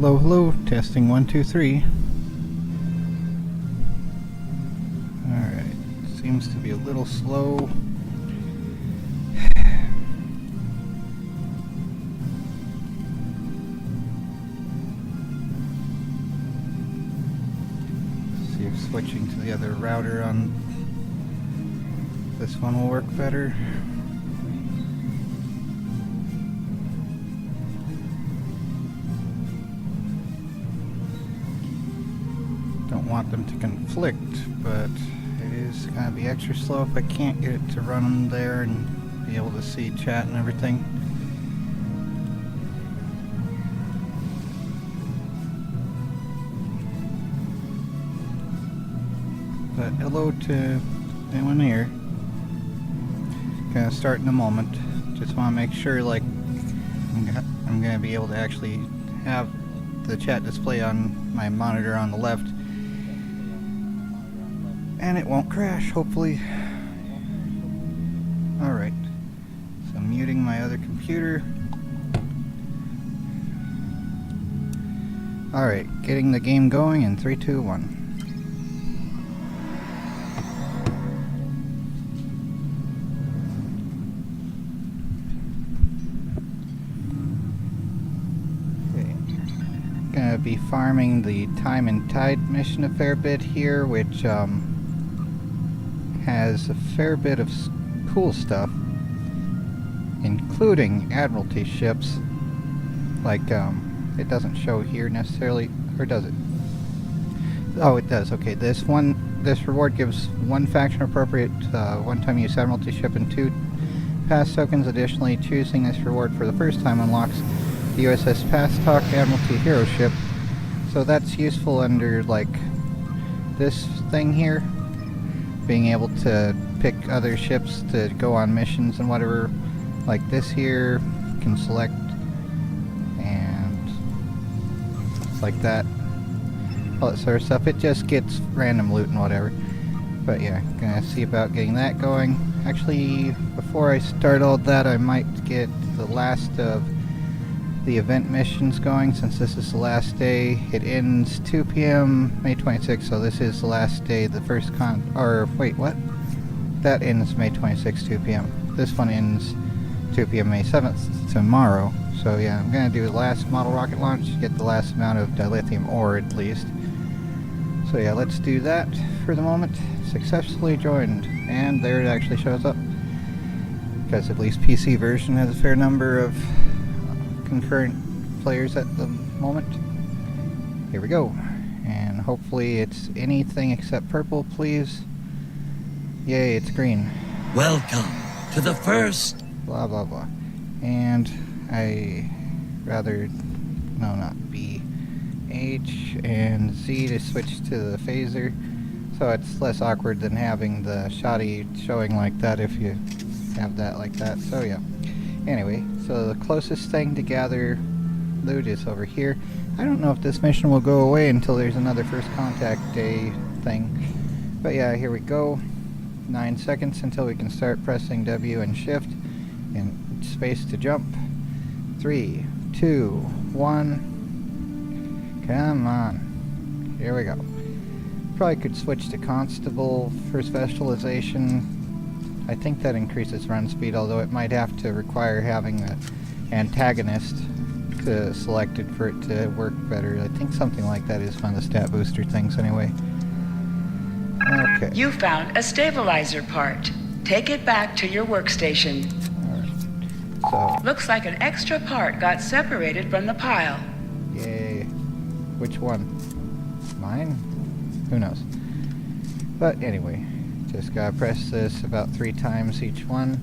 Hello, hello, testing 1, 2, 3. Alright, seems to be a little slow. See if switching to the other router on this one will work better. Don't want them to conflict, but it is going to be extra slow if I can't get it to run there and be able to see chat and everything. But hello to anyone here. Gonna start in a moment. Just want to make sure, like, I'm gonna be able to actually have the chat display on my monitor on the left. And it won't crash, hopefully. Alright. So I'm muting my other computer. Alright, getting the game going in 3, 2, 1. Okay. Gonna be farming the Time and Tide mission a fair bit here, which has a fair bit of cool stuff, including Admiralty ships. Like, it doesn't show here necessarily, or does it? Oh, it does. Okay, this reward gives 1 faction appropriate one-time use Admiralty ship and 2 pass tokens. Additionally, choosing this reward for the first time unlocks the USS Passtock Admiralty hero ship. So that's useful under, like, this thing here. Being able to pick other ships to go on missions and whatever, like this here, can select and like that, all that sort of stuff. It just gets random loot and whatever. But yeah, gonna see about getting that going. Actually, before I start all that, I might get the last of the event missions going, since this is the last day. It ends 2 p.m. May 26th, so this is the last day. The first or wait, what? That ends May 26th, 2 p.m. This one ends 2 p.m. May 7th, tomorrow. So yeah, I'm gonna do the last model rocket launch, get the last amount of dilithium ore at least. So yeah, let's do that for the moment. Successfully joined, and there it actually shows up. Because at least PC version has a fair number of concurrent players at the moment. Here we go. And hopefully it's anything except purple, please. Yay, it's green. Welcome to the first... Blah, blah, blah. And I rather... No, not B. H and Z to switch to the phaser. So it's less awkward than having the shoddy showing like that if you have that like that. So yeah. Anyway, so the closest thing to gather loot is over here. I don't know if this mission will go away until there's another first contact day thing. But yeah, here we go. 9 seconds until we can start pressing W and shift and space to jump. 3, 2, 1. Come on. Here we go. Probably could switch to constable for specialization. I think that increases run speed, although it might have to require having an antagonist selected for it to work better. I think something like that is one of the stat booster things anyway. Okay. You found a stabilizer part. Take it back to your workstation. Alright. So. Looks like an extra part got separated from the pile. Yay. Which one? Mine? Who knows? But anyway. Just gotta press this about 3 times each one.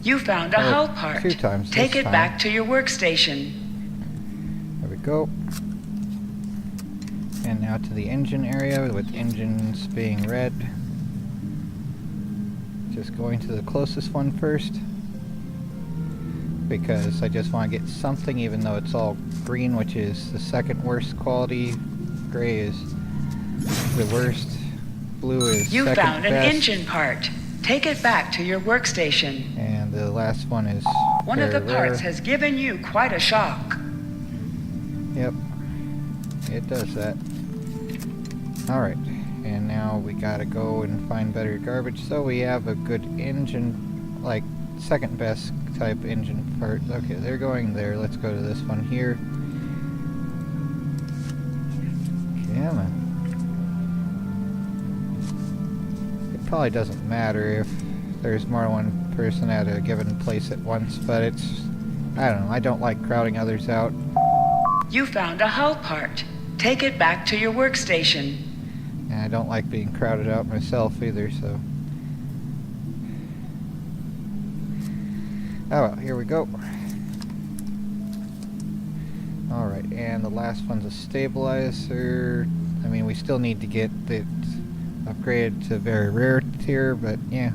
You found a hull part. 2 times. Take it back to your workstation. There we go. And now to the engine area, with engines being red. Just going to the closest one first. Because I just want to get something, even though it's all green, which is the second worst quality. Gray is the worst. Blue is You second found an best. engine part. Take it back to your workstation. And the last one is One of the very parts rare. has given you quite a shock. Yep. It does that. Alright. And now we gotta go and find better garbage. So we have a good engine, like second best type engine part. Okay, they're going there. Let's go to this one here. Come on. It probably doesn't matter if there's more than one person at a given place at once, but it's, I don't know, I don't like crowding others out. You found a hull part. Take it back to your workstation. And I don't like being crowded out myself either, so. Oh well, here we go. Alright, and the last one's a stabilizer. I mean, we still need to get it upgraded to very rare tier, but yeah.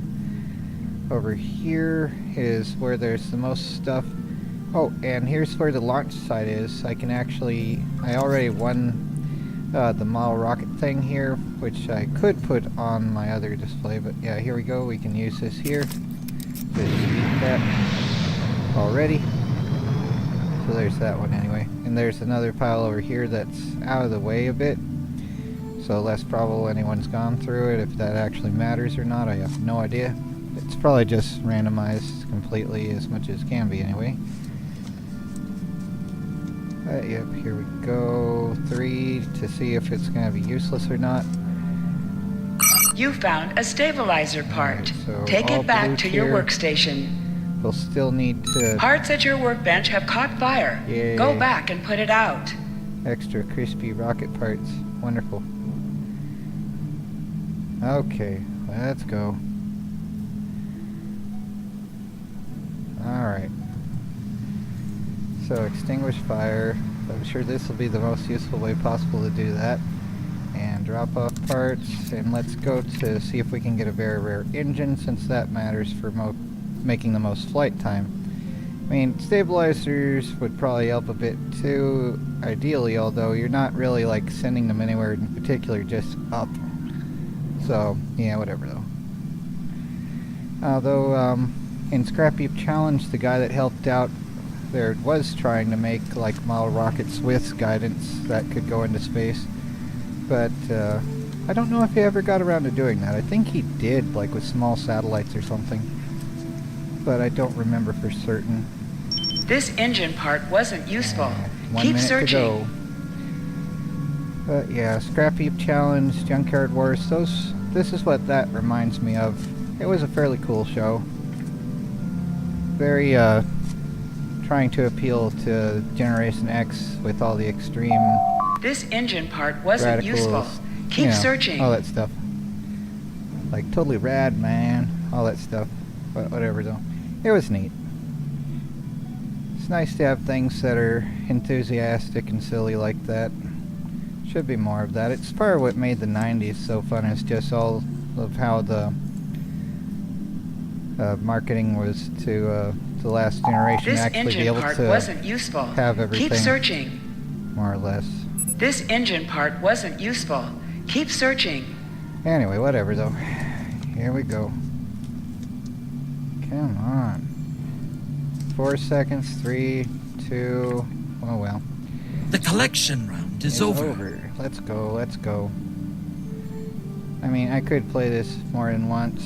Over here is where there's the most stuff. Oh, and here's where the launch site is. I can actually, I already won the model rocket thing here, which I could put on my other display, but yeah, here we go. We can use this here. Just beat that already. So there's that one anyway. And there's another pile over here that's out of the way a bit. So less probable anyone's gone through it. If that actually matters or not, I have no idea. It's probably just randomized completely as much as can be anyway. Yep, here we go. 3 to see if it's going to be useless or not. You found a stabilizer part. Right, so Take all it back blue to your tier. workstation. We'll still need to... Parts at your workbench have caught fire. Yay. Go back and put it out. Extra crispy rocket parts. Wonderful. Okay, let's go. Alright. So extinguish fire. I'm sure this will be the most useful way possible to do that. And drop off parts. And let's go to see if we can get a very rare engine, since that matters for making the most flight time. I mean, stabilizers would probably help a bit too, ideally, although you're not really like sending them anywhere in particular, just up. So, yeah, whatever though. Although, in Scrap Heap Challenge, the guy that helped out there was trying to make like model rockets with guidance that could go into space. But, I don't know if he ever got around to doing that. I think he did, like with small satellites or something. But I don't remember for certain. This engine part wasn't useful. 1 Keep minute searching. to go. But yeah, Scrap Heap Challenge, Junkyard Wars, this is what that reminds me of. It was a fairly cool show. Very, trying to appeal to Generation X with all the extreme This engine part wasn't useful. radicals, Keep you know, searching. all that stuff. Like, totally rad, man. All that stuff. But whatever, though. It was neat. It's nice to have things that are enthusiastic and silly like that. Should be more of that. It's part of what made the 90s so fun, is just all of how the marketing was to the last generation This actually be engine able part to wasn't useful. have everything. Keep searching. More or less. This engine part wasn't useful. Keep searching. Anyway, whatever though. Here we go. Come on. 4 seconds, 3, 2, oh well. The collection round is It's over. Let's go, let's go. I mean, I could play this more than once,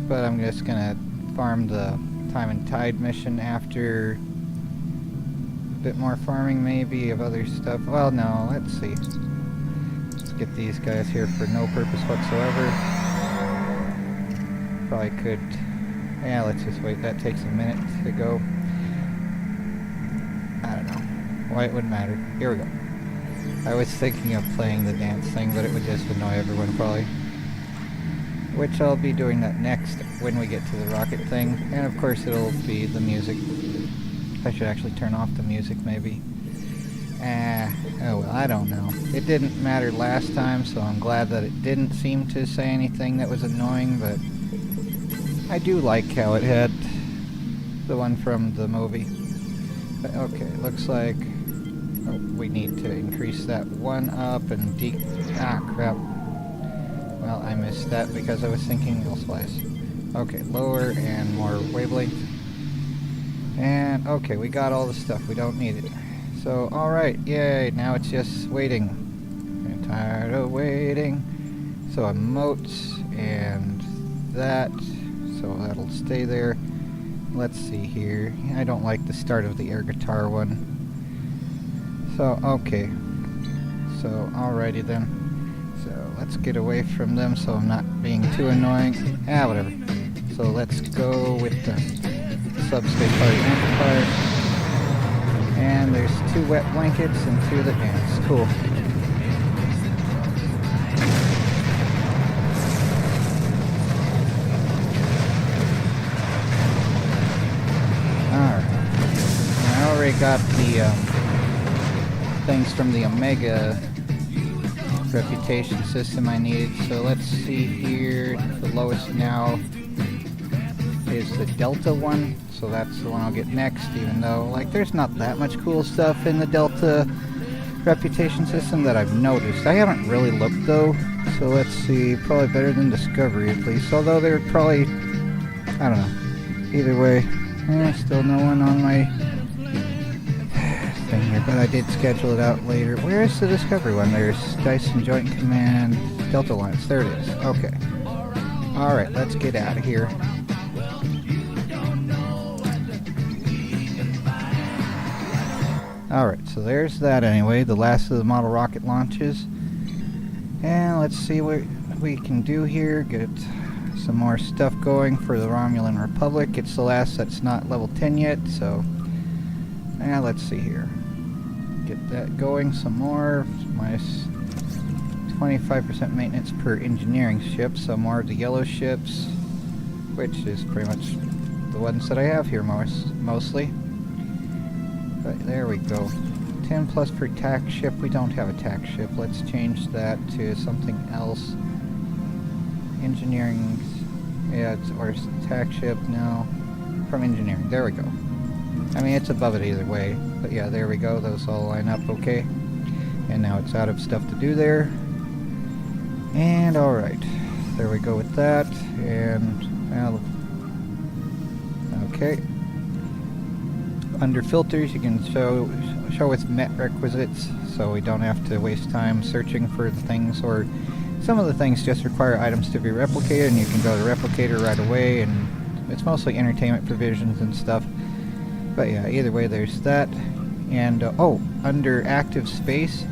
but I'm just gonna farm the Time and Tide mission after a bit more farming maybe of other stuff. Well, no, let's see. Let's get these guys here for no purpose whatsoever. Probably could... Yeah, let's just wait. That takes a minute to go. I don't know why it would matter. Here we go. I was thinking of playing the dance thing, but it would just annoy everyone probably. Which I'll be doing that next when we get to the rocket thing. And of course it'll be the music. I should actually turn off the music maybe. Oh well, I don't know. It didn't matter last time, so I'm glad that it didn't seem to say anything that was annoying, but I do like how it had the one from the movie. But okay, looks like we need to increase that one up and ah, crap. Well, I missed that because I was thinking elsewise. Okay, lower and more wavelength. And okay, we got all the stuff. We don't need it. So, alright, yay, now it's just waiting. I'm tired of waiting. So emotes and that, so that'll stay there. Let's see here. I don't like the start of the air guitar one. So, okay. So, alrighty then. So, let's get away from them so I'm not being too annoying. Whatever. So, let's go with the subspace party amplifier. And there's 2 wet blankets and 2 that dance. Cool. Alright. I already got the things from the Omega reputation system I needed. So let's see here. The lowest now is the Delta one. So that's the one I'll get next, even though, like, there's not that much cool stuff in the Delta reputation system that I've noticed. I haven't really looked, though, so let's see. Probably better than Discovery, at least. Although they're probably, I don't know. Either way, still no one on my thing here, but I did schedule it out later. Where is the Discovery one? There's Dyson Joint Command Delta Alliance. There it is. Okay. Alright, let's get out of here. Alright, so there's that anyway, the last of the model rocket launches. And let's see what we can do here, get some more stuff going for the Romulan Republic. It's the last that's not level 10 yet, so let's see here. Get that going some more, minus 25% maintenance per engineering ship, so more of the yellow ships, which is pretty much the ones that I have here mostly. But there we go. 10 plus per tac ship. We don't have a tac ship. Let's change that to something else. Engineering. Yeah, or tac ship. No. From engineering. There we go. I mean, it's above it either way. But yeah, there we go. Those all line up okay. And now it's out of stuff to do there. And alright. There we go with that. And, well, okay. Under filters, you can show with met requisites, so we don't have to waste time searching for the things, or some of the things just require items to be replicated, and you can go to replicator right away, and it's mostly entertainment provisions and stuff. But yeah, either way, there's that. And under active space,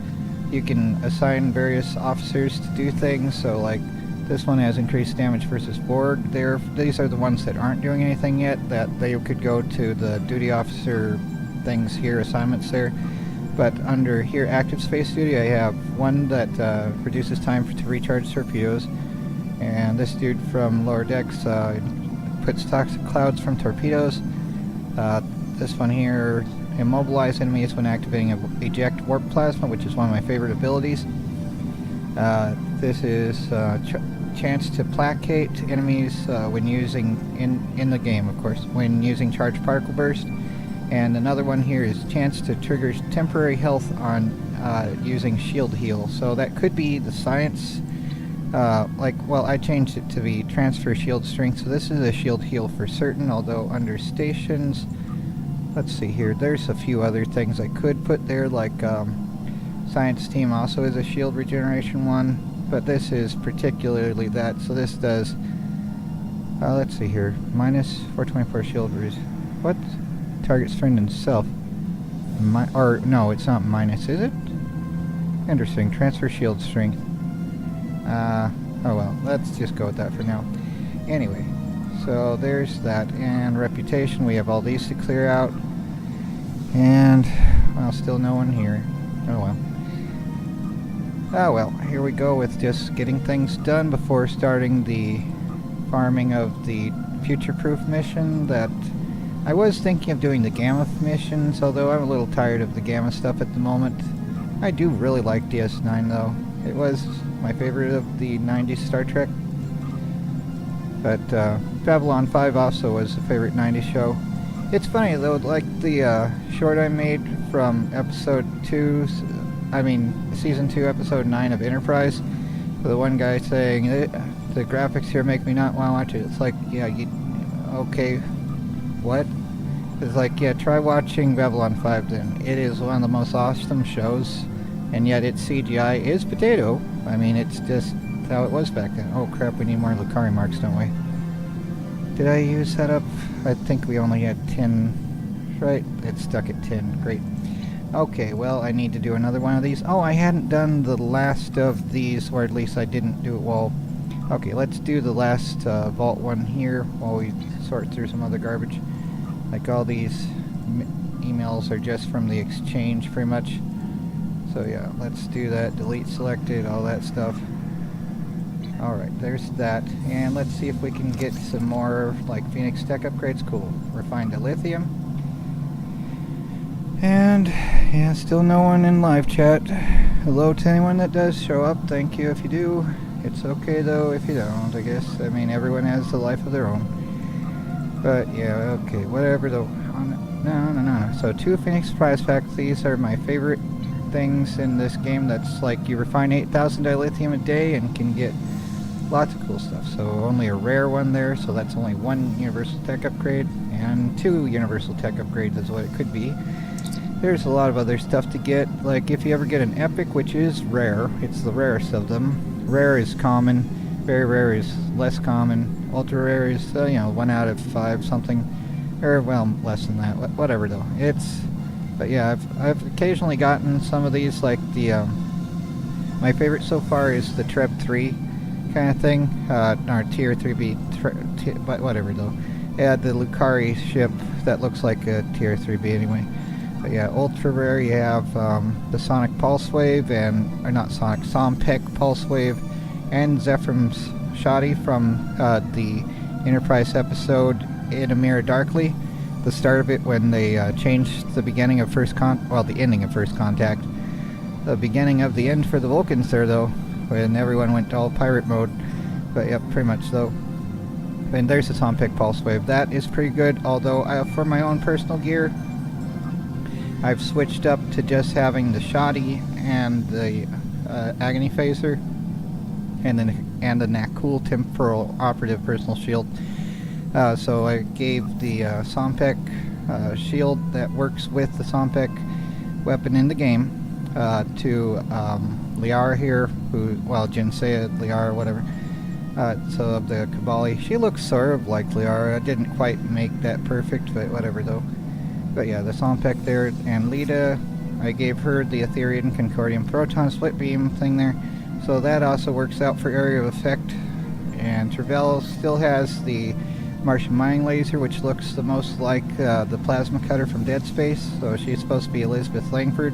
you can assign various officers to do things. So like this one has increased damage versus Borg. These are the ones that aren't doing anything yet, that they could go to the duty officer things here, assignments there. But under here, active space duty, I have one that reduces time to recharge torpedoes. And this dude from lower decks puts toxic clouds from torpedoes. This one here, immobilize enemies when activating eject warp plasma, which is one of my favorite abilities. This is chance to placate enemies when using in the game, of course, when using charged particle burst. And another one here is chance to trigger temporary health on using shield heal. So that could be the science. Well, I changed it to be transfer shield strength. So this is a shield heal for certain. Although under stations, let's see here. There's a few other things I could put there, like science team also is a shield regeneration one. But this is particularly that. So this does. Let's see here. Minus 424 shield res. What? Target's friend and self. Or no, it's not minus, is it? Interesting. Transfer shield strength. Oh well, let's just go with that for now. Anyway, so there's that. And reputation, we have all these to clear out. And, well, still no one here. Oh well. Oh well, here we go with just getting things done before starting the farming of the future-proof mission that I was thinking of doing the Gamma missions, although I'm a little tired of the Gamma stuff at the moment. I do really like DS9 though. It was my favorite of the 90s Star Trek. But Babylon 5 also was a favorite 90s show. It's funny though, like the short I made from Season 2, Episode 9 of Enterprise, the one guy saying, the graphics here make me not want to watch it. It's like, yeah, okay, what? It's like, yeah, try watching Babylon 5 then. It is one of the most awesome shows, and yet its CGI is potato. I mean, it's just how it was back then. Oh crap, we need more Lucari marks, don't we? Did I use that up? I think we only had 10, right? It's stuck at 10, great. Okay, well, I need to do another one of these. Oh, I hadn't done the last of these, or at least I didn't do it well. Okay, let's do the last vault one here while we sort through some other garbage. Like all these emails are just from the exchange pretty much. So yeah, let's do that. Delete selected, all that stuff. Alright, there's that. And let's see if we can get some more like Phoenix tech upgrades. Cool. Refined lithium. And yeah, still no one in live chat. Hello to anyone that does show up. Thank you if you do. It's okay though if you don't, I guess. I mean, everyone has a life of their own. But yeah, okay, whatever though. No. So 2 Phoenix prize packs. These are my favorite things in this game. That's like you refine 8,000 dilithium a day and can get lots of cool stuff. So only a rare one there. So that's only 1 universal tech upgrade and 2 universal tech upgrades is what it could be. There's a lot of other stuff to get. Like if you ever get an epic, which is rare, it's the rarest of them. Rare is common. Very rare is less common. Ultra rare is, you know, 1 out of 5 something. Or, well, less than that. Whatever, though. But yeah, I've occasionally gotten some of these, like the, my favorite so far is the Treb 3 kind of thing. Or Tier 3B, but whatever, though. Yeah, the Lucari ship that looks like a Tier 3B anyway. But yeah, ultra rare, you have the Sonic Pulse Wave, or not Sonic, Sompek Pulse Wave, and Zephram's Shoddy from the Enterprise episode In a Mirror Darkly. The start of it when they changed the beginning of the ending of First Contact. The beginning of the end for the Vulcans there, though, when everyone went to all pirate mode. But yeah, pretty much though. And there's the Sompek Pulse Wave. That is pretty good, although for my own personal gear, I've switched up to just having the Shoddy and the Agony Phaser, and the Nakul Temporal Operative Personal Shield. So I gave the Sompek shield that works with the Sompek weapon in the game to Liara here, Jinsei, Liara, whatever. So of the Kabali, she looks sort of like Liara. I didn't quite make that perfect, but whatever though. But yeah, the Sompek there, and Lita, I gave her the Etherian Concordium Proton Split Beam thing there. So that also works out for area of effect. And Travell still has the Martian Mining Laser, which looks the most like the Plasma Cutter from Dead Space. So she's supposed to be Elizabeth Langford.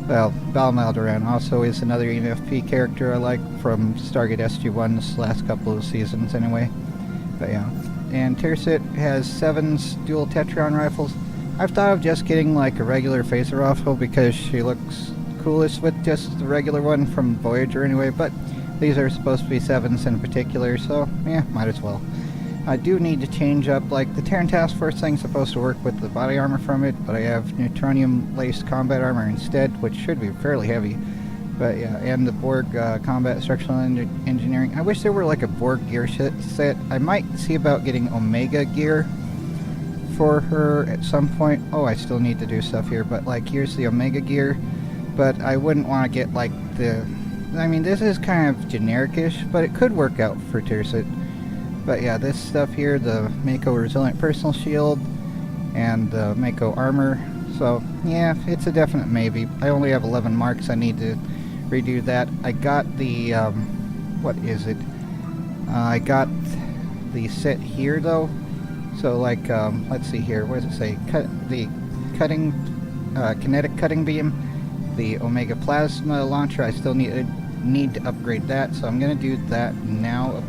Well, Val Maldoran also is another EFP character I like from Stargate SG-1's last couple of seasons anyway. But yeah. And Tirsit has 7's dual Tetron rifles. I've thought of just getting like a regular phaser rifle because she looks coolest with just the regular one from Voyager anyway, but these are supposed to be 7's in particular, so yeah, might as well. I do need to change up, like the Terran Task Force thing's supposed to work with the body armor from it, but I have neutronium laced combat armor instead, which should be fairly heavy. But yeah, and the Borg combat structural engineering. I wish there were like a Borg gear set. I might see about getting Omega gear for her at some point. Oh, I still need to do stuff here, but like here's the Omega gear, but I wouldn't want to get like I mean, this is kind of generic-ish, but it could work out for Tirsit. But yeah, this stuff here, the Mako Resilient Personal Shield and the Mako Armor. So yeah, it's a definite maybe. I only have 11 marks. I need to redo that. I got the what is it? I got the set here though. So like let's see here. What does it say? Kinetic cutting beam, the Omega Plasma launcher. I still need to upgrade that. So I'm gonna do that now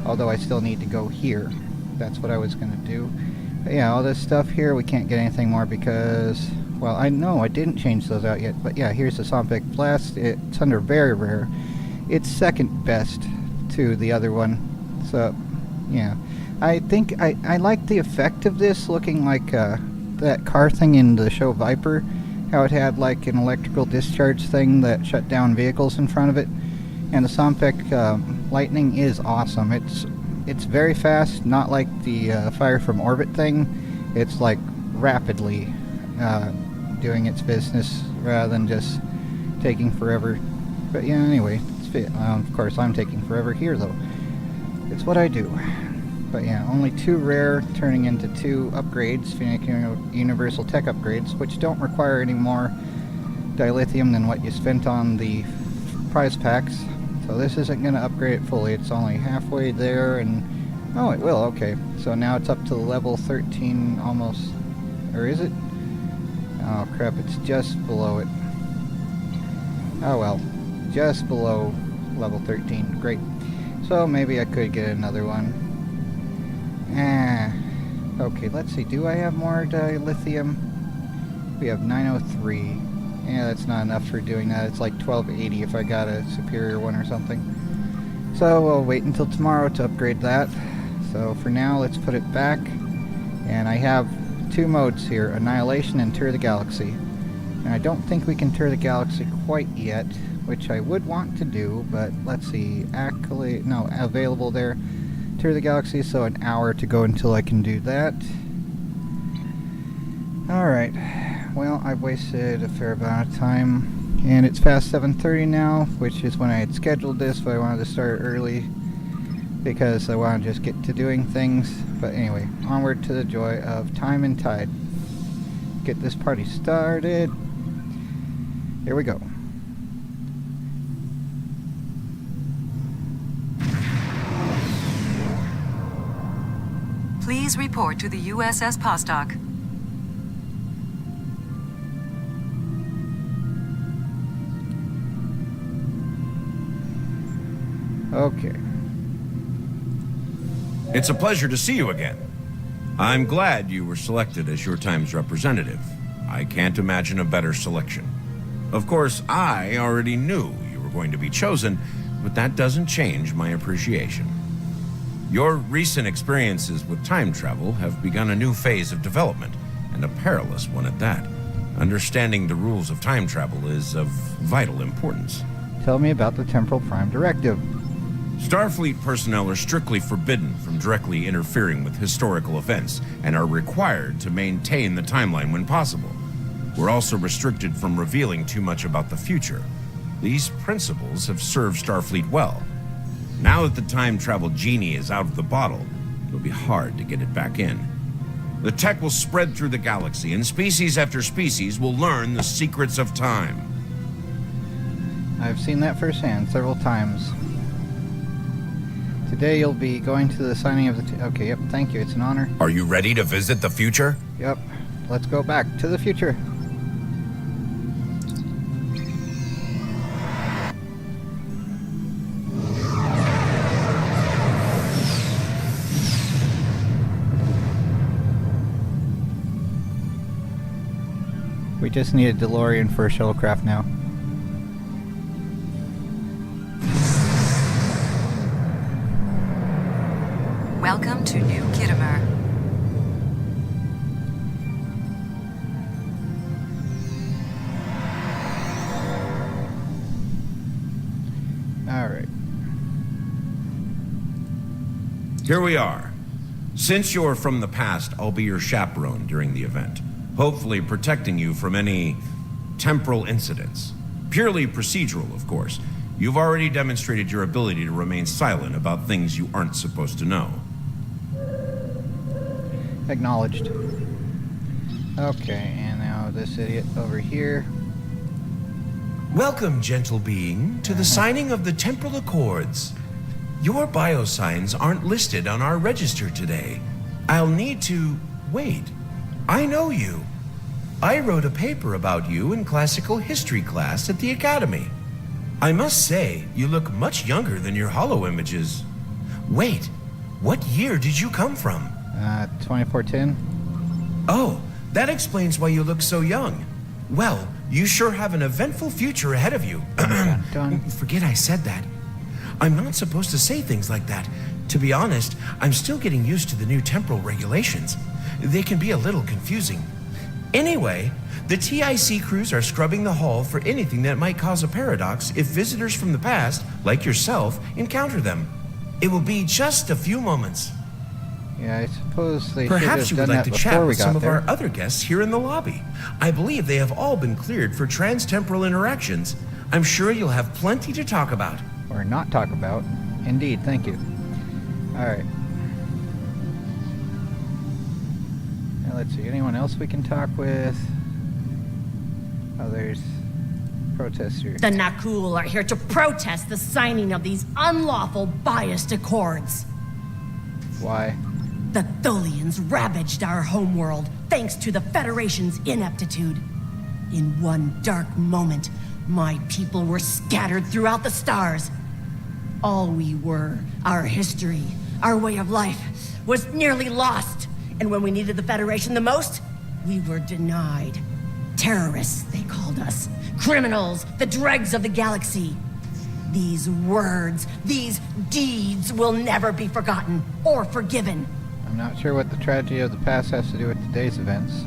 although I still need to go here. That's what I was gonna do. But yeah, all this stuff here, we can't get anything more because, well, I know I didn't change those out yet, but yeah, here's the Sompek Blast. It's under very rare. It's second best to the other one. So, yeah. I think I like the effect of this looking like that car thing in the show Viper, how it had like an electrical discharge thing that shut down vehicles in front of it. And the Sompek Lightning is awesome. It's very fast, not like the Fire from Orbit thing. it's like rapidly doing its business rather than just taking forever. But yeah, anyway, of course I'm taking forever here though. It's what I do. But yeah, only 2 rare turning into 2 upgrades, Phoenix Universal Tech upgrades, which don't require any more dilithium than what you spent on the prize packs. So this isn't going to upgrade it fully. It's only halfway there, and oh, it will. Okay, so now it's up to level 13 almost, or is it? Oh crap, it's just below it. Oh well, just below level 13. Great. So maybe I could get another one. Okay, let's see. Do I have more dilithium? We have 903. Yeah, that's not enough for doing that. It's like 1280 if I got a superior one or something. So we'll wait until tomorrow to upgrade that. So for now, let's put it back. And I have 2 modes here, Annihilation and Tour the Galaxy. And I don't think we can tour the galaxy quite yet, which I would want to do, but let's see. Available there. Tour the galaxy, so an hour to go until I can do that. Alright. Well, I've wasted a fair amount of time, and it's past 7:30 now, which is when I had scheduled this, but I wanted to start early because I want to just get to doing things. But anyway, onward to the joy of time and tide. Get this party started. Here we go. Please report to the USS Postok. Okay. It's a pleasure to see you again. I'm glad you were selected as your time's representative. I can't imagine a better selection. Of course, I already knew you were going to be chosen, but that doesn't change my appreciation. Your recent experiences with time travel have begun a new phase of development, and a perilous one at that. Understanding the rules of time travel is of vital importance. Tell me about the Temporal Prime Directive. Starfleet personnel are strictly forbidden from directly interfering with historical events and are required to maintain the timeline when possible. We're also restricted from revealing too much about the future. These principles have served Starfleet well. Now that the time travel genie is out of the bottle, it'll be hard to get it back in. The tech will spread through the galaxy, and species after species will learn the secrets of time. I've seen that firsthand several times. Today you'll be going to the signing of the... Okay, yep, thank you, it's an honor. Are you ready to visit the future? Yep, let's go back to the future. We just need a DeLorean for a shuttlecraft now. Welcome to New Kittimer. Alright. Here we are. Since you're from the past, I'll be your chaperone during the event, hopefully protecting you from any temporal incidents. Purely procedural, of course. You've already demonstrated your ability to remain silent about things you aren't supposed to know. Acknowledged. Okay, and now this idiot over here. Welcome, gentle being, to the signing of the Temporal Accords. Your biosigns aren't listed on our register today. I'll need to... Wait. I know you. I wrote a paper about you in classical history class at the Academy. I must say, you look much younger than your holo images. Wait, what year did you come from? 2410. Oh, that explains why you look so young. Well, you sure have an eventful future ahead of you. Done. Forget I said that. I'm not supposed to say things like that. To be honest, I'm still getting used to the new temporal regulations. They can be a little confusing. Anyway, the TIC crews are scrubbing the hall for anything that might cause a paradox if visitors from the past, like yourself, encounter them. It will be just a few moments. Yeah, I suppose they Perhaps should you have would done like that to chat before we with some got of there. our other guests here in the lobby. I believe they have all been cleared for transtemporal interactions. I'm sure you'll have plenty to talk about. Or not talk about. Indeed, thank you. Alright. Now let's see, anyone else we can talk with? Oh, there's protesters. The Nakul are here to protest the signing of these unlawful biased accords. Why? The Tholians ravaged our homeworld thanks to the Federation's ineptitude. In one dark moment, my people were scattered throughout the stars. All we were, our history, our way of life, was nearly lost. And when we needed the Federation the most, we were denied. Terrorists, they called us. Criminals, the dregs of the galaxy. These words, these deeds will never be forgotten or forgiven. I'm not sure what the tragedy of the past has to do with today's events.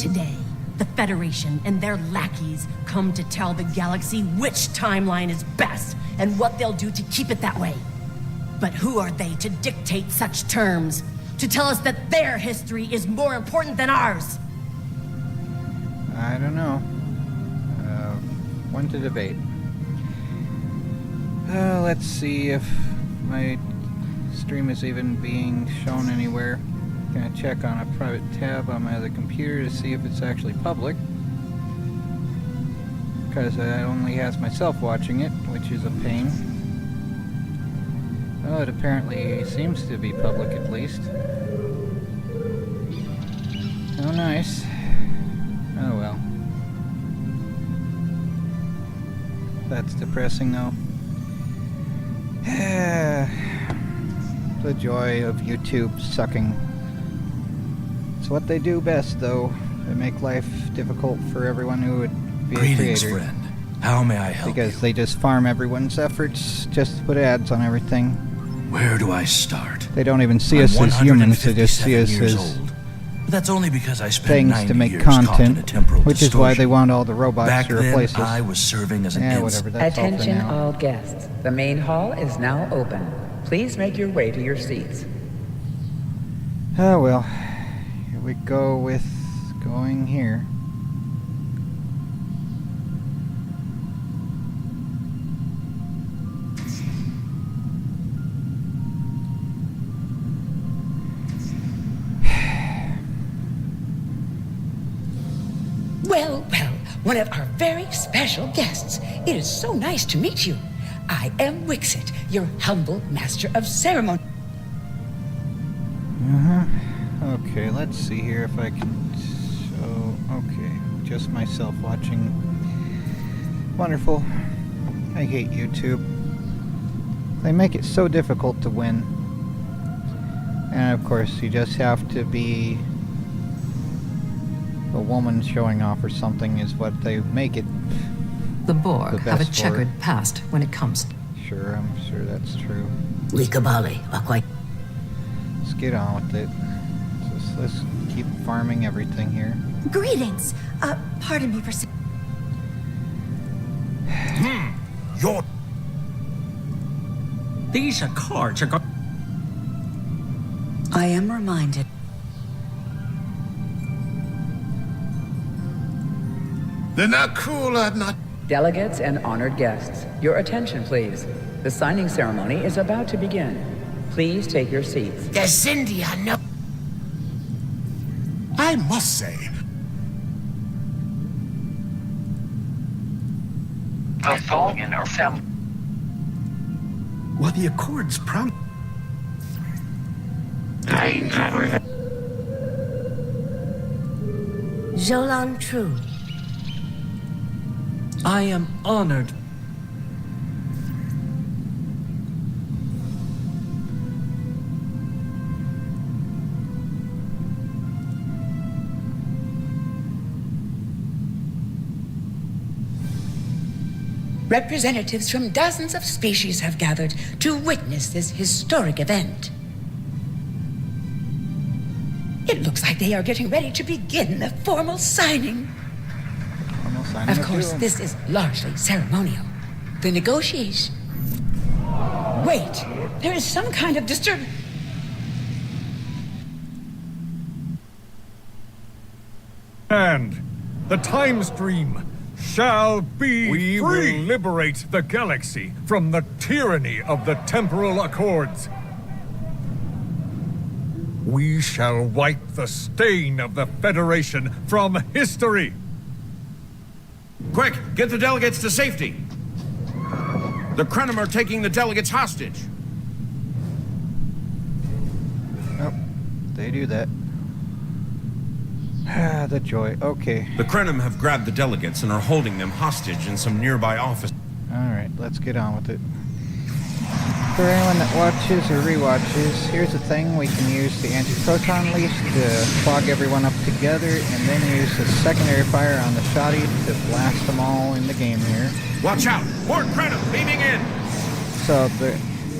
Today, the Federation and their lackeys come to tell the galaxy which timeline is best and what they'll do to keep it that way. But who are they to dictate such terms? To tell us that their history is more important than ours? I don't know. One to debate. Let's see if my stream is even being shown anywhere. Gonna check on a private tab on my other computer to see if it's actually public. Because it only has myself watching it, which is a pain. Oh, it apparently seems to be public at least. Oh, nice. Oh well. That's depressing though. The joy of YouTube sucking. It's what they do best though. They make life difficult for everyone who would be a Greetings, creator. friend. How may I help Because you? they just farm everyone's efforts just to put ads on everything. Where do I start? They don't even see I'm us as humans, they just see 157 us years as old. But that's only because I spent things 90 to make years caught in a content, temporal which is why they distortion. want all the robots Back to then, replace us. I was serving as an Yeah, insect. whatever, that's all for Attention now. all guests. The main hall is now open. Please make your way to your seats. Oh well, here we go with going here. Well, well, one of our very special guests. It is so nice to meet you. I am Wixit, your humble master of ceremony. Okay, let's see here if I can show... Okay, just myself watching. Wonderful. I hate YouTube. They make it so difficult to win. And of course, you just have to be a woman showing off or something is what they make it. The Borg The have a best for checkered it. past when it comes. Sure, I'm sure that's true. Likabali, quite. Let's get on with it. Let's keep farming everything here. Greetings. Pardon me for saying. Your These cards are I am reminded. They're not cool, I'm not. Delegates and honored guests, your attention please. The signing ceremony is about to begin. Please take your seats. The Zindia, no. I must say. The Tholian are family. What the Accords promised. Jolan True. I am honored. Representatives from dozens of species have gathered to witness this historic event. It looks like they are getting ready to begin the formal signing. Almost signing Of a course, deal. this is largely ceremonial. The negotiation. Wait, there is some kind of disturbance. And the time stream shall be free. We will liberate the galaxy from the tyranny of the temporal accords. We shall wipe the stain of the Federation from history. Quick, get the delegates to safety. The Krenim are taking the delegates hostage. Oh, they do that. Ah, the joy. Okay. The Krenim have grabbed the delegates and are holding them hostage in some nearby office. Alright, let's get on with it. For anyone that watches or rewatches, here's the thing. We can use the anti-proton leash to clog everyone up together, and then use the secondary fire on the shoddy to blast them all in the game here. Watch out! More Krenim beaming in! So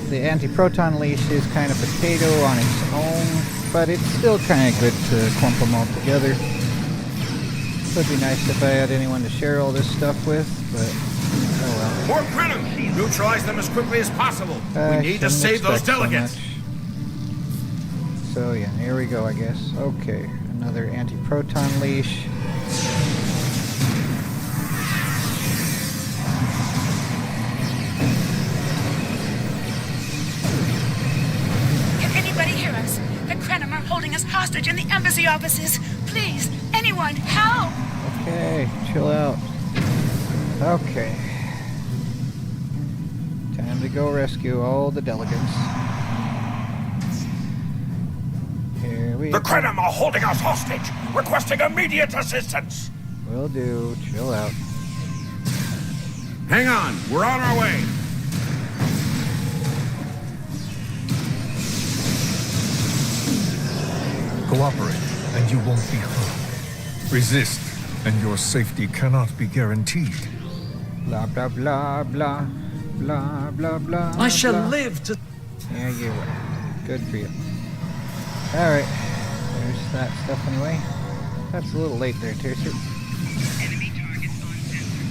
the anti-proton leash is kind of potato on its own, but it's still kind of good to clump them all together. Would be nice if I had anyone to share all this stuff with, but oh well. More Krenim! Neutralize them as quickly as possible. We need to save those delegates. So yeah, here we go, I guess. Okay, another anti-proton leash. Can anybody hear us? The Krenim are holding us hostage in the embassy offices. Please, anyone, help! Okay, chill out. Okay. Time to go rescue all the delegates. Here we go. The Krenim are holding us hostage, requesting immediate assistance. Will do. Chill out. Hang on, we're on our way. Cooperate, and you won't be hurt. Resist, and your safety cannot be guaranteed. Blah, blah, blah, blah. Blah, blah, blah. I shall blah. live to... Yeah, you're right. Good for you. Alright. There's that stuff anyway. That's a little late there, Tercer. Enemy targets on sensor.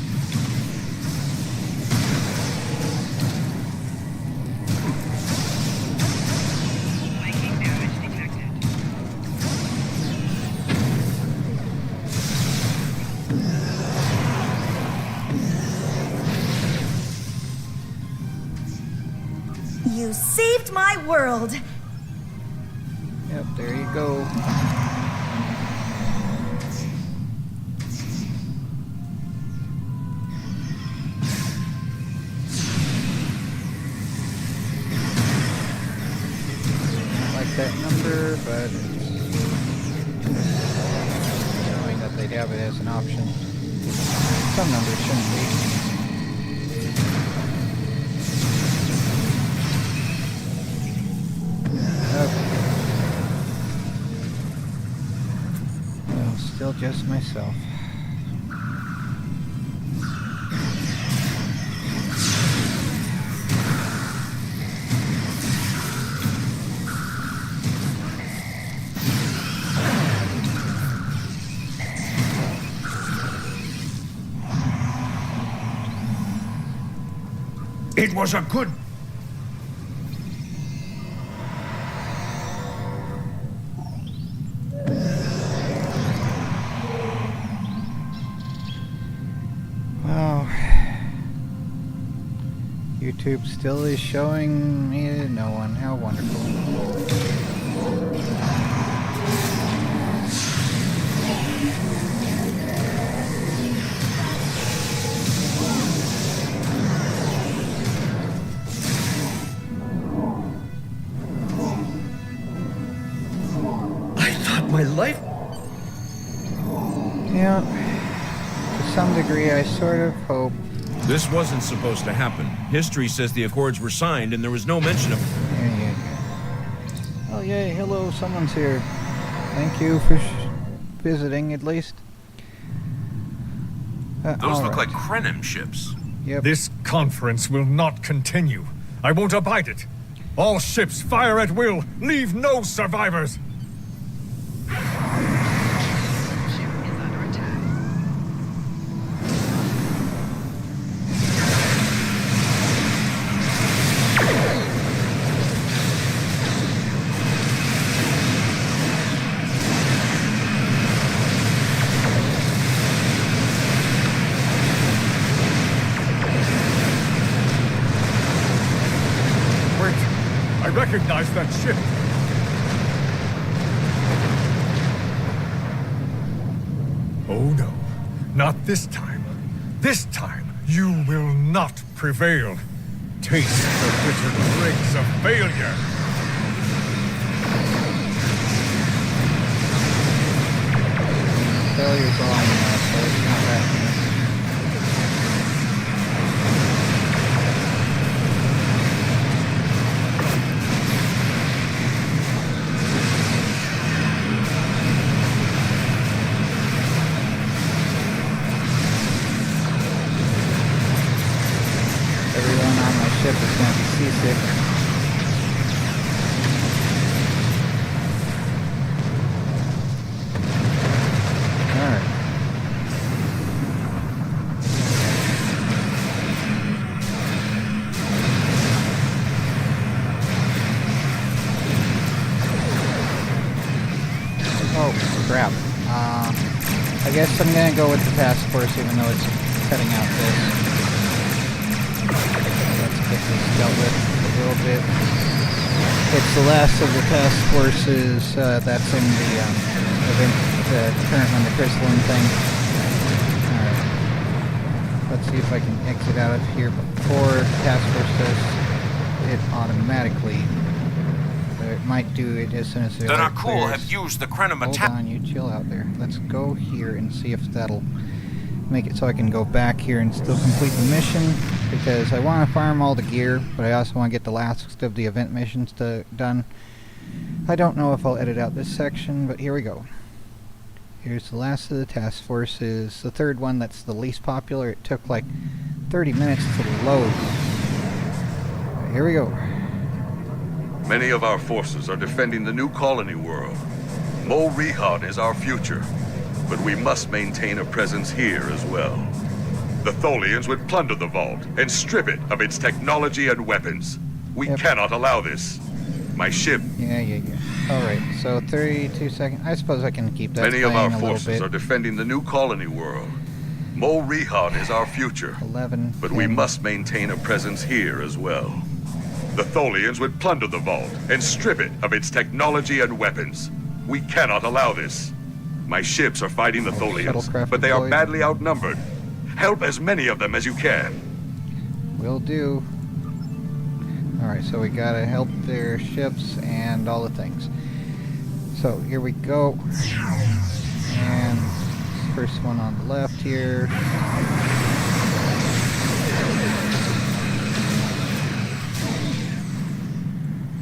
Viking damage detected. You saved my world! Yep, there you go. Not like that number, but it's knowing that they'd have it as an option. Some numbers shouldn't be. Well, still just myself. It was a good... Well, YouTube still is showing me to no one. How wonderful. I thought my life... Yeah, to some degree I sort of hope. This wasn't supposed to happen. History says the Accords were signed and there was no mention of... There you go. Oh yay, hello, someone's here. Thank you for visiting, at least. Those look alright. like Krenim ships. Yep. This conference will not continue. I won't abide it. All ships fire at will. Leave no survivors. recognize that ship. Oh no, not this time. This time, you will not prevail. Taste the bitter dregs of failure. Failure's on, so it's not that bad. Everyone on my ship is going to be seasick. Alright. Oh, crap. I guess I'm going to go with the task force even though it's cutting out this. Let's get this dealt with a little bit. It's the last of the task forces that's in the event, the current one, the crystalline thing. Alright. Let's see if I can exit out of here before the task force does it automatically. But it might do it as soon as the The alert Nakul clears. have used the Krenim Hold attack. on, you chill out there. Let's go here and see if that'll make it so I can go back here and still complete the mission, because I want to farm all the gear, but I also want to get the last of the event missions done. I don't know if I'll edit out this section, but here we go. Here's the last of the task forces, the third one that's the least popular. It took like 30 minutes to load. Here we go. Many of our forces are defending the new colony world. Mo Rihan is our future, but we must maintain a presence here as well. The Tholians would plunder the vault and strip it of its technology and weapons. We cannot allow this. My ship... Yeah. Alright, so 32 seconds. I suppose I can keep that Many of our playing a little forces bit. are defending the new colony world. Mo Rihan is our future, 11, but we must maintain a presence here as well. The Tholians would plunder the vault and strip it of its technology and weapons. We cannot allow this. My ships are fighting the Tholians, but they are badly outnumbered. Help as many of them as you can. Will do. Alright, so we gotta help their ships and all the things. So, here we go. And first one on the left here.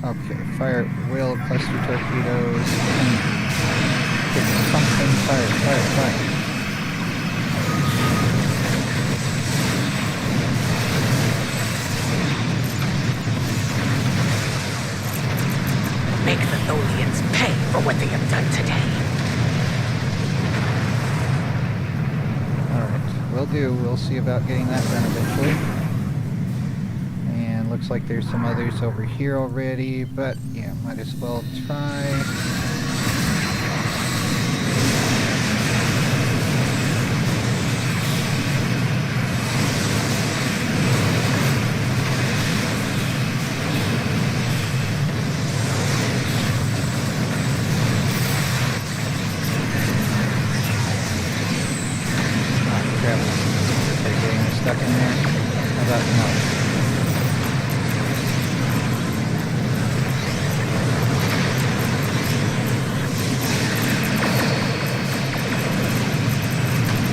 Okay, fire at will, cluster torpedoes. Get something, fire. Make the Tholians pay for what they have done today. Alright, will do. We'll see about getting that done eventually. And looks like there's some others over here already, but yeah, might as well try. Stuck in there. How about no?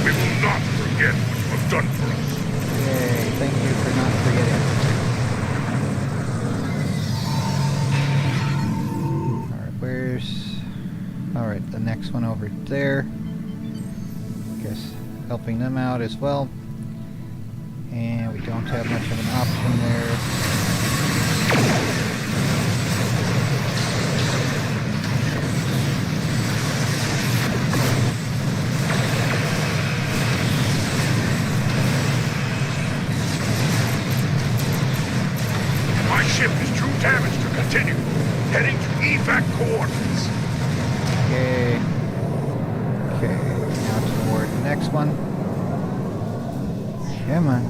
We will not forget what you have done for us. Yay, thank you for not forgetting. Alright, where's... Alright, the next one over there. Guess helping them out as well. And we don't have much of an option there. My ship is too damaged to continue. Heading to evac coordinates. Okay. Okay, now toward the next one. Come on.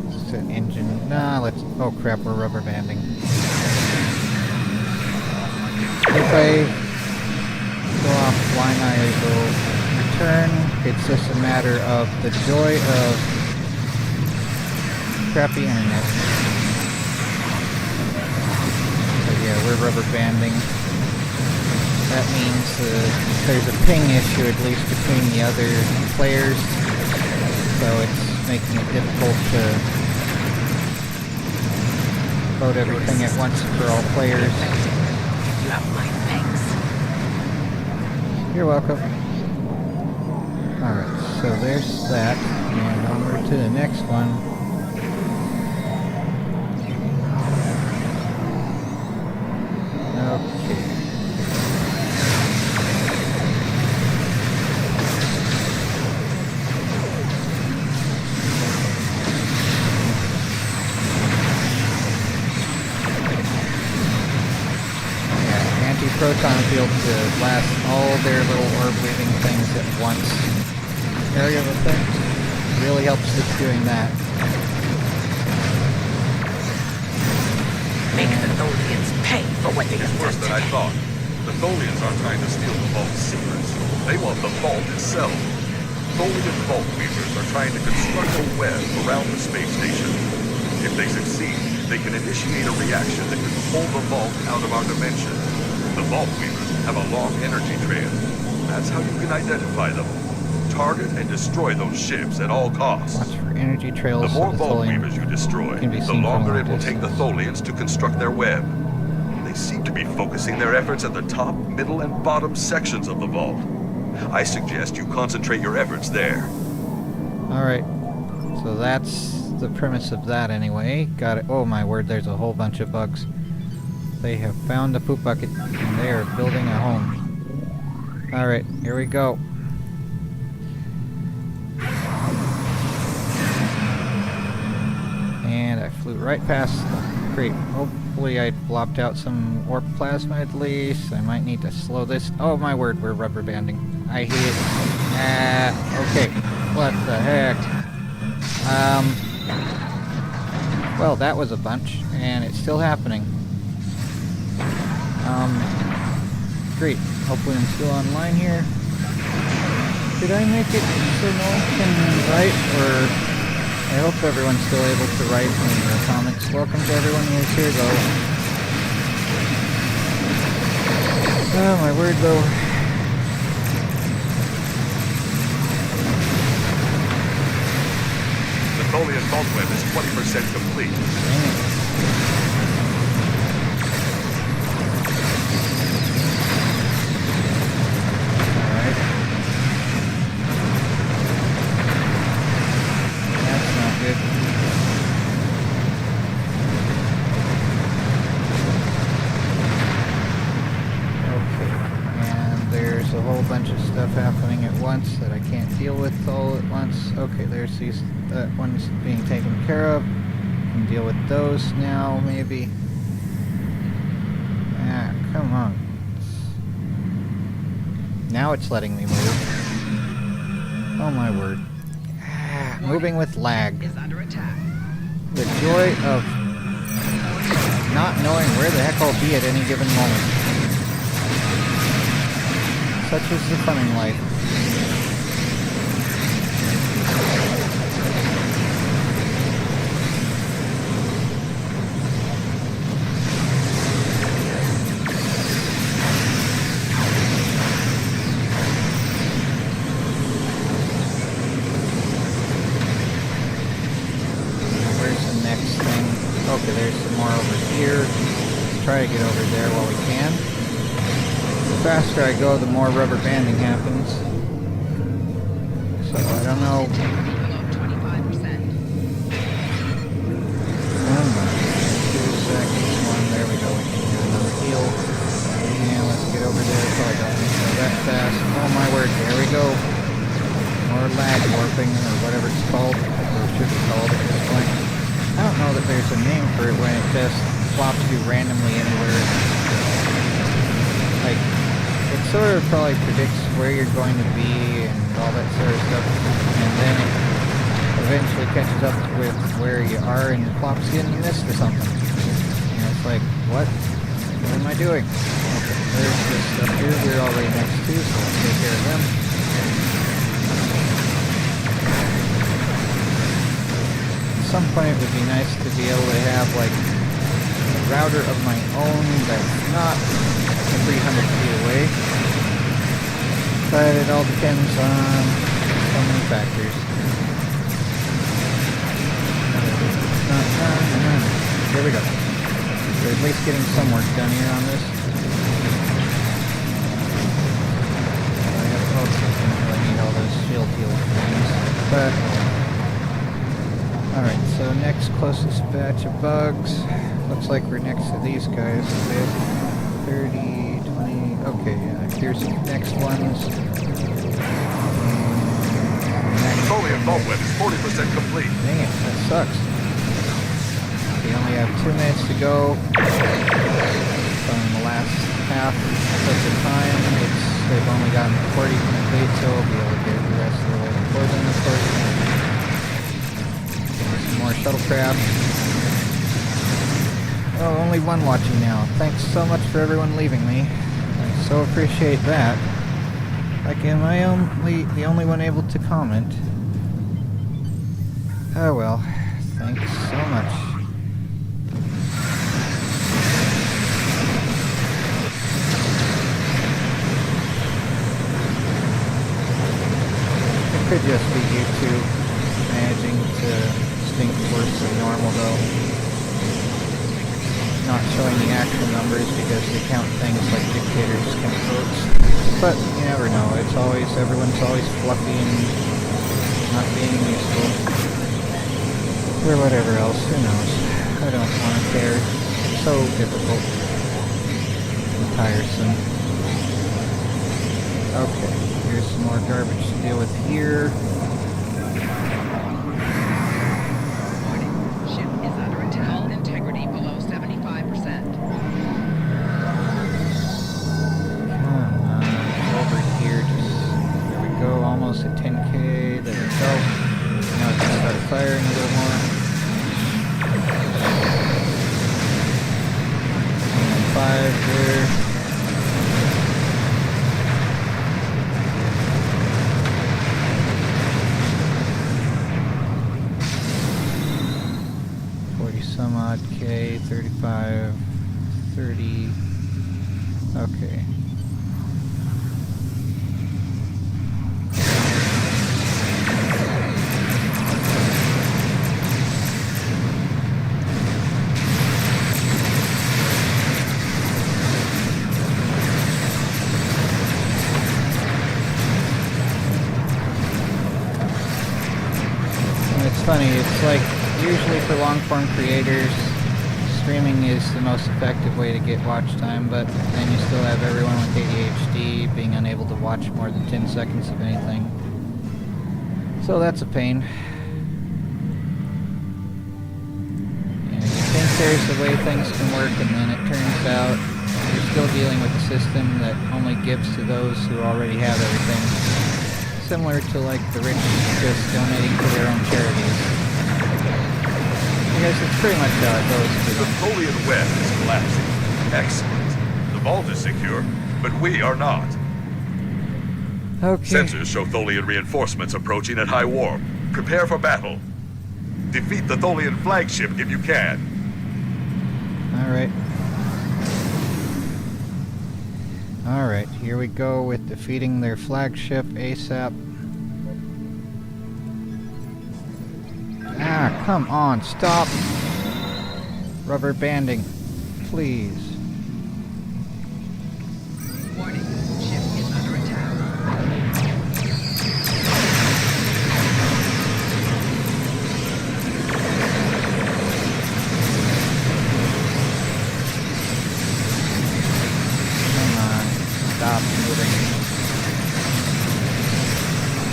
It's an engine. Nah, let's... Oh crap, we're rubber banding. turn. It's just a matter of the joy of crappy internet. So yeah, we're rubber banding. That means there's a ping issue at least between the other players. So it's making it difficult to load everything at once for all players. You have my thanks. You're welcome. Alright, so there's that. And onward to the next one. Okay. Proton field to blast all their little orb-weaving things at once. Area of effect really helps with doing that. Make the Tholians pay for what they have It's worse done than I today. thought. The Tholians aren't trying to steal the vault's secrets. They want the vault itself. Tholian vault weavers are trying to construct a web around the space station. If they succeed, they can initiate a reaction that can pull the vault out of our dimension. The Vault Weavers have a long energy trail. That's how you can identify them. Target and destroy those ships at all costs. Watch for energy trails. The more of the Vault Tholian Weavers you destroy, can be the seen longer from it will take the distance. Tholians to construct their web. They seem to be focusing their efforts at the top, middle, and bottom sections of the vault. I suggest you concentrate your efforts there. Alright, so that's the premise of that anyway. Got it. Oh my word, there's a whole bunch of bugs. They have found the poop bucket and they are building a home. Alright, here we go. And I flew right past the crate. Hopefully I blopped out some warp plasma at least. I might need to slow this. Oh my word, we're rubber banding. I hate it. Okay. What the heck? Well, that was a bunch, and it's still happening. Great. Hopefully I'm still online here. Did I make it so no one can write, or I hope everyone's still able to write in the comments. Welcome to everyone who's here, though. Oh, my word, though. The Tholian vault web is 20% complete. Dang it. Happening at once that I can't deal with all at once. Okay, there's these ones being taken care of. Can deal with those now, maybe. Ah, come on. Now it's letting me move. Oh my word. Ah, moving with lag. The joy of not knowing where the heck I'll be at any given moment. Such is the fun in life. Where's the next thing? Okay, there's some more over here. Let's try to get over there while we can. The faster I go, the more rubber banding happens. So I don't know. 25%. 2 seconds. There we go. We can do another heal. And let's get over there. Probably don't need to go that fast. Oh my word! There we go. More lag warping or whatever it's called, or it should be called at this point. I don't know that there's a name for it when it just flops you randomly anywhere. Like, it sort of probably predicts where you're going to be and all that sort of stuff, and then it eventually catches up with where you are and plops you in the mist or something. And it's like, what? What am I doing? Okay, there's this stuff here we're already next to, so let's take care of them. some point it would be nice to be able to have like a router of my own that's not 300 feet away. But it all depends on so many factors. Here we go. We're at least getting some work done here on this. I don't really need all those shield heal things. But alright, so next closest batch of bugs. Looks like we're next to these guys. So we have 30, 20. Okay, here's the next ones. Tholian vault web is 40% complete. Dang it, that sucks. We only have 2 minutes to go. So in the last half of the time, they've only gotten 40 complete, so we'll be able to get the rest of the way before then, of course. Some more shuttlecraft. Oh, only one watching now. Thanks so much for everyone leaving me. I so appreciate that. Like, am I the only one able to comment? Oh well, thanks so much. It could just be YouTube managing to stink worse than normal though. Not showing the actual numbers because they count things like dictators count votes. But you never know, everyone's always fluffy and not being useful. Or whatever else, who knows. I don't want to care. It's so difficult. And tiresome. Okay, here's some more garbage to deal with here. Ship is under attack. Hull integrity below 75%. Come on, over here. There we go, almost at 10k. There we go. Now it's gonna start firing a little more. 5 there. Some odd K, 35, 30. Okay. And it's funny, it's like usually for long-form creators, streaming is the most effective way to get watch time, but then you still have everyone with ADHD being unable to watch more than 10 seconds of anything. So that's a pain. You think there's a way things can work, and then it turns out you're still dealing with a system that only gives to those who already have everything. Similar to like the rich just donating to their own charities. Because it's pretty much how it goes. The Tholian web is collapsing. Excellent. The vault is secure, but we are not. Okay. Sensors show Tholian reinforcements approaching at high warp. Prepare for battle. Defeat the Tholian flagship if you can. Alright. Alright, here we go with defeating their flagship ASAP. Ah, come on, stop! Rubber banding, please. Warning, ship is under attack. Come on, stop moving.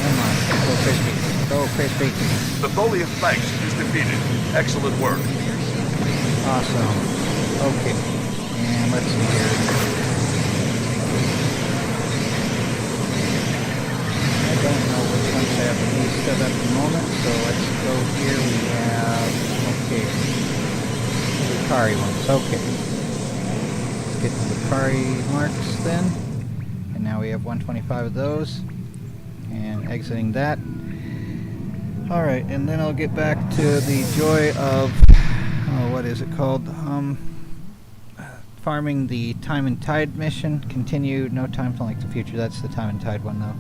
Come on, go crispy, go crispy. The Tholian flagship is defeated. Excellent work. Awesome. Okay. And let's see here. I don't know which ones have the least of at the moment, so let's go here. We have... Okay. The Kari ones. Okay. Let's get to the Kari marks then. And now we have 125 of those. And exiting that. Alright, and then I'll get back to the joy of, oh, what is it called? Farming the Time and Tide mission. Continue, no time to like the future. That's the Time and Tide one though.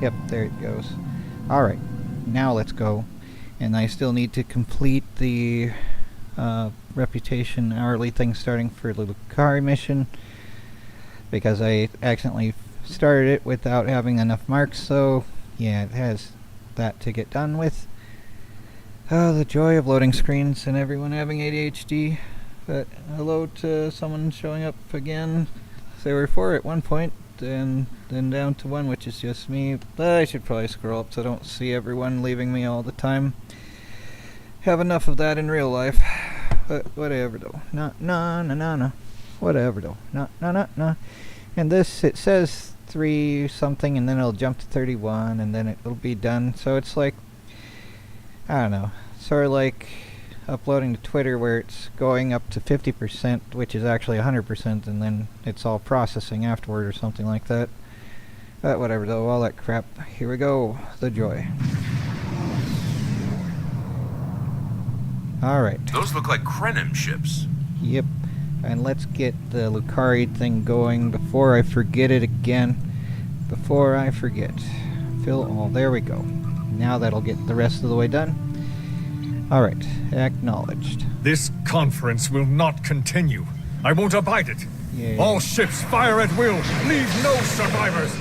Yep, there it goes. Alright, now let's go. And I still need to complete the reputation hourly thing starting for the Lucari mission, because I accidentally started it without having enough marks, so yeah, it has that to get done with. Oh, the joy of loading screens and everyone having ADHD. But hello to someone showing up again. There were 4 at one point, and then down to 1, which is just me. But I should probably scroll up so I don't see everyone leaving me all the time. Have enough of that in real life. But whatever though. No. Whatever though. No. And this, it says 3 something, and then it'll jump to 31, and then it'll be done. So it's like, I don't know, sort of like uploading to Twitter where it's going up to 50%, which is actually 100%, and then it's all processing afterward or something like that. But whatever though, all that crap. Here we go, the joy. Alright. Those look like Krenim ships. Yep. And let's get the Lucari thing going before I forget it again. Before I forget. Fill all. There we go. Now that'll get the rest of the way done. Alright. Acknowledged. This conference will not continue. I won't abide it. Yeah. All ships fire at will. Leave no survivors.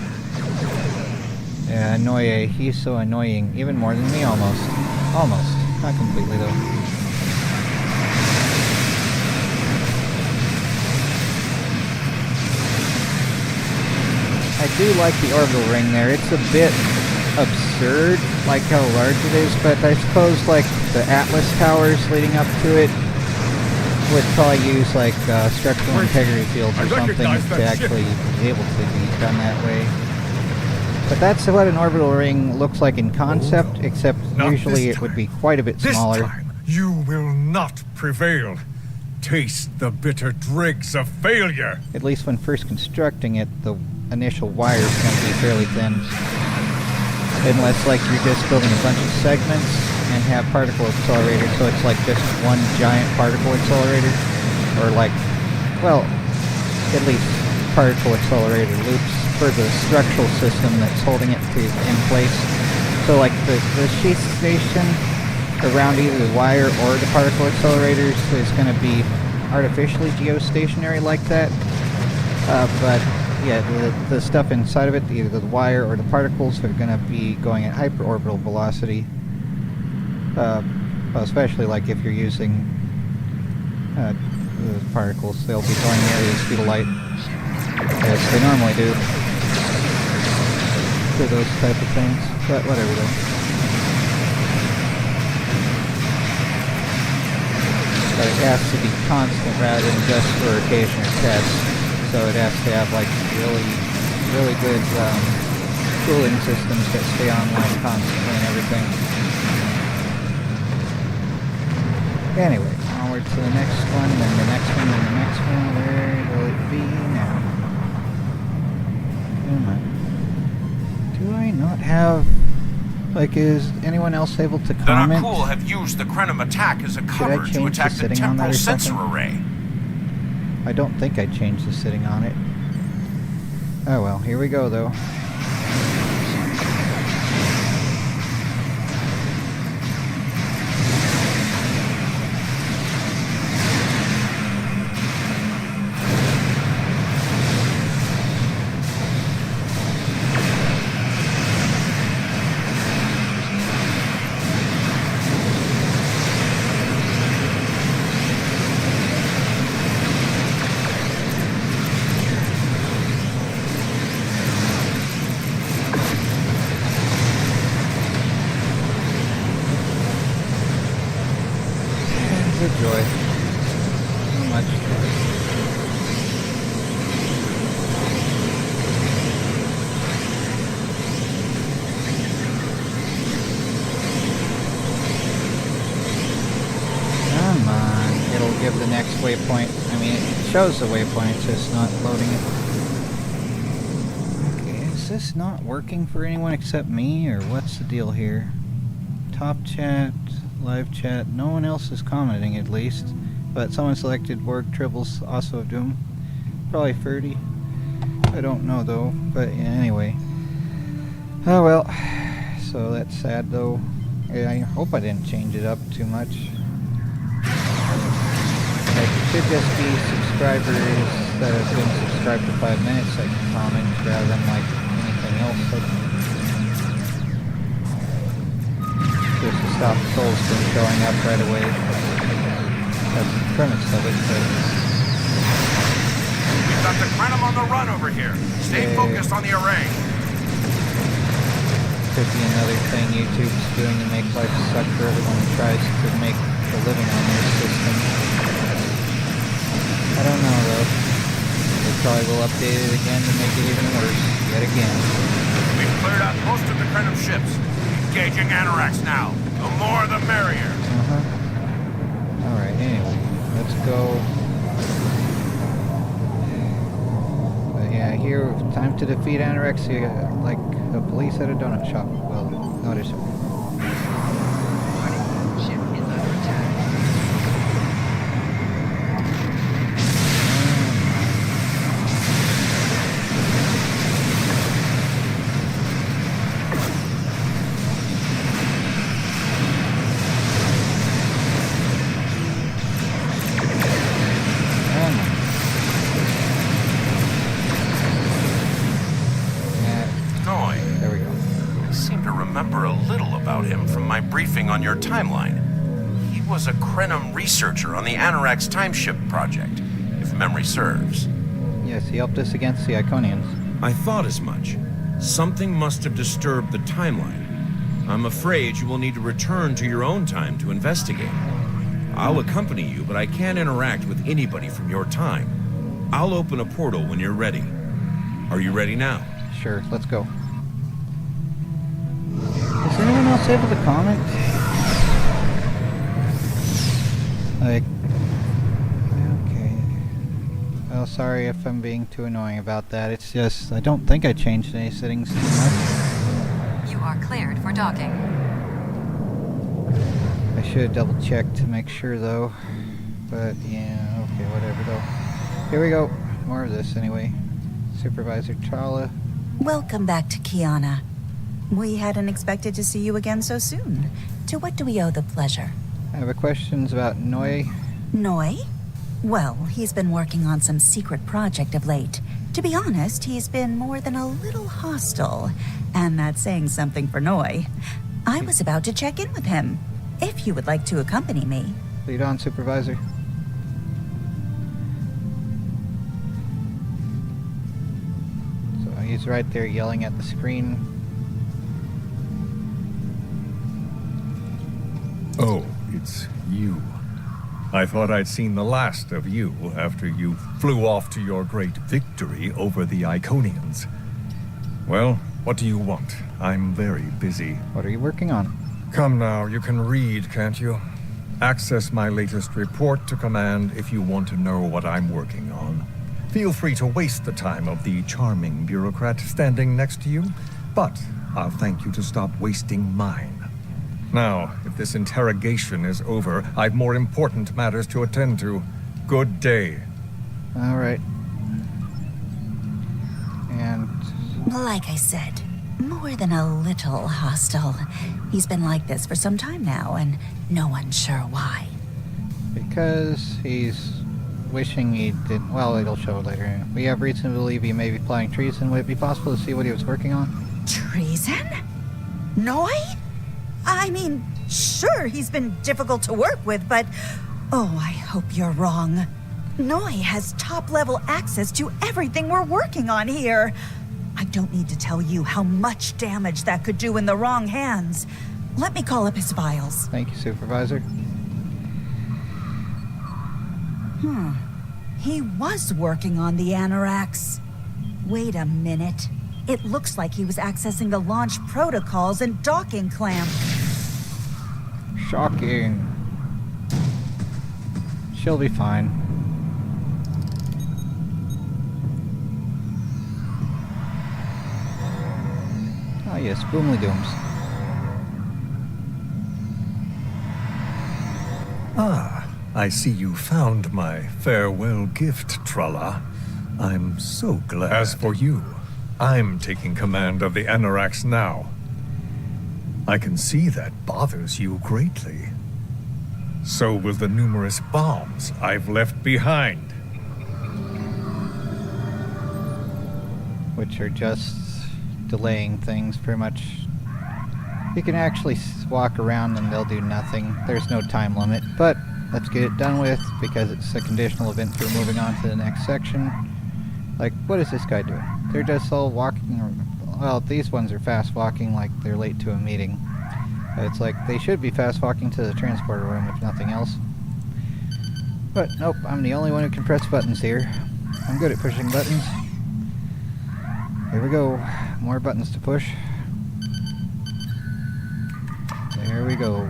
Yeah, Annoye. He's so annoying. Even more than me, almost. Almost. Not completely, though. I do like the orbital ring there. It's a bit absurd, like how large it is, but I suppose like the Atlas towers leading up to it would probably use like structural integrity fields or something to actually be able to be done that way. But that's what an orbital ring looks like in concept, except usually it would be quite a bit smaller. This time, you will not prevail. Taste the bitter dregs of failure. At least when first constructing it, the initial wire is going to be fairly thin. Unless like you're just building a bunch of segments and have particle accelerators, so it's like just one giant particle accelerator. Or like, well, at least particle accelerator loops for the structural system that's holding it in place. So like the sheath station around either the wire or the particle accelerators is going to be artificially geostationary like that. But yeah, the stuff inside of it, either the wire or the particles, are going to be going at hyperorbital velocity. Well, especially like if you're using the particles, they'll be going nearly the speed of light, as they normally do for those type of things. But whatever though. But it has to be constant rather than just for occasional tests. So it has to have like really good cooling systems that stay online constantly and everything. Anyway, onward to the next one, then the next one, then the next one. Where will it be now? Do I not have... Like, is anyone else able to comment? The Nakul have used the Krenim attack as a cover to attack the temporal sensor array. I don't think I changed the sitting on it. Oh well, here we go though. Joy. So much joy. Come on, it'll give the next waypoint. I mean, it shows the waypoint, it's just not loading it. Okay, is this not working for anyone except me, or what's the deal here? top chat, live chat. No one else is commenting, at least. But someone selected work tribbles also of Doom. Probably 30. I don't know though. But yeah, anyway. Oh well. So that's sad though. Yeah, I hope I didn't change it up too much. Like, it should just be subscribers that have been subscribed for 5 minutes that can comment rather than like anything else. Like, just to stop souls from showing up right away. That's the premise of it. But we've got the Krenim on the run over here. Stay focused on the array. Could be another thing YouTube's doing to make life suck for everyone who tries to make a living on their system. I don't know though. They probably will update it again to make it even worse, yet again. We've cleared out most of the Krenim ships. Engaging Anorax now. The more the merrier. Alright, anyway. Let's go. But yeah, here, time to defeat Anorexia like the police at a donut shop. Well, notice it. On your timeline. He was a Krenim researcher on the Anorax timeship project, if memory serves. Yes, he helped us against the Iconians. I thought as much. Something must have disturbed the timeline. I'm afraid you will need to return to your own time to investigate. I'll accompany you, but I can't interact with anybody from your time. I'll open a portal when you're ready. Are you ready now? Sure, let's go. Is anyone else able to comment? Like, okay. Well, sorry if I'm being too annoying about that. It's just, I don't think I changed any settings too much. You are cleared for docking. I should have double checked to make sure though. But yeah, okay, whatever though. Here we go. More of this anyway. Supervisor Chala. Welcome back to Kiana. We hadn't expected to see you again so soon. To what do we owe the pleasure? I have questions about Noi. Noi? Well, he's been working on some secret project of late. To be honest, he's been more than a little hostile. And that's saying something for Noi. I was about to check in with him. If you would like to accompany me. Lead on, Supervisor. So he's right there yelling at the screen. Oh, it's you. I thought I'd seen the last of you after you flew off to your great victory over the Iconians. Well, what do you want? I'm very busy. What are you working on? Come now, you can read, can't you? Access my latest report to command if you want to know what I'm working on. Feel free to waste the time of the charming bureaucrat standing next to you, but I'll thank you to stop wasting mine. Now, if this interrogation is over, I've more important matters to attend to. Good day. All right. And... like I said, more than a little hostile. He's been like this for some time now, and no one's sure why. Because he's wishing he did... Well, it'll show later. We have reason to believe he may be plotting treason. Would it be possible to see what he was working on? Treason? Noi? I mean, sure, he's been difficult to work with, but... Oh, I hope you're wrong. Noi has top-level access to everything we're working on here. I don't need to tell you how much damage that could do in the wrong hands. Let me call up his files. Thank you, Supervisor. He was working on the Anorax. Wait a minute. It looks like he was accessing the launch protocols and docking clamp. Shocking. She'll be fine. Ah yes, boomly dooms. Ah, I see you found my farewell gift, Tralla. I'm so glad. As for you, I'm taking command of the Anorax now. I can see that bothers you greatly. So will the numerous bombs I've left behind. Which are just delaying things, pretty much. You can actually walk around and they'll do nothing. There's no time limit, but let's get it done with because it's a conditional event, so we're moving on to the next section. Like, what is this guy doing? They're just all walking. Well, these ones are fast walking like they're late to a meeting. It's like they should be fast walking to the transporter room if nothing else. But nope, I'm the only one who can press buttons here. I'm good at pushing buttons. Here we go. More buttons to push. There we go.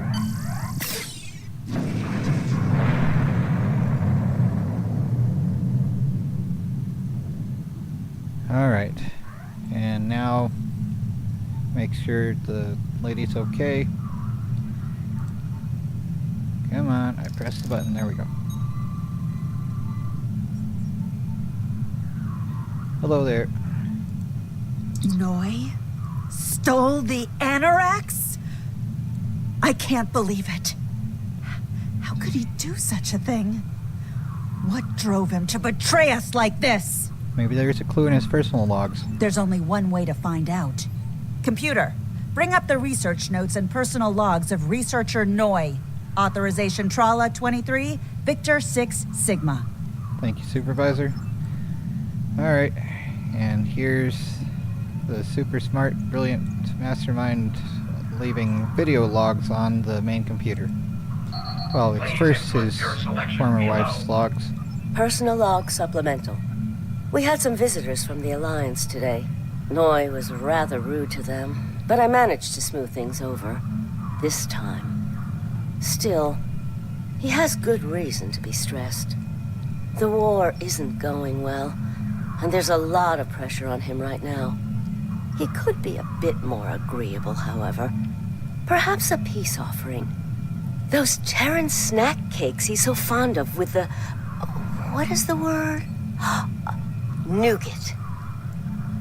Alright. And now make sure the lady's okay. Come on, I pressed the button. There we go. Hello there. Noi stole the Anorax? I can't believe it. How could he do such a thing? What drove him to betray us like this? Maybe there's a clue in his personal logs. There's only one way to find out. Computer, bring up the research notes and personal logs of researcher Noi. Authorization Tralla 23, Victor 6 Sigma. Thank you, Supervisor. Alright, and here's the super smart, brilliant mastermind leaving video logs on the main computer. Well, it's first his former wife's logs. Personal log supplemental. We had some visitors from the Alliance today. Noi was rather rude to them, but I managed to smooth things over. This time. Still, he has good reason to be stressed. The war isn't going well, and there's a lot of pressure on him right now. He could be a bit more agreeable, however. Perhaps a peace offering. Those Terran snack cakes he's so fond of with the... what is the word? Nougat.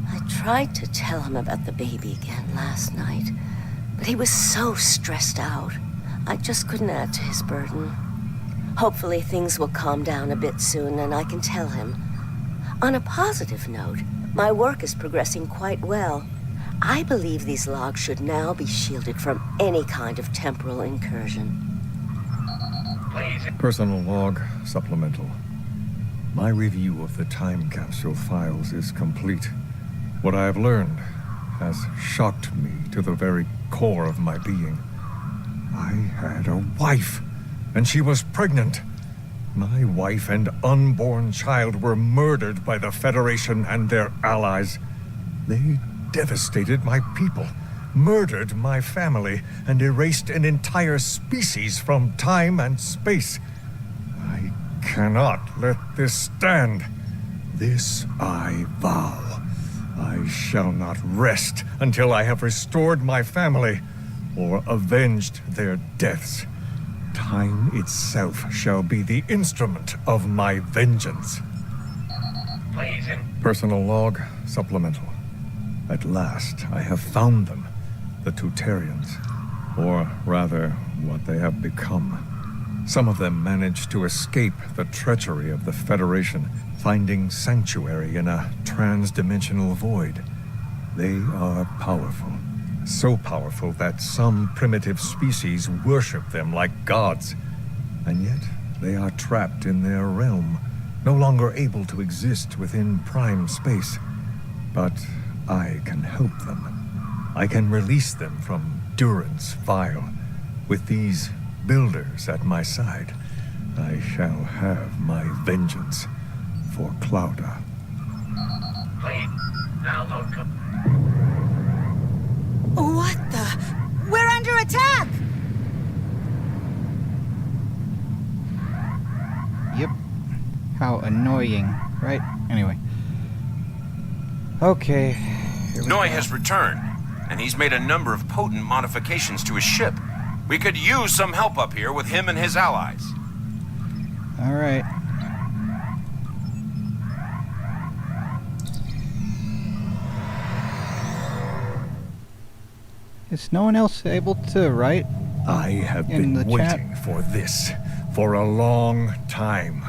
I tried to tell him about the baby again last night, but he was so stressed out. I just couldn't add to his burden. Hopefully things will calm down a bit soon and I can tell him. On a positive note, my work is progressing quite well. I believe these logs should now be shielded from any kind of temporal incursion. Personal log supplemental. My review of the time capsule files is complete. What I have learned has shocked me to the very core of my being. I had a wife, and she was pregnant. My wife and unborn child were murdered by the Federation and their allies. They devastated my people, murdered my family, and erased an entire species from time and space. I cannot let this stand. This I vow. I shall not rest until I have restored my family or avenged their deaths. Time itself shall be the instrument of my vengeance. Personal log supplemental. At last, I have found them, the Tutarians, or rather, what they have become. Some of them managed to escape the treachery of the Federation, finding sanctuary in a trans-dimensional void. They are powerful. So powerful that some primitive species worship them like gods. And yet, they are trapped in their realm, no longer able to exist within prime space. But I can help them. I can release them from durance vile. With these builders at my side, I shall have my vengeance for Clouda. What the? We're under attack! Yep. How annoying, right? Anyway. Okay. Noi has returned, and he's made a number of potent modifications to his ship. We could use some help up here with him and his allies. All right. Is no one else able to write? I have In been the chat? waiting for this for a long time.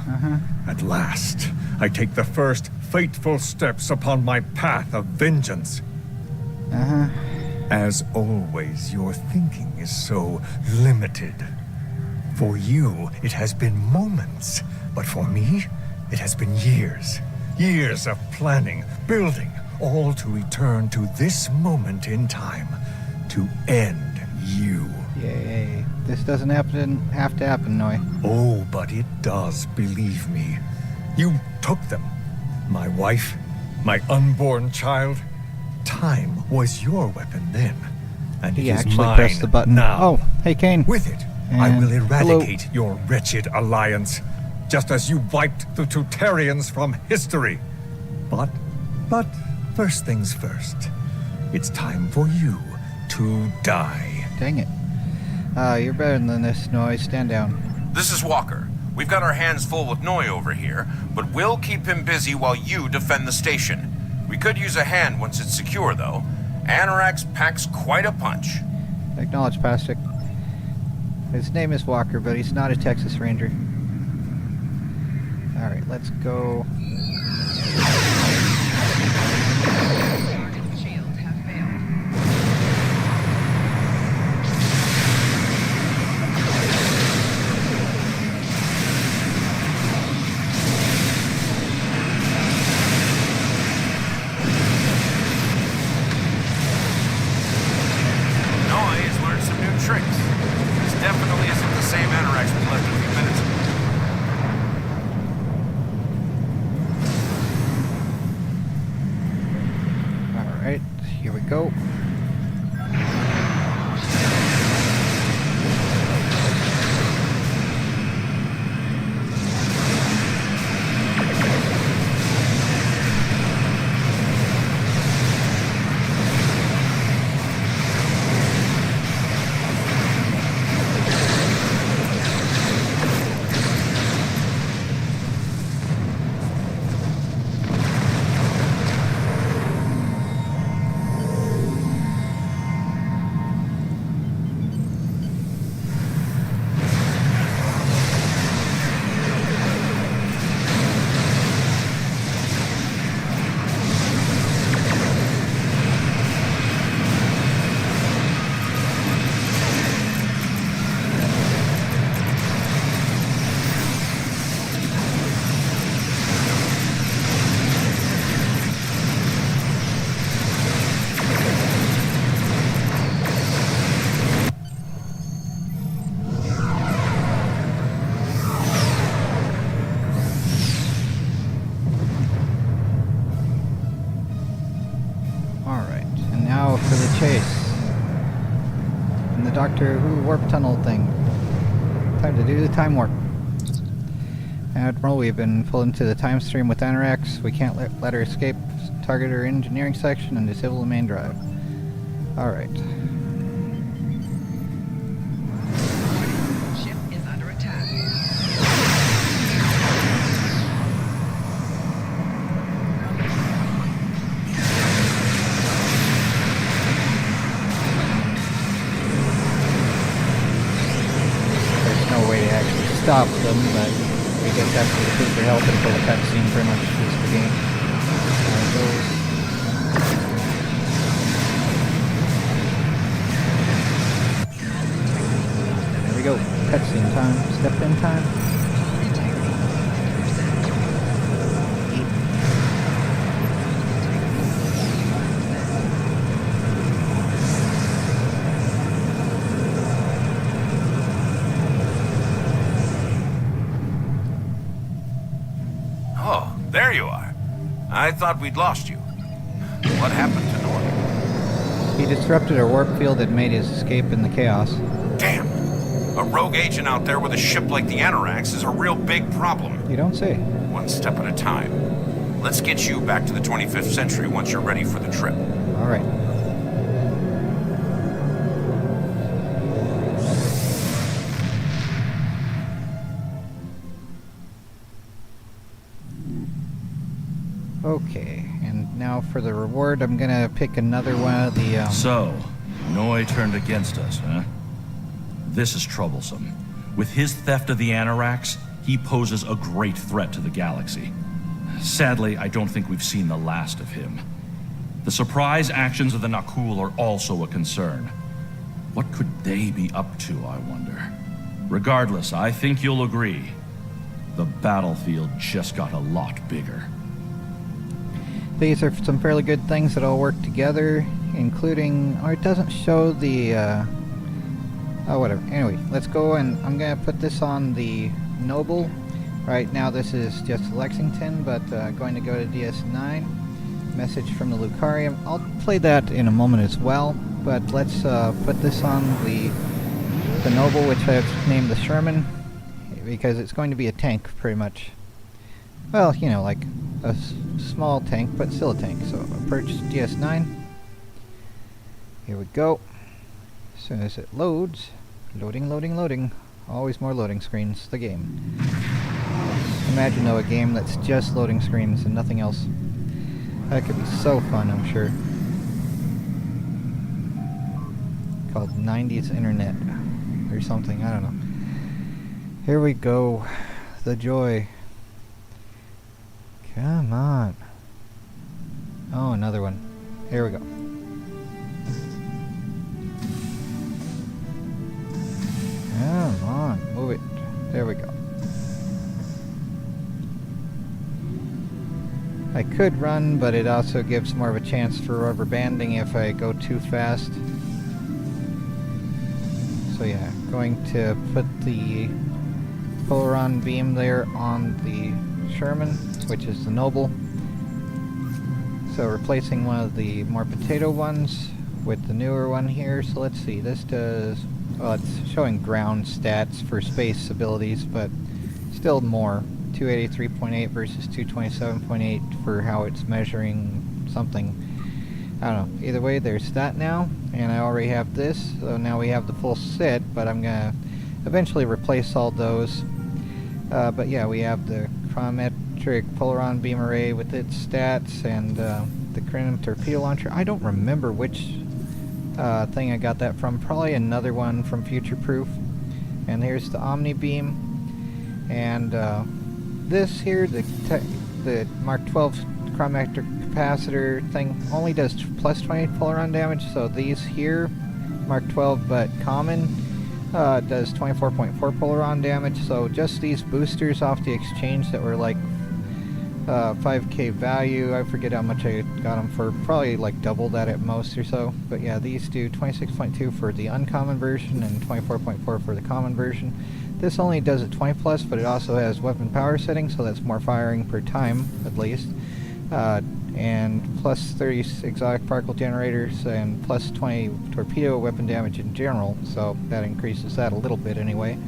At last, I take the first fateful steps upon my path of vengeance. As always, your thinking is so limited. For you, it has been moments, but for me, it has been years. Years of planning, building, all to return to this moment in time, to end you. Yay. This doesn't have to happen, Noi. Oh, but it does, believe me. You took them. My wife, my unborn child. Time was your weapon then, and it He is actually mine pressed the button. now. Oh, hey, Kane. With it, I And will eradicate hello. your wretched alliance, just as you wiped the Tutarians from history. But first things first. It's time for you to die. Dang it. You're better than this, Noi. Stand down. This is Walker. We've got our hands full with Noi over here, but we'll keep him busy while you defend the station. We could use a hand once it's secure, though. Anorax packs quite a punch. Acknowledge, Pastic. His name is Walker, but he's not a Texas Ranger. Alright, let's go. Alright, here we go. For the chase. And the Doctor Who warp tunnel thing. Time to do the time warp. Admiral, we've been pulled into the time stream with Anorax. We can't let her escape. Target her engineering section and disable the main drive. Alright. Ship is under attack. Stop them, but we just have to recruit their help until the cutscene pretty much is the game. There we go. Cutscene time. Step in time. There you are. I thought we'd lost you. What happened to Norman? He disrupted our warp field and made his escape in the chaos. Damn! A rogue agent out there with a ship like the Anorax is a real big problem. You don't say. One step at a time. Let's get you back to the 25th century once you're ready for the trip. All right. Okay, and now for the reward, I'm gonna pick another one of the, So, Noi turned against us, huh? This is troublesome. With his theft of the Anoraks, he poses a great threat to the galaxy. Sadly, I don't think we've seen the last of him. The surprise actions of the Nakul are also a concern. What could they be up to, I wonder? Regardless, I think you'll agree. The battlefield just got a lot bigger. These are some fairly good things that all work together, including, or it doesn't show the, oh, whatever. Anyway, let's go, and I'm gonna put this on the Noble. Right now this is just Lexington, but going to go to DS9. Message from the Lucarium. I'll play that in a moment as well, but let's put this on the Noble, which I've named the Sherman, because it's going to be a tank, pretty much. Well, you know, like a small tank, but still a tank. So approach DS9. Here we go. As soon as it loads, loading, loading, loading. Always more loading screens. The game. Imagine though a game that's just loading screens and nothing else. That could be so fun, I'm sure. Called 90s Internet or something, I don't know. Here we go. The joy. Come on. Oh, another one. Here we go. Come on, move it. There we go. I could run, but it also gives more of a chance for rubber banding if I go too fast. So yeah, going to put the Polaron beam there on the Sherman, which is the Noble. So replacing one of the more potato ones with the newer one here. So let's see, this does, well, it's showing ground stats for space abilities, but still more. 283.8 versus 227.8 for how it's measuring something. I don't know. Either way, there's that now, and I already have this, so now we have the full set, but I'm gonna eventually replace all those. But yeah, we have the chronometric Polaron beam array with its stats, and the Crinum torpedo launcher. I don't remember which thing I got that from. Probably another one from Future Proof. And here's the Omni beam, and this here, the Mark 12 chronometric capacitor thing only does plus 20 Polaron damage, so these here, Mark 12 but common, does 24.4 Polaron damage, so just these boosters off the exchange that were like 5k value, I forget how much I got them for, probably like double that at most or so, but yeah, these do 26.2 for the uncommon version and 24.4 for the common version. This only does it 20 plus, but it also has weapon power settings, so that's more firing per time, at least. And plus 30 exotic particle generators, and plus 20 torpedo weapon damage in general, so that increases that a little bit anyway.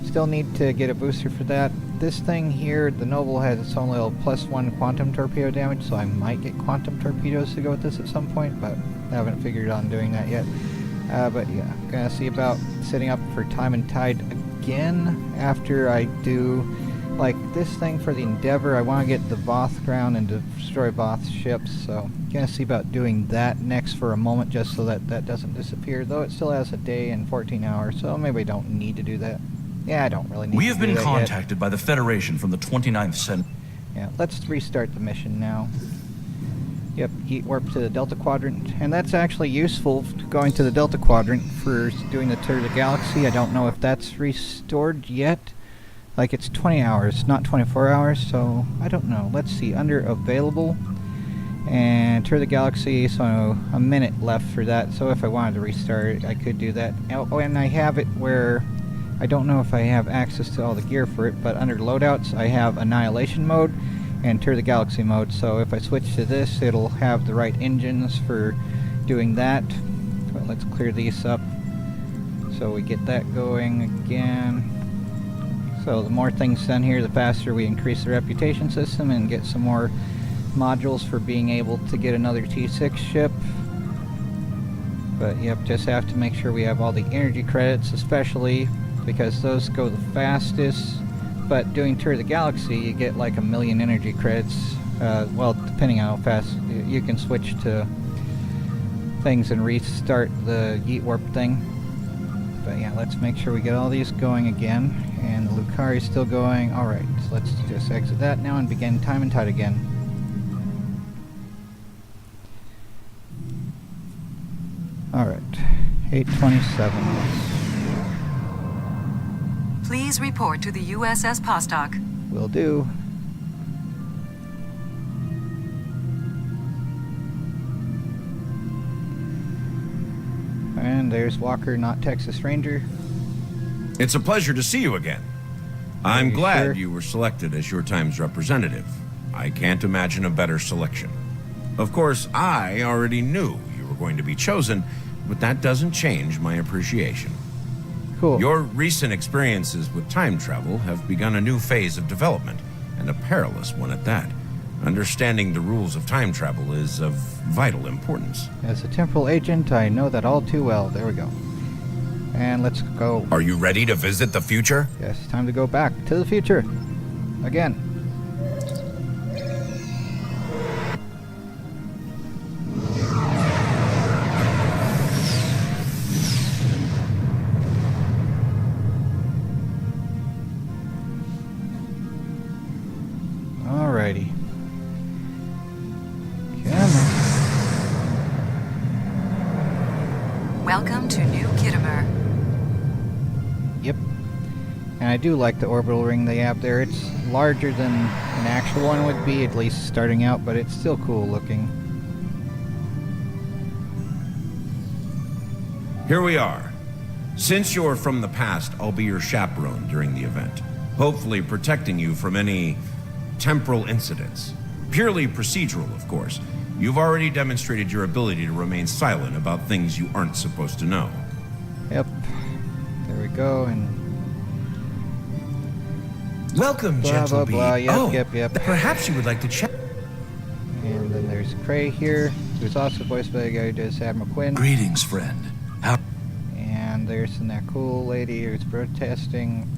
Still need to get a booster for that. This thing here, the Noble, has its own little plus 1 quantum torpedo damage, so I might get quantum torpedoes to go with this at some point, but I haven't figured on doing that yet. But yeah, gonna see about setting up for Time and Tide again after I do like this thing for the Endeavor. I want to get the Voth ground and destroy Voth ships, so gonna see about doing that next for a moment just so that that doesn't disappear, though it still has a day and 14 hours, so maybe I don't need to do that. Yeah, I don't really need to do that. We have been contacted by the Federation from the 29th Century. Yeah, let's restart the mission now. Yep, heat warp to the Delta Quadrant, and that's actually useful going to the Delta Quadrant for doing the tour of the galaxy. I don't know if that's restored yet. Like, it's 20 hours, not 24 hours, so I don't know. Let's see, under available, and tour of the galaxy, so a minute left for that, so if I wanted to restart it, I could do that. Oh, and I have it where, I don't know if I have access to all the gear for it, but under loadouts, I have Annihilation mode, and Tour the Galaxy mode, so if I switch to this, it'll have the right engines for doing that. But let's clear these up so we get that going again. So the more things done here, the faster we increase the reputation system and get some more modules for being able to get another T6 ship. But yep, just have to make sure we have all the energy credits, especially because those go the fastest. But doing Tour of the Galaxy, you get like 1,000,000 energy credits. Well, depending on how fast you can switch to things and restart the Yeet Warp thing. But yeah, let's make sure we get all these going again. And the Lucari's still going. Alright, so let's just exit that now and begin Time and Tide again. Alright, 827. Please report to the USS Postok. Will do. And there's Walker, not Texas Ranger. It's a pleasure to see you again. I'm glad sure? you were selected as your time's representative. I can't imagine a better selection. Of course, I already knew you were going to be chosen, but that doesn't change my appreciation. Cool. Your recent experiences with time travel have begun a new phase of development, and a perilous one at that. Understanding the rules of time travel is of vital importance. As a temporal agent, I know that all too well. There we go. And let's go. Are you ready to visit the future? Yes, time to go back to the future. Again. Alrighty. Welcome to New Kittimer. Yep. And I do like the orbital ring they have there. It's larger than an actual one would be, at least starting out, but it's still cool looking. Here we are. Since you're from the past, I'll be your chaperone during the event, hopefully protecting you from any temporal incidents. Purely procedural, of course. You've already demonstrated your ability to remain silent about things you aren't supposed to know. Yep. There we go, and... Welcome, blah, gentle blah, bee. blah. Yep, Oh, yep. perhaps you would like to check. And then there's Cray here, who's also voiced by the guy who does Admiral Quinn. Greetings, friend. And there's the Nakul lady who's protesting.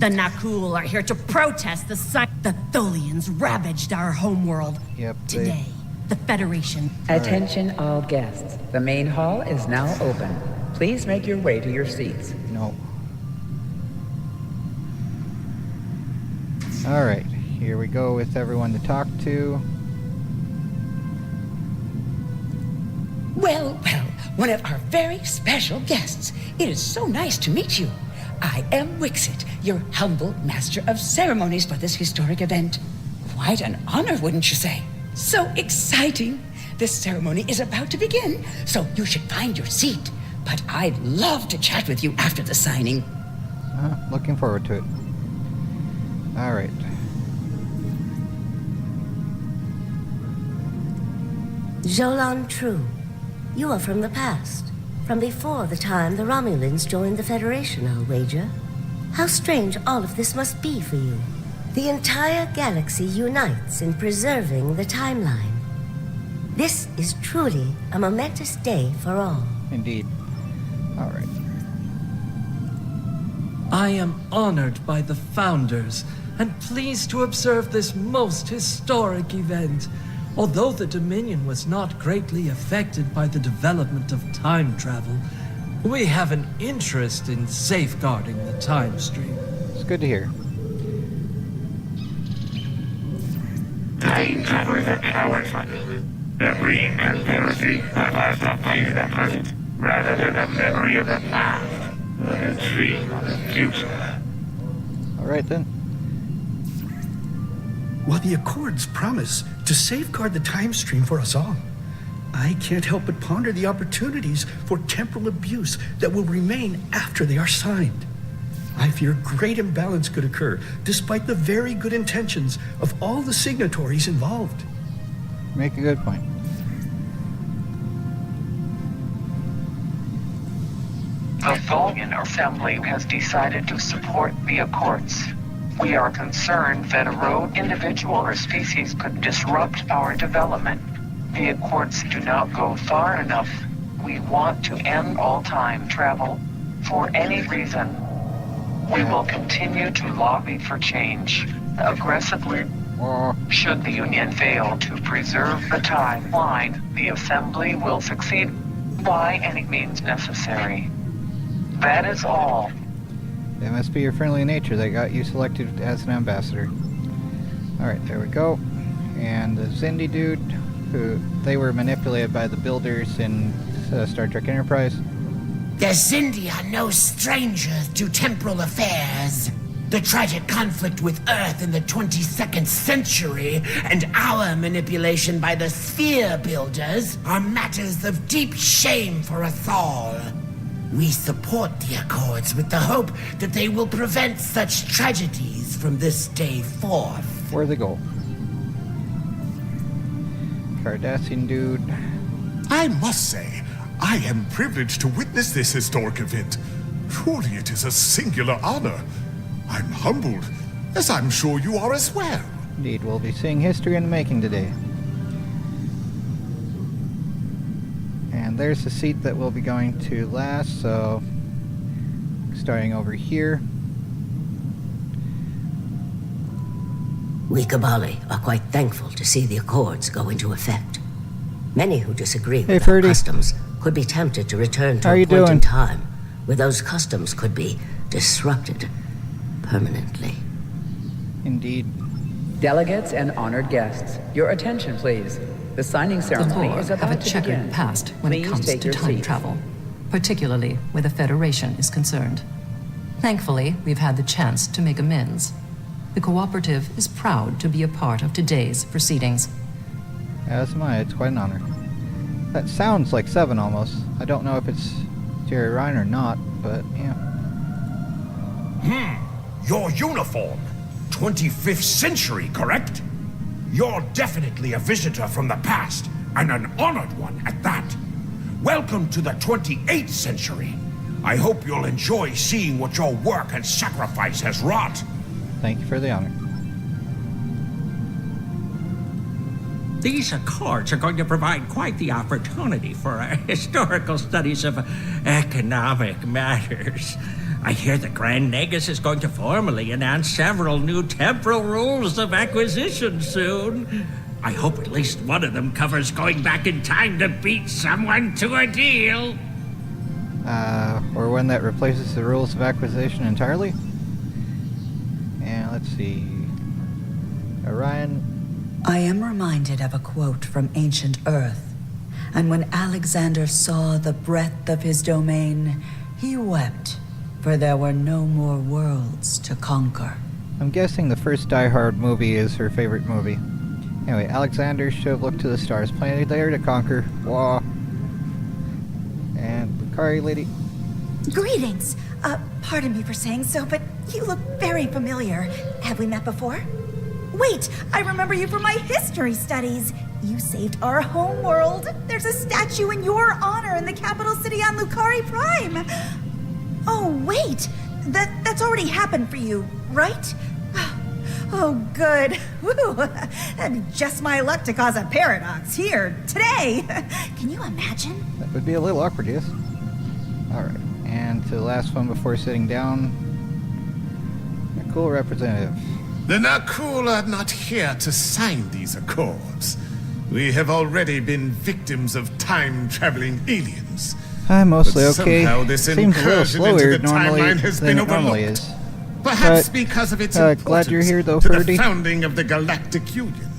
The Nakul are here to protest the site. The Tholians ravaged our homeworld. Yep. Today, the Federation. Attention all guests. The main hall is now open. Please make your way to your seats. No. Alright, here we go with everyone to talk to. Well, one of our very special guests. It is so nice to meet you. I am Wixit, your humble master of ceremonies for this historic event. Quite an honor, wouldn't you say? So exciting. This ceremony is about to begin, so you should find your seat. But I'd love to chat with you after the signing. Looking forward to it. Alright. Jolan True, you are from the past. From before the time the Romulans joined the Federation, I'll wager. How strange all of this must be for you. The entire galaxy unites in preserving the timeline. This is truly a momentous day for all. Indeed. Alright. I am honored by the Founders and pleased to observe this most historic event. Although the Dominion was not greatly affected by the development of time travel, we have an interest in safeguarding the time stream. It's good to hear. Time travel is a coward's one. The dream and fantasy of us are playing the present, rather than the memory of the past, or the dream of the future. Alright then. While the Accords promise to safeguard the time stream for us all, I can't help but ponder the opportunities for temporal abuse that will remain after they are signed. I fear great imbalance could occur, despite the very good intentions of all the signatories involved. Make a good point. The Tholian Assembly has decided to support the Accords. We are concerned that a rogue individual or species could disrupt our development. The Accords do not go far enough. We want to end all time travel for any reason. We will continue to lobby for change aggressively Should the Union fail to preserve the timeline, the Assembly will succeed by any means necessary. That is all. It must be your friendly nature that got you selected as an ambassador. Alright, there we go. And the Zindi dude, who they were manipulated by the builders in Star Trek Enterprise. The Zindi are no strangers to temporal affairs. The tragic conflict with Earth in the 22nd century and our manipulation by the Sphere Builders are matters of deep shame for us all. We support the Accords with the hope that they will prevent such tragedies from this day forth. Where'd they go? Cardassian dude. I must say, I am privileged to witness this historic event. Truly, it is a singular honor. I'm humbled, as I'm sure you are as well. Indeed, we'll be seeing history in the making today. And there's the seat that we'll be going to last, so starting over here. We Kabali are quite thankful to see the Accords go into effect. Many who disagree with our customs could be tempted to return to a point in time where those customs could be disrupted permanently. Indeed. Delegates and honored guests, your attention, please. The signing ceremony is about have a to checkered begin. past when Please it comes take to your time seats. travel, particularly where the Federation is concerned. Thankfully, we've had the chance to make amends. The Cooperative is proud to be a part of today's proceedings. As am I, it's quite an honor. That sounds like 7 almost. I don't know if it's Jerry Ryan or not, but yeah. Your uniform. 25th century, correct? You're definitely a visitor from the past, and an honored one at that. Welcome to the 28th century. I hope you'll enjoy seeing what your work and sacrifice has wrought. Thank you for the honor. These Accords are going to provide quite the opportunity for our historical studies of economic matters. I hear the Grand Negus is going to formally announce several new temporal rules of acquisition soon. I hope at least one of them covers going back in time to beat someone to a deal. Or one that replaces the rules of acquisition entirely? And let's see. Orion. I am reminded of a quote from ancient Earth. And when Alexander saw the breadth of his domain, he wept, for there were no more worlds to conquer. I'm guessing the first Die Hard movie is her favorite movie. Anyway, Alexander should have looked to the stars. Plenty there to conquer. Wah. And Lucari lady. Greetings. Pardon me for saying so, but you look very familiar. Have we met before? Wait, I remember you from my history studies. You saved our home world. There's a statue in your honor in the capital city on Lucari Prime. Oh, wait. That's already happened for you, right? Oh, good. Woo. That'd be just my luck to cause a paradox here, today. Can you imagine? That would be a little awkward, yes. Alright, and to the last one before sitting down. A cool representative. The Nakul are not here to sign these accords. We have already been victims of time-traveling aliens. I'm mostly But okay. somehow this Seems a little incursion slower into the normally timeline has than been it normally overlooked. is. Perhaps But, because of its glad importance you're here, though, to the Ferdy. founding of the Galactic Union.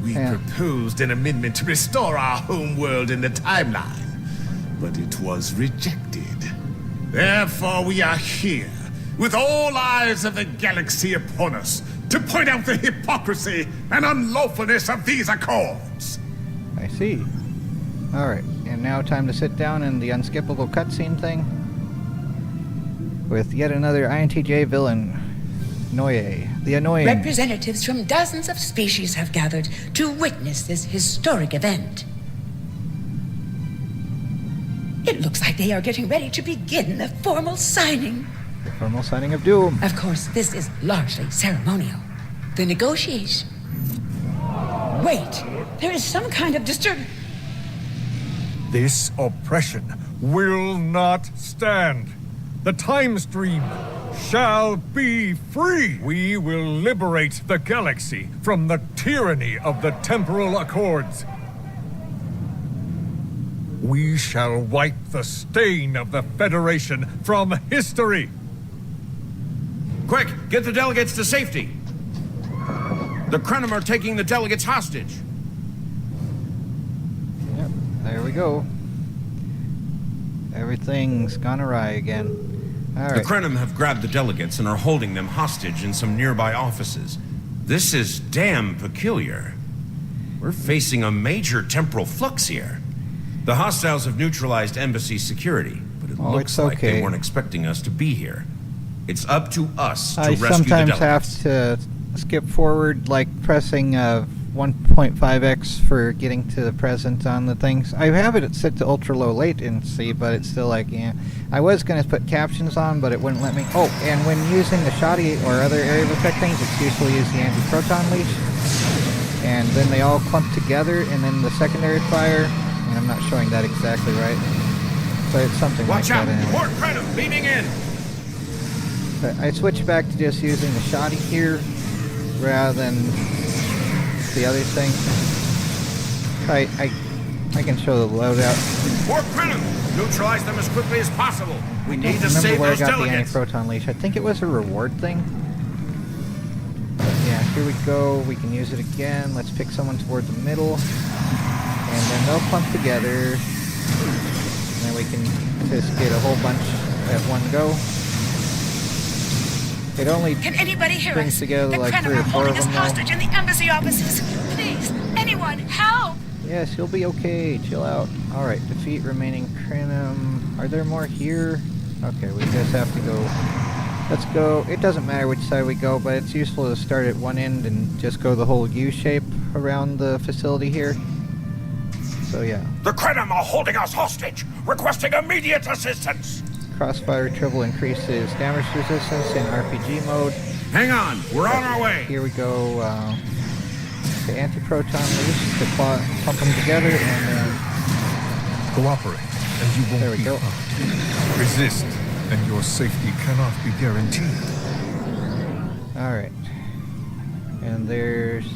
We proposed an amendment to restore our home world in the timeline, but it was rejected. Therefore, we are here, with all eyes of the galaxy upon us, to point out the hypocrisy and unlawfulness of these accords. I see. Alright, and now time to sit down in the unskippable cutscene thing. With yet another INTJ villain, Noye, the Annoying. Representatives from dozens of species have gathered to witness this historic event. It looks like they are getting ready to begin the formal signing. The formal signing of doom. Of course, this is largely ceremonial. The negotiation. Wait, there is some kind of disturbance. This oppression will not stand. The time stream shall be free. We will liberate the galaxy from the tyranny of the temporal accords. We shall wipe the stain of the Federation from history. Quick, get the delegates to safety. The Krenim are taking the delegates hostage. Yep, there we go. Everything's gone awry again. All right. The Krenim have grabbed the delegates and are holding them hostage in some nearby offices. This is damn peculiar. We're facing a major temporal flux here. The hostiles have neutralized embassy security, but it looks like they weren't expecting us to be here. It's up to us to rescue the sometimes delegates. have to skip forward, like pressing 1.5x for getting to the present on the things. I have it set to ultra low latency, but it's still like, yeah. I was going to put captions on, but it wouldn't let me. Oh, and when using the shoddy or other area of effect things, it's useful to use the anti-proton leash. And then they all clump together, and then the secondary fire. And I'm not showing that exactly right, but it's something Watch like out! that anyway. More Krenim beaming in! But I switched back to just using the shoddy here rather than the other thing. I can show the loadout. More Krenim! Neutralize them as quickly as possible. We need to save Remember where I those got the delegates. anti-proton leash. I think it was a reward thing. But yeah, here we go. We can use it again. Let's pick someone toward the middle. And then they'll clump together. And then we can just get a whole bunch at one go. It only Can anybody hear brings us? together The like Krenim 3 or are 4 holding of us them now. hostage in the embassy offices. Please, anyone, help! Yes, you'll be okay. Chill out. Alright, defeat remaining Krenim. Are there more here? Okay, we just have to go. Let's go. It doesn't matter which side we go, but it's useful to start at one end and just go the whole U shape around the facility here. So yeah. The Krenim are holding us hostage, requesting immediate assistance. Crossfire triple increases damage resistance in RPG mode. Hang on, we're on our way. Here we go. The anti-proton leash to pump them together and then cooperate, and you won't there we be go. harmed. Resist, and your safety cannot be guaranteed. All right. And there's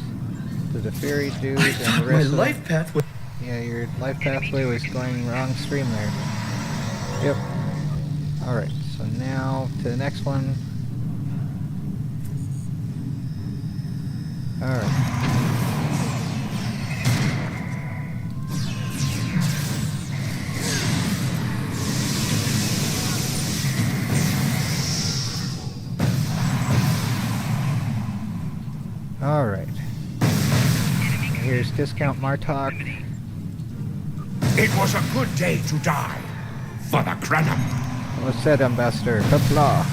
the Fury dude and the rest My of life path was... Yeah, your life pathway was going wrong stream there. Yep. Alright, so now to the next one. Alright. Alright. Here's Discount Martok. It was a good day to die for the Krenim. Well said, Ambassador. Kapla.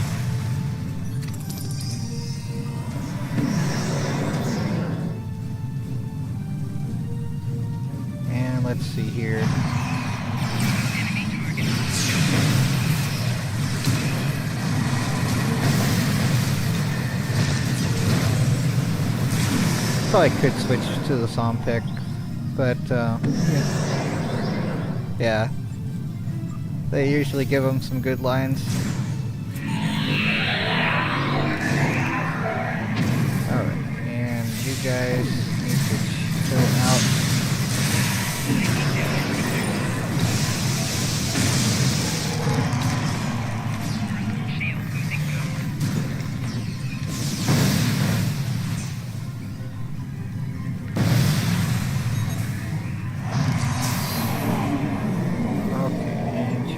And let's see here. Probably could switch to the Psalm pick, but yeah. They usually give them some good lines. Alright, and you guys need to chill out.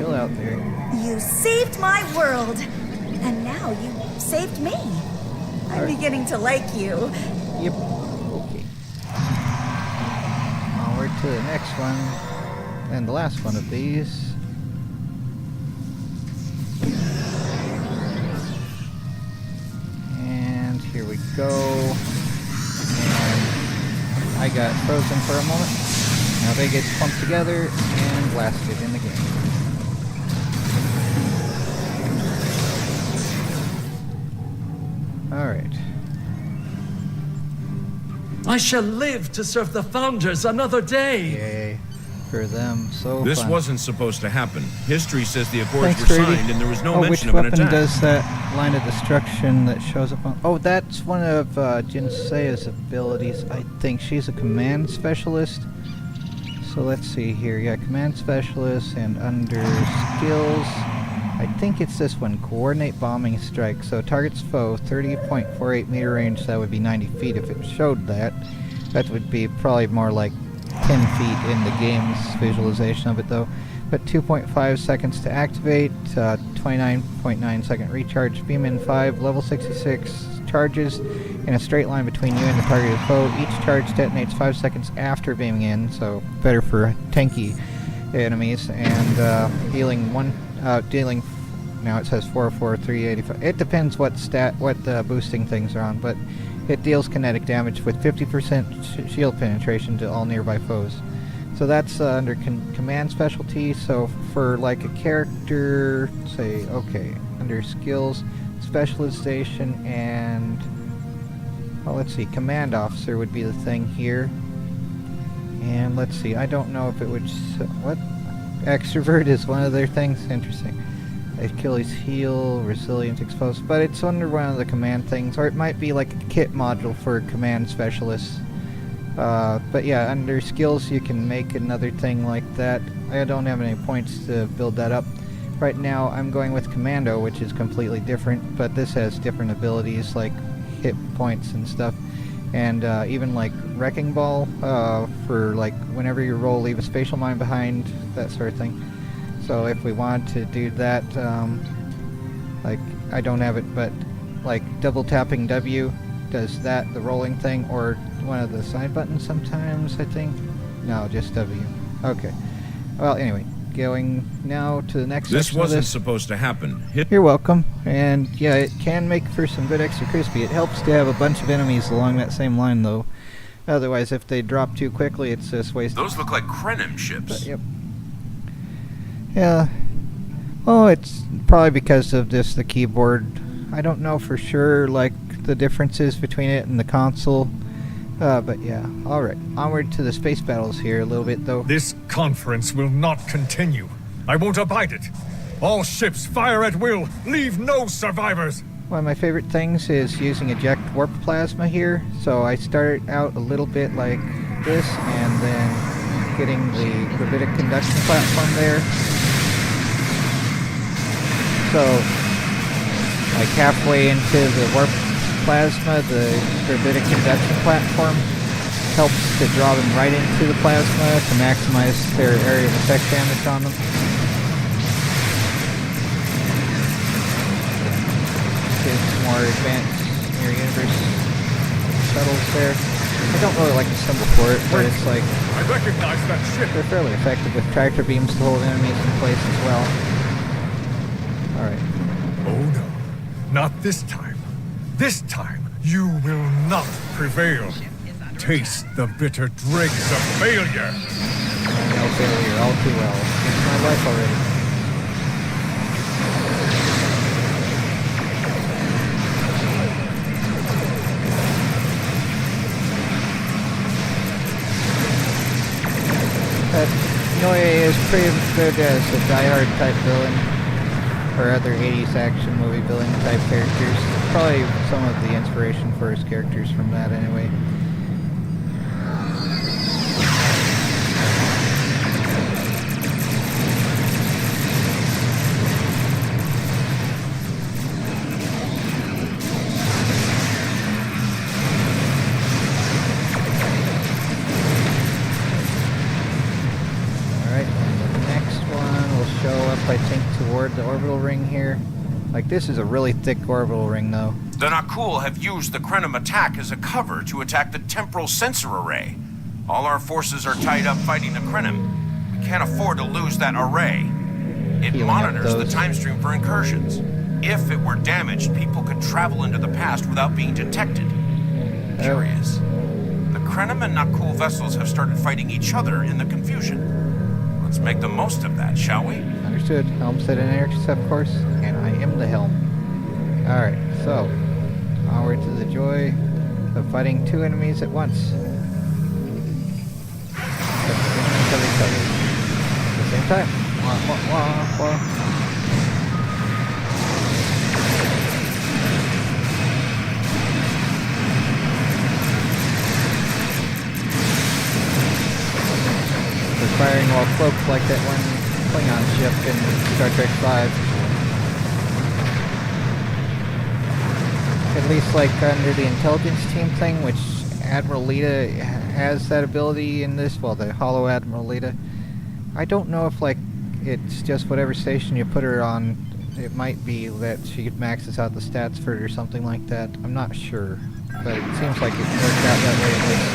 Out there. You saved my world, and now you saved me. I'm beginning to like you. Yep. Okay. Onward to the next one, and the last one of these. And here we go. And I got frozen for a moment. Now they get clumped together and blasted in the game. Alright. I shall live to serve the Founders another day. Yay. for them. So This fun. wasn't supposed to happen. History says the Accords Thanks, were Grady. signed and there was no Oh, mention which of an weapon attack. does that line of destruction that shows up on? Oh, that's one of Jinsea's abilities. I think she's a command specialist. So let's see here. Yeah, command specialist and under skills. I think it's this one, coordinate bombing strike. So targets foe 30.48 meter range. That would be 90 feet if it showed that. That would be probably more like 10 feet in the game's visualization of it though. But 2.5 seconds to activate, 29.9 second recharge, beam in 5, level 66 charges in a straight line between you and the targeted foe. Each charge detonates 5 seconds after beaming in, so better for tanky enemies. And dealing now it says 404, 385. It depends what boosting things are on, but it deals kinetic damage with 50% shield penetration to all nearby foes. So that's under command specialty. So for like a character, say, okay, under skills, specialization, and well, let's see, command officer would be the thing here. And let's see, I don't know if it would. What? Extrovert is one of their things. Interesting. Achilles heel, resilience, exposed, but it's under one of the command things, or it might be like a kit module for command specialists. But yeah, under skills you can make another thing like that. I don't have any points to build that up. Right now I'm going with commando, which is completely different, but this has different abilities like hit points and stuff. And even like wrecking ball, for like whenever you roll, leave a spatial mine behind, that sort of thing. So if we want to do that, like I don't have it, but like double tapping W does that, the rolling thing, or one of the side buttons sometimes, I think. No, just W. Okay. Well, anyway, going now to the next This section of wasn't this. supposed to happen. You're welcome. And yeah, it can make for some good extra crispy. It helps to have a bunch of enemies along that same line, though. Otherwise, if they drop too quickly, it's just wasted. Those look like Krenim ships. Yep. Yeah. Well, it's probably because of just the keyboard. I don't know for sure, like, the differences between it and the console. But yeah. Alright. Onward to the space battles here a little bit, though. This conference will not continue. I won't abide it. All ships fire at will. Leave no survivors. One of my favorite things is using eject warp plasma here. So I start out a little bit like this, and then getting the gravitic conduction platform there. So, like halfway into the warp plasma, the gravitic conduction platform helps to draw them right into the plasma to maximize their area of effect damage on them. Some more advanced near universe shuttles there. I don't really like the symbol for it, but it's like I recognize that ship. They're fairly effective with tractor beams to hold enemies in place as well. Alright. Oh no, not this time. This time, you will not prevail. Taste the bitter dregs of failure. I know failure all too well. It's my life already. Noe is pretty good as a die-hard type villain, or other 80s action movie villain type characters. Probably some of the inspiration for his characters from that anyway. I think toward the orbital ring here. Like, this is a really thick orbital ring, though. The Nakul have used the Krenim attack as a cover to attack the temporal sensor array. All our forces are tied up fighting the Krenim. We can't afford to lose that array. It monitors the time stream for incursions. If it were damaged, people could travel into the past without being detected. Curious. The Krenim and Nakul vessels have started fighting each other in the confusion. Let's make the most of that, shall we? Understood. Helm set and intercept course, and I am the helm. Alright, so onward to the joy of fighting two enemies at once. time. Wah, wah, wah, wah. They're firing while cloaked like that one Klingon ship in Star Trek V. At least like under the intelligence team thing, which Admiral Lita has that ability in this, well, the Hollow Admiral Lita. I don't know if like it's just whatever station you put her on, it might be that she maxes out the stats for it or something like that. I'm not sure, but it seems like it worked out that way at least.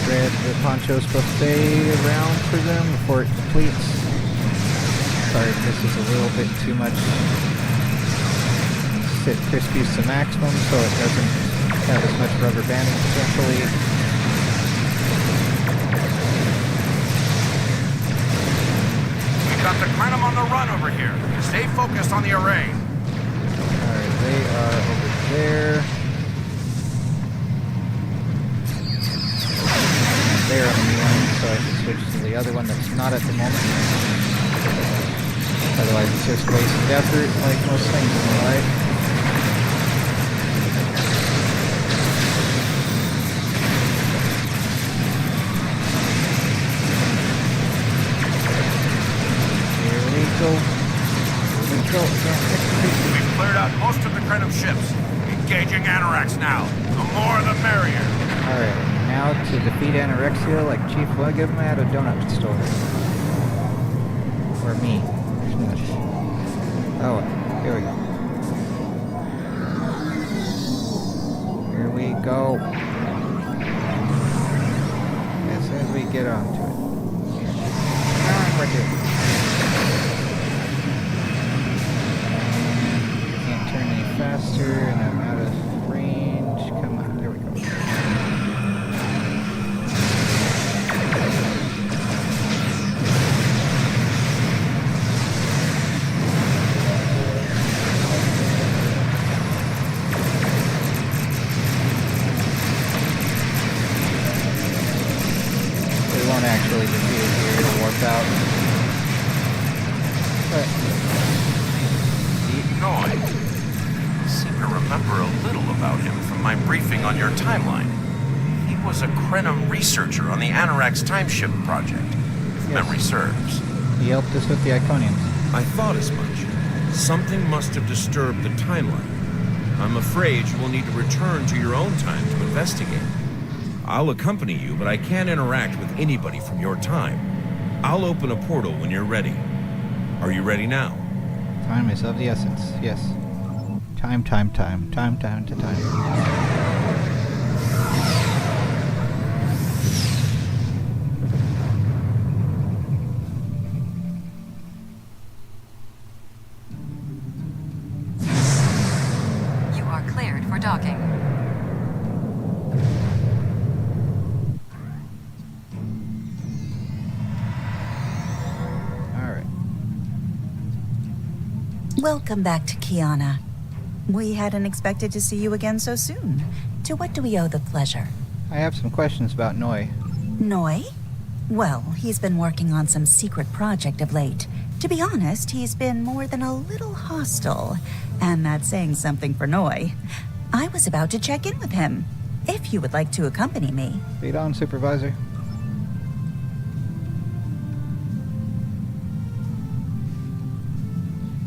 Spread the poncho's buffet around for them before it depletes. Sorry if this is a little bit too much. Set Crispies to maximum so it doesn't have as much rubber banding potentially. We've got the Krenim on the run over here. Stay focused on the array. Alright, they are over there. They're on the one, so I can switch to the other one that's not at the moment. Otherwise it's just wasted effort, like most things in my life. Here we go. We've cleared out most of the Krenim ships. Engaging Anoraks now. The more the merrier. Alright, now to defeat anorexia like Chief Wugum at a donut store. Or me. Oh, here we go. Here we go. As soon as we get onto it. Right here. Can't turn any faster, and I'm out of range. Come on, there we go. Actually defeated here, it'll warp out. But Noi. I seem to remember a little about him from my briefing on your timeline. He was a Krenim researcher on the Anoraks timeship project, if memory serves. He helped us with the Iconians. I thought as much. Something must have disturbed the timeline. I'm afraid you will need to return to your own time to investigate. I'll accompany you, but I can't interact with anybody from your time. I'll open a portal when you're ready. Are you ready now? Time is of the essence, yes. Time to time. You are cleared for docking. Welcome back to Kiana. We hadn't expected to see you again so soon. To what do we owe the pleasure? I have some questions about Noi. Noi? Well, he's been working on some secret project of late. To be honest, he's been more than a little hostile. And that's saying something for Noi. I was about to check in with him. If you would like to accompany me. Lead on, Supervisor.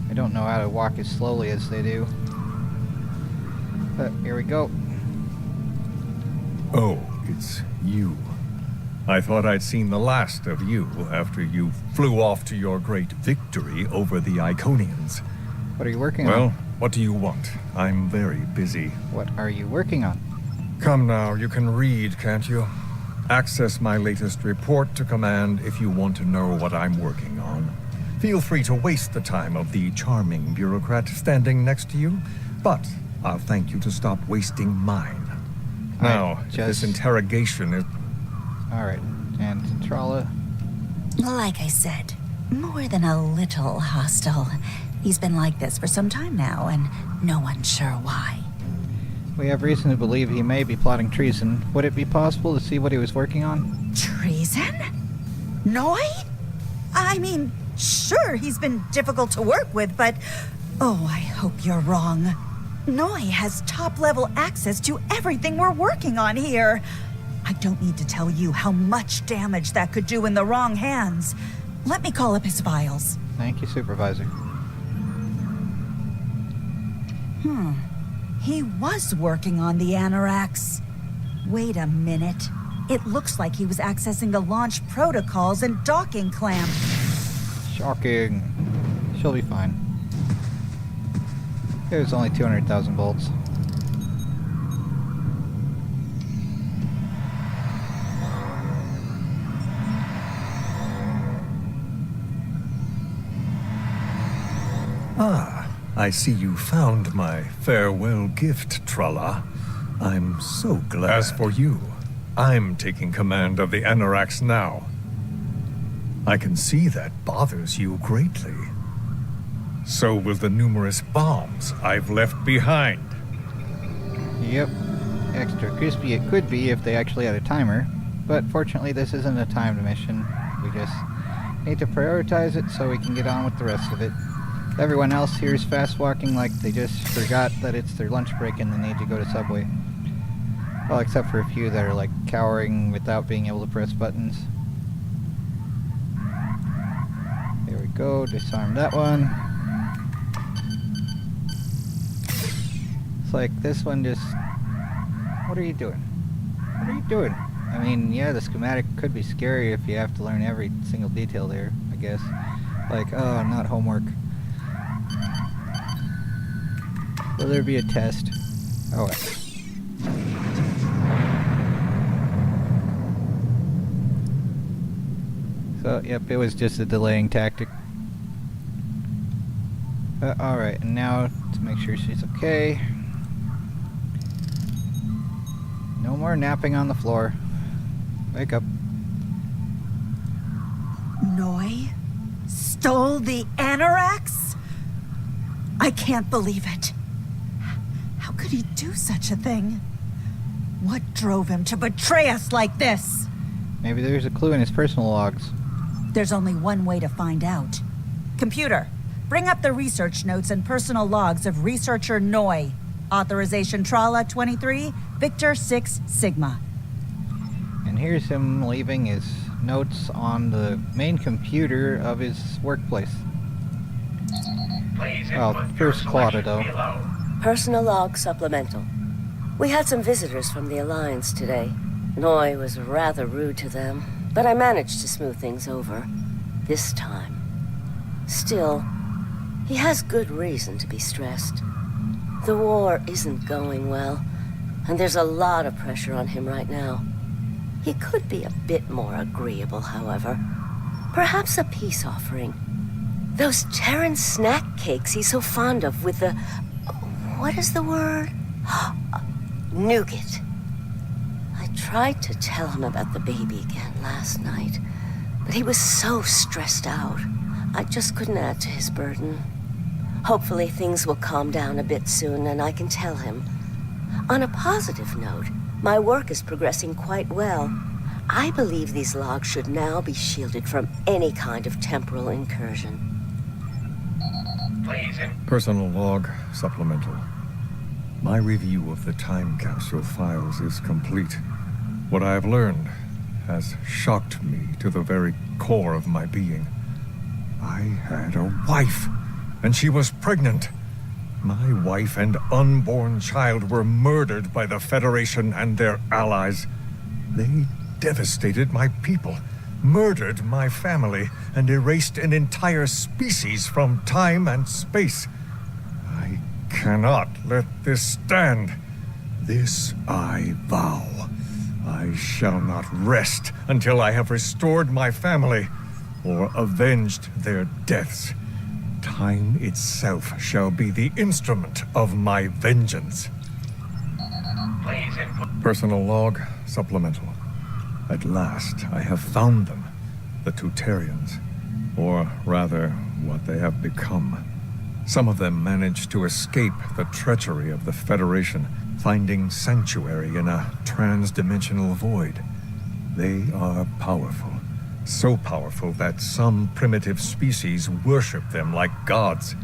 I don't know how to walk as slowly as they do. But here we go. Oh, it's you. I thought I'd seen the last of you after you flew off to your great victory over the Iconians. What are you working on? Well, what do you want? I'm very busy. What are you working on? Come now, you can read, can't you? Access my latest report to command if you want to know what I'm working on. Feel free to waste the time of the charming bureaucrat standing next to you, but I'll thank you to stop wasting mine. Now, if this interrogation is... Alright, and Trala? Like I said, more than a little hostile. He's been like this for some time now, and no one's sure why. We have reason to believe he may be plotting treason. Would it be possible to see what he was working on? Treason? Noi? I mean, sure, he's been difficult to work with, but... Oh, I hope you're wrong. Noi has top-level access to everything we're working on here. I don't need to tell you how much damage that could do in the wrong hands. Let me call up his files. Thank you, Supervisor. He was working on the anoraks. Wait a minute. It looks like he was accessing the launch protocols and docking clamp. Shocking. She'll be fine. It was only 200,000 volts. I see you found my farewell gift, Tralla. I'm so glad. As for you, I'm taking command of the anoraks now. I can see that bothers you greatly. So will the numerous bombs I've left behind. Yep. Extra crispy it could be if they actually had a timer, but fortunately this isn't a timed mission. We just need to prioritize it so we can get on with the rest of it. Everyone else here is fast walking like they just forgot that it's their lunch break and they need to go to Subway. Well, except for a few that are like cowering without being able to press buttons. There we go, disarm that one. It's like this one just... What are you doing? What are you doing? I mean, yeah, the schematic could be scary if you have to learn every single detail there, I guess. Like, oh, not homework. Will there be a test? Oh, wait. So, yep, it was just a delaying tactic. Alright, and now to make sure she's okay. No more napping on the floor. Wake up. Noi stole the anoraks? I can't believe it. How could he do such a thing? What drove him to betray us like this? Maybe there's a clue in his personal logs. There's only one way to find out. Computer, bring up the research notes and personal logs of researcher Noi. Authorization Tralla 23, Victor 6 Sigma. And here's him leaving his notes on the main computer of his workplace. Well, first Claudia, though. Personal log supplemental. We had some visitors from the Alliance today. Noi was rather rude to them, but I managed to smooth things over. This time. Still, he has good reason to be stressed. The war isn't going well, and there's a lot of pressure on him right now. He could be a bit more agreeable, however. Perhaps a peace offering. Those Terran snack cakes he's so fond of with the... What is the word? Nougat. I tried to tell him about the baby again last night, but he was so stressed out. I just couldn't add to his burden. Hopefully things will calm down a bit soon and I can tell him. On a positive note, my work is progressing quite well. I believe these logs should now be shielded from any kind of temporal incursion. Personal log supplemental. My review of the time capsule files is complete. What I have learned has shocked me to the very core of my being. I had a wife, and she was pregnant. My wife and unborn child were murdered by the Federation and their allies. They devastated my people, murdered my family, and erased an entire species from time and space. I cannot let this stand. This I vow. I shall not rest until I have restored my family or avenged their deaths. Time itself shall be the instrument of my vengeance. Personal log supplemental. At last, I have found them, the Tutarians, or rather, what they have become. Some of them managed to escape the treachery of the Federation, finding sanctuary in a trans-dimensional void. They are powerful. So powerful that some primitive species worship them like gods.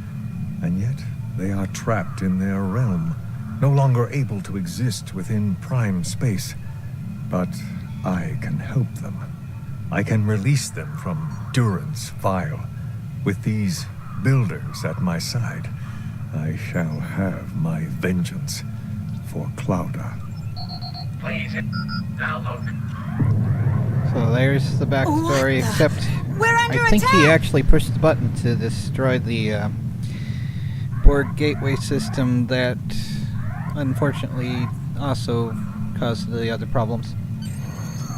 And yet, they are trapped in their realm, no longer able to exist within prime space. But I can help them. I can release them from Durance Vile. With these builders at my side, I shall have my vengeance for Clouda. Please, download. So there's the backstory, except We're under I think he attack! actually pushed the button to destroy the board gateway system that unfortunately also caused the other problems.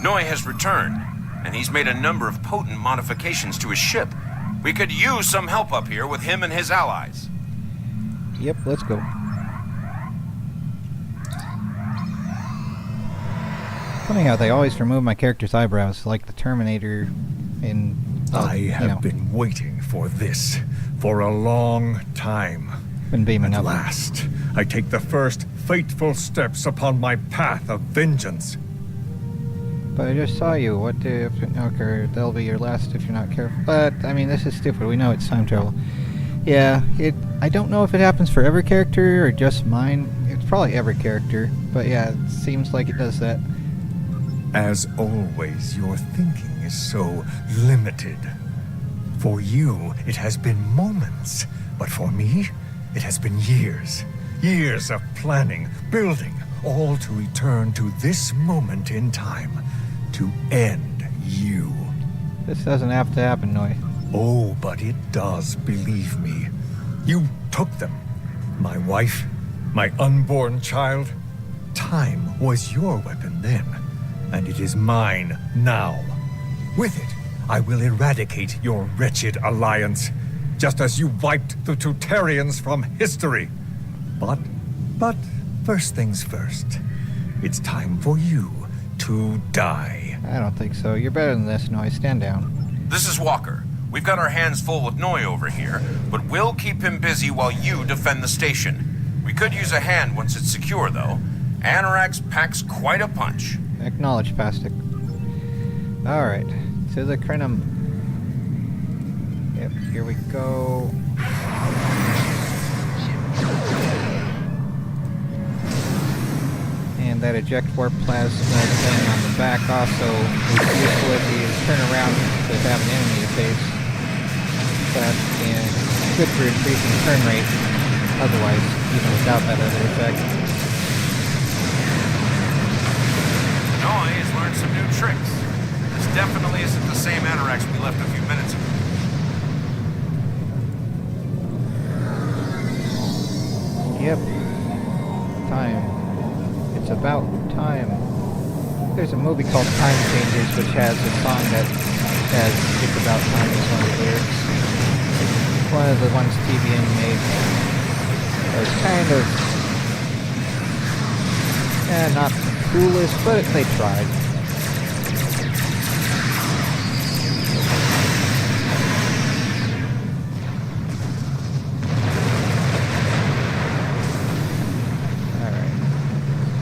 Noi has returned, and he's made a number of potent modifications to his ship. We could use some help up here with him and his allies. Yep, let's go. Funny how they always remove my character's eyebrows, like the Terminator in... I have been waiting for this for a long time. Been beaming At up. last, I take the first fateful steps upon my path of vengeance. But I just saw you. What if... Okay, that'll be your last if you're not careful. But, I mean, this is stupid. We know it's time travel. Yeah, I don't know if it happens for every character or just mine. It's probably every character. But yeah, it seems like it does that. As always, your thinking is so limited. For you, it has been moments. But for me, it has been years. Years of planning, building, all to return to this moment in time. To end you. This doesn't have to happen, Noi. Oh, but it does, believe me. You took them. My wife, my unborn child. Time was your weapon then, and it is mine now. With it, I will eradicate your wretched alliance, just as you wiped the Tutarians from history. But first things first. It's time for you to die. I don't think so. You're better than this, Noi. Stand down. This is Walker. We've got our hands full with Noi over here, but we'll keep him busy while you defend the station. We could use a hand once it's secure, though. Anorax packs quite a punch. Acknowledge, Pastic. Alright, to the Crenum. Yep, here we go. And that eject warp plasma thing on the back also is useful if you turn around to have an enemy to face. That's good for increasing turn rate, otherwise, even without that other effect. Noi has learned some new tricks. This definitely isn't the same Anorax we left a few minutes ago. Yep. Time. It's about time. There's a movie called Time Changers, which has a song that has It's About Time as one of the lyrics. It's one of the ones TVN made. It was kind of... not the coolest, but they tried.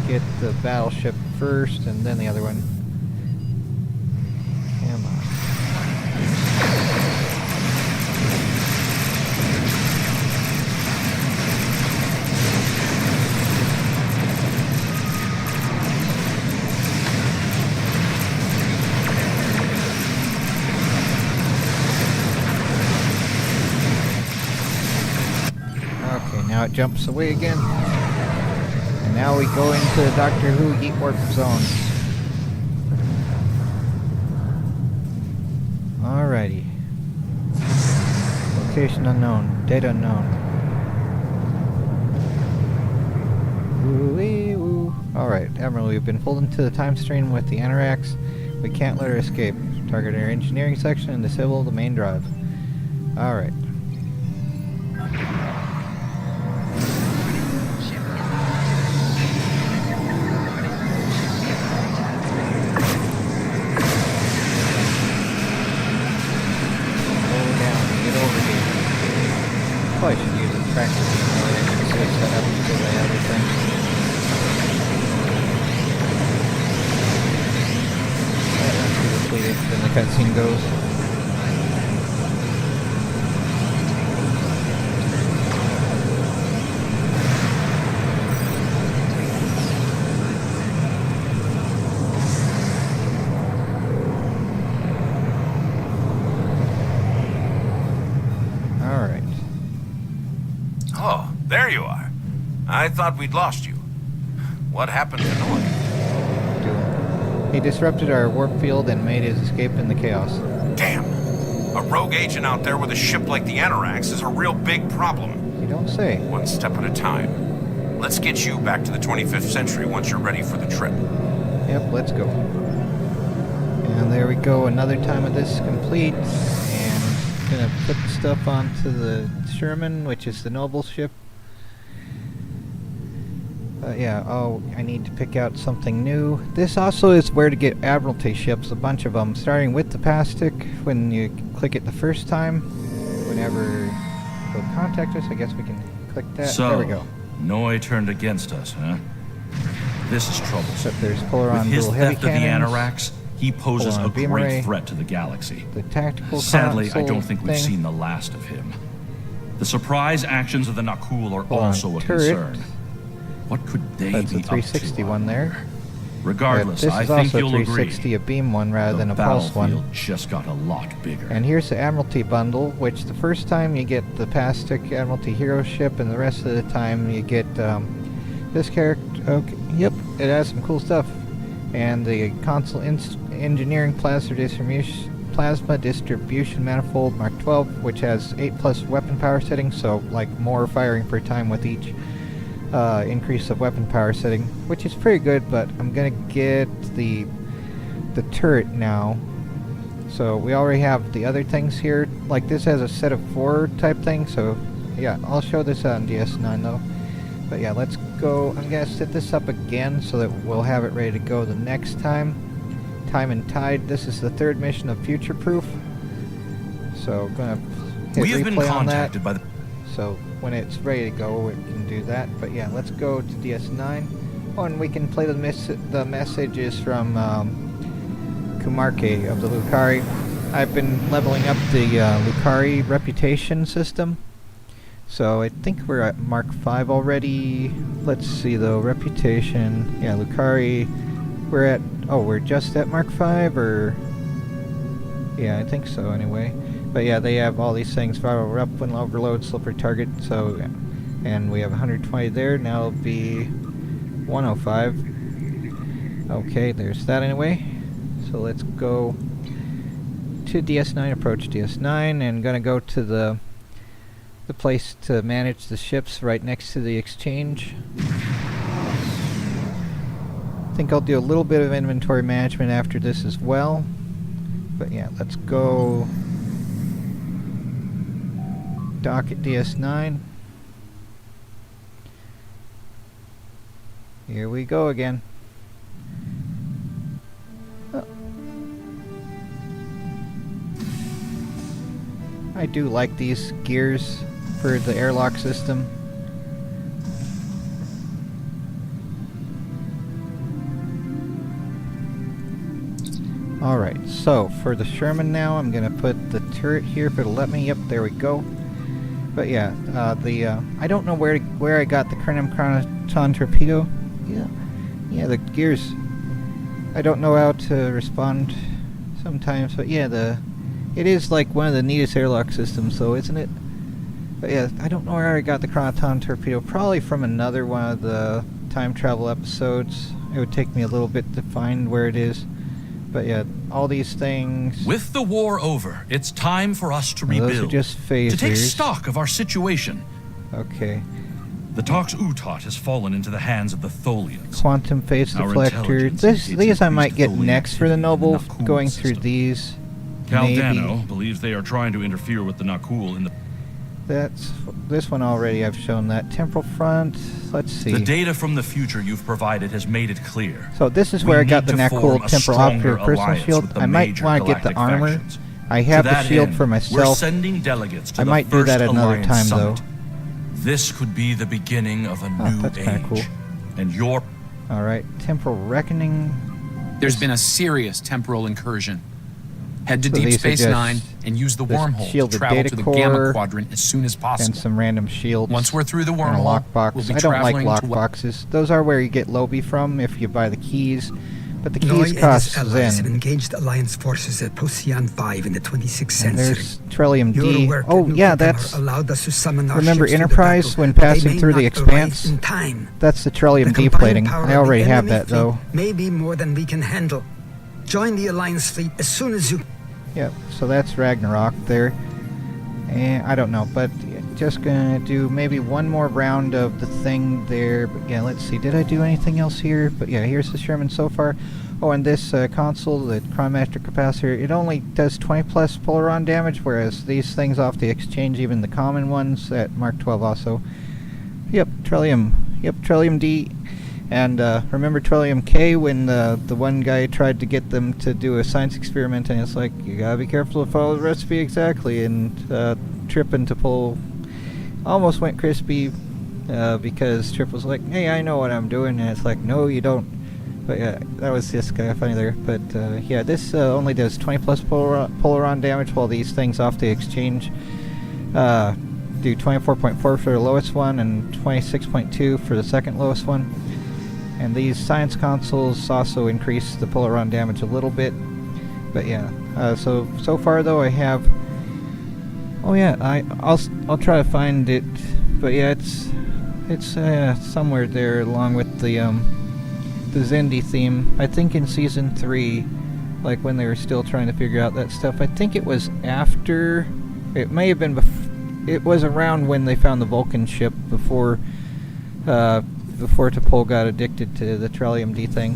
Get the battleship first, and then the other one. Come on. Okay, now it jumps away again. Now we go into the Doctor Who Heat Warp Zone. Alrighty. Location unknown. Data unknown. Woo-wee-woo. Alright, Admiral, we've been pulled into the time stream with the Anorax. We can't let her escape. Target our engineering section and disable the main drive. Alright. Probably should use a tractor beam more than set up to the other thing. cutscene goes. Alright. Oh, there you are. I thought we'd lost you. What happened to Noy? He disrupted our warp field and made his escape in the chaos. Damn! A rogue agent out there with a ship like the Anorax is a real big problem. You don't say. One step at a time. Let's get you back to the 25th century once you're ready for the trip. Yep, let's go. And there we go, another time of this complete. And gonna put the stuff onto the Sherman, which is the noble ship. Yeah, oh, I need to pick out something new. This also is where to get Admiralty ships, a bunch of them, starting with the Pastic when you click it the first time. Whenever you'll contact us, I guess we can click that. So, there we go. Noy turned against us, huh? This is troublesome. Except there's Polaron With his dual heavy theft of the cannons, Anorax, he poses Polaron a beam great array, threat to the galaxy. the tactical Sadly, I console don't think we've thing, seen the last of him. The surprise actions of the Nakul are Polaron also a turret. concern. What could they That's be a 360 up to one there. Regardless, This I is think also you'll 360 agree. a beam one rather The than a pulse battlefield one. just got a lot bigger. And here's the Admiralty bundle, which the first time you get the Pastic Admiralty hero ship, and the rest of the time you get this character. Okay, yep, it has some cool stuff. And the console engineering plasma distribution manifold Mark 12, which has 8+ weapon power settings, so like more firing per time with each increase of weapon power setting, which is pretty good. But I'm gonna get the turret now. So we already have the other things here. Like this has a set of 4 type thing. So yeah, I'll show this on DS9 though. But yeah, let's go. I'm gonna set this up again so that we'll have it ready to go the next time. Time and Tide. This is the 3rd mission of Future Proof. So I'm gonna hit We have been replay on that. contacted by the... So when it's ready to go, we can do that. But yeah, let's go to DS9. Oh, and we can play the messages from Kumarke of the Lucari. I've been leveling up the Lucari reputation system. So I think we're at Mark 5 already. Let's see though, reputation. Yeah, Lucari. We're at, oh, we're just at Mark 5, or... Yeah, I think so anyway. But yeah, they have all these things. Viral up when overload, slippery target. So, yeah. And we have 120 there. Now it'll be 105. Okay, there's that anyway. So let's go to DS9, approach DS9, and gonna go to the place to manage the ships right next to the exchange. I think I'll do a little bit of inventory management after this as well. But yeah, let's go dock at DS9. Here we go again. Oh. I do like these gears for the airlock system. Alright, so for the Sherman now, I'm gonna put the turret here if it'll let me. Yep, there we go. But yeah, I don't know where I got the Chronoton torpedo. Yeah, the gears. I don't know how to respond sometimes, but yeah, it is like one of the neatest airlock systems, though, isn't it? But yeah, I don't know where I got the Chronoton torpedo. Probably from another one of the time travel episodes. It would take me a little bit to find where it is. But yeah, all these things... With the war over, it's time for us to rebuild. Those are just phasers. To take stock of our situation. Okay. The Tox Utot has fallen into the hands of the Tholians. Quantum phase deflector. These I might get next for the Noble, going through these. Caldano believes they are trying to interfere with the Nakul in the... That's... This one already, I've shown that. Temporal front, let's see. The data from the future you've provided has made it clear. So this is where I got the Nakul Temporal Operative Personal Shield. I might want to get the armor. Factions. I have the shield for myself. We're sending delegates to I might do that another time, though. This could be the beginning of a new age. Cool. And your... Alright, Temporal Reckoning. There's been a serious temporal incursion. Head to So Deep these are Space just Nine and use the this wormhole to shielded travel data to the core Gamma Quadrant as soon as possible. and some random shields. Once we're through the and a wormhole, lockbox. we'll be I don't like traveling to lockboxes. Those are where you get Lobby from if you buy the keys. But the Noi keys and cost his allies have Zen. engaged Alliance forces at Procyon 5 in the 26th And century. there's Trillium D. Your work Oh, at yeah, Nuclear that's... allowed us to summon our Remember ships to the Enterprise battle, when but they passing may through the not Expanse? arrive in time. That's the Trillium The D combined plating. power I of already the have enemy that, though. fleet may be more than we can handle. Join the Alliance fleet as soon as you... Yep, so that's Ragnarok there. And I don't know, but just gonna do maybe one more round of the thing there. But yeah, let's see. Did I do anything else here? But yeah, here's the Sherman so far. Oh, and this console, the Chronomaster capacitor, it only does 20 plus Polaron damage, whereas these things off the exchange, even the common ones at Mark 12 also. Yep, Trillium. Yep, Trillium D. And remember Trillium K when the one guy tried to get them to do a science experiment, and it's like, you gotta be careful to follow the recipe exactly, and tripping to pull almost went crispy because Trip was like, hey, I know what I'm doing, and it's like, no, you don't. But yeah, that was just kind of funny there. But yeah, this only does 20 plus Polaron damage, while these things off the exchange do 24.4 for the lowest one and 26.2 for the second lowest one. And these science consoles also increase the Polaron damage a little bit. But yeah, so far though I have... Oh yeah, I'll try to find it. But yeah, it's somewhere there along with the Zindi theme. I think in season 3, like when they were still trying to figure out that stuff. I think it was after. It may have been. It was around when they found the Vulcan ship before T'Pol got addicted to the Trillium D thing.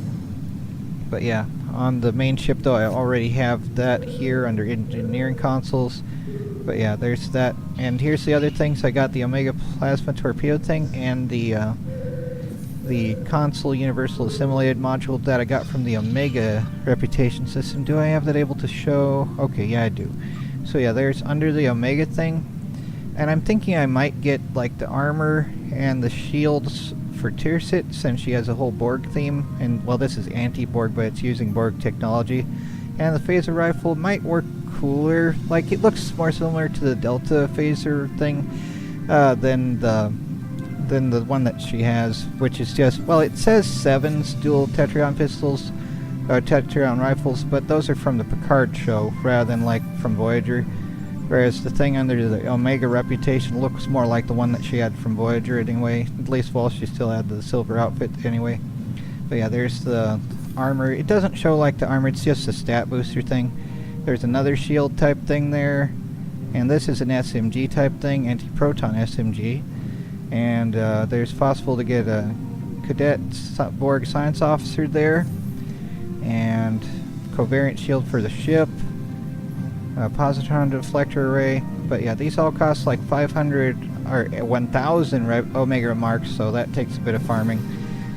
But yeah, on the main ship though, I already have that here under engineering consoles. But yeah, there's that. And here's the other things. I got the Omega Plasma Torpedo thing and the console universal assimilated module that I got from the Omega reputation system. Do I have that able to show? Okay, yeah, I do. So yeah, there's under the Omega thing. And I'm thinking I might get like the armor and the shields for Tirsit, since she has a whole Borg theme. And well, this is anti-Borg, but it's using Borg technology. And the phaser rifle might work cooler. Like, it looks more similar to the Delta phaser thing than the one that she has, which is just, well, it says 7's dual Tetrion pistols, or Tetrion rifles, but those are from the Picard show rather than like from Voyager. Whereas the thing under the Omega reputation looks more like the one that she had from Voyager anyway. At least while she still had the silver outfit anyway. But yeah, there's the armor. It doesn't show like the armor, it's just a stat booster thing. There's another shield type thing there. And this is an SMG type thing, anti-proton SMG. And there's possible to get a cadet Borg science officer there. And covariant shield for the ship. Positron deflector array. But yeah, these all cost like 500 or 1,000 Omega marks, so that takes a bit of farming.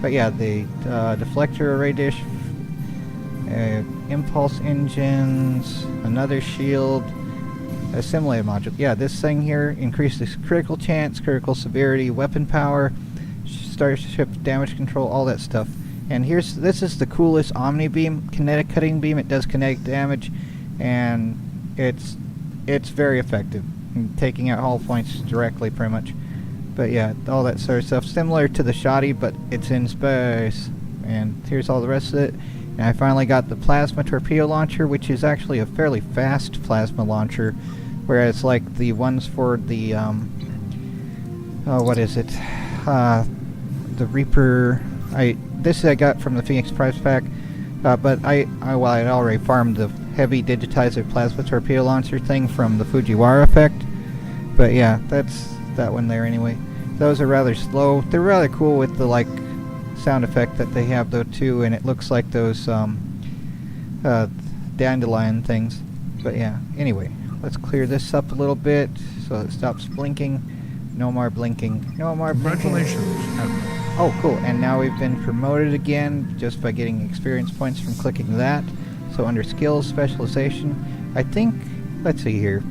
But yeah, the deflector array dish, impulse engines, another shield, assimilated module. Yeah, this thing here increases critical chance, critical severity, weapon power, starship damage control, all that stuff. And this is the coolest Omni beam, kinetic cutting beam. It does kinetic damage, and it's very effective in taking out hull points directly, pretty much. But yeah, all that sort of stuff, similar to the Shoddy, but it's in space. And here's all the rest of it. And I finally got the plasma torpedo launcher, which is actually a fairly fast plasma launcher, whereas like the ones for the what is it? The Reaper. This I got from the Phoenix prize pack, but I'd already farmed the heavy digitizer plasma torpedo launcher thing from the Fujiwara effect. But yeah, that's that one there anyway. Those are rather slow. They're rather cool with the like sound effect that they have though too, and it looks like those dandelion things. But yeah, anyway, let's clear this up a little bit so it stops blinking. No more blinking. No more blinking. Congratulations. Oh, cool. And now we've been promoted again just by getting experience points from clicking that. So under skills, specialization, I think, let's see here.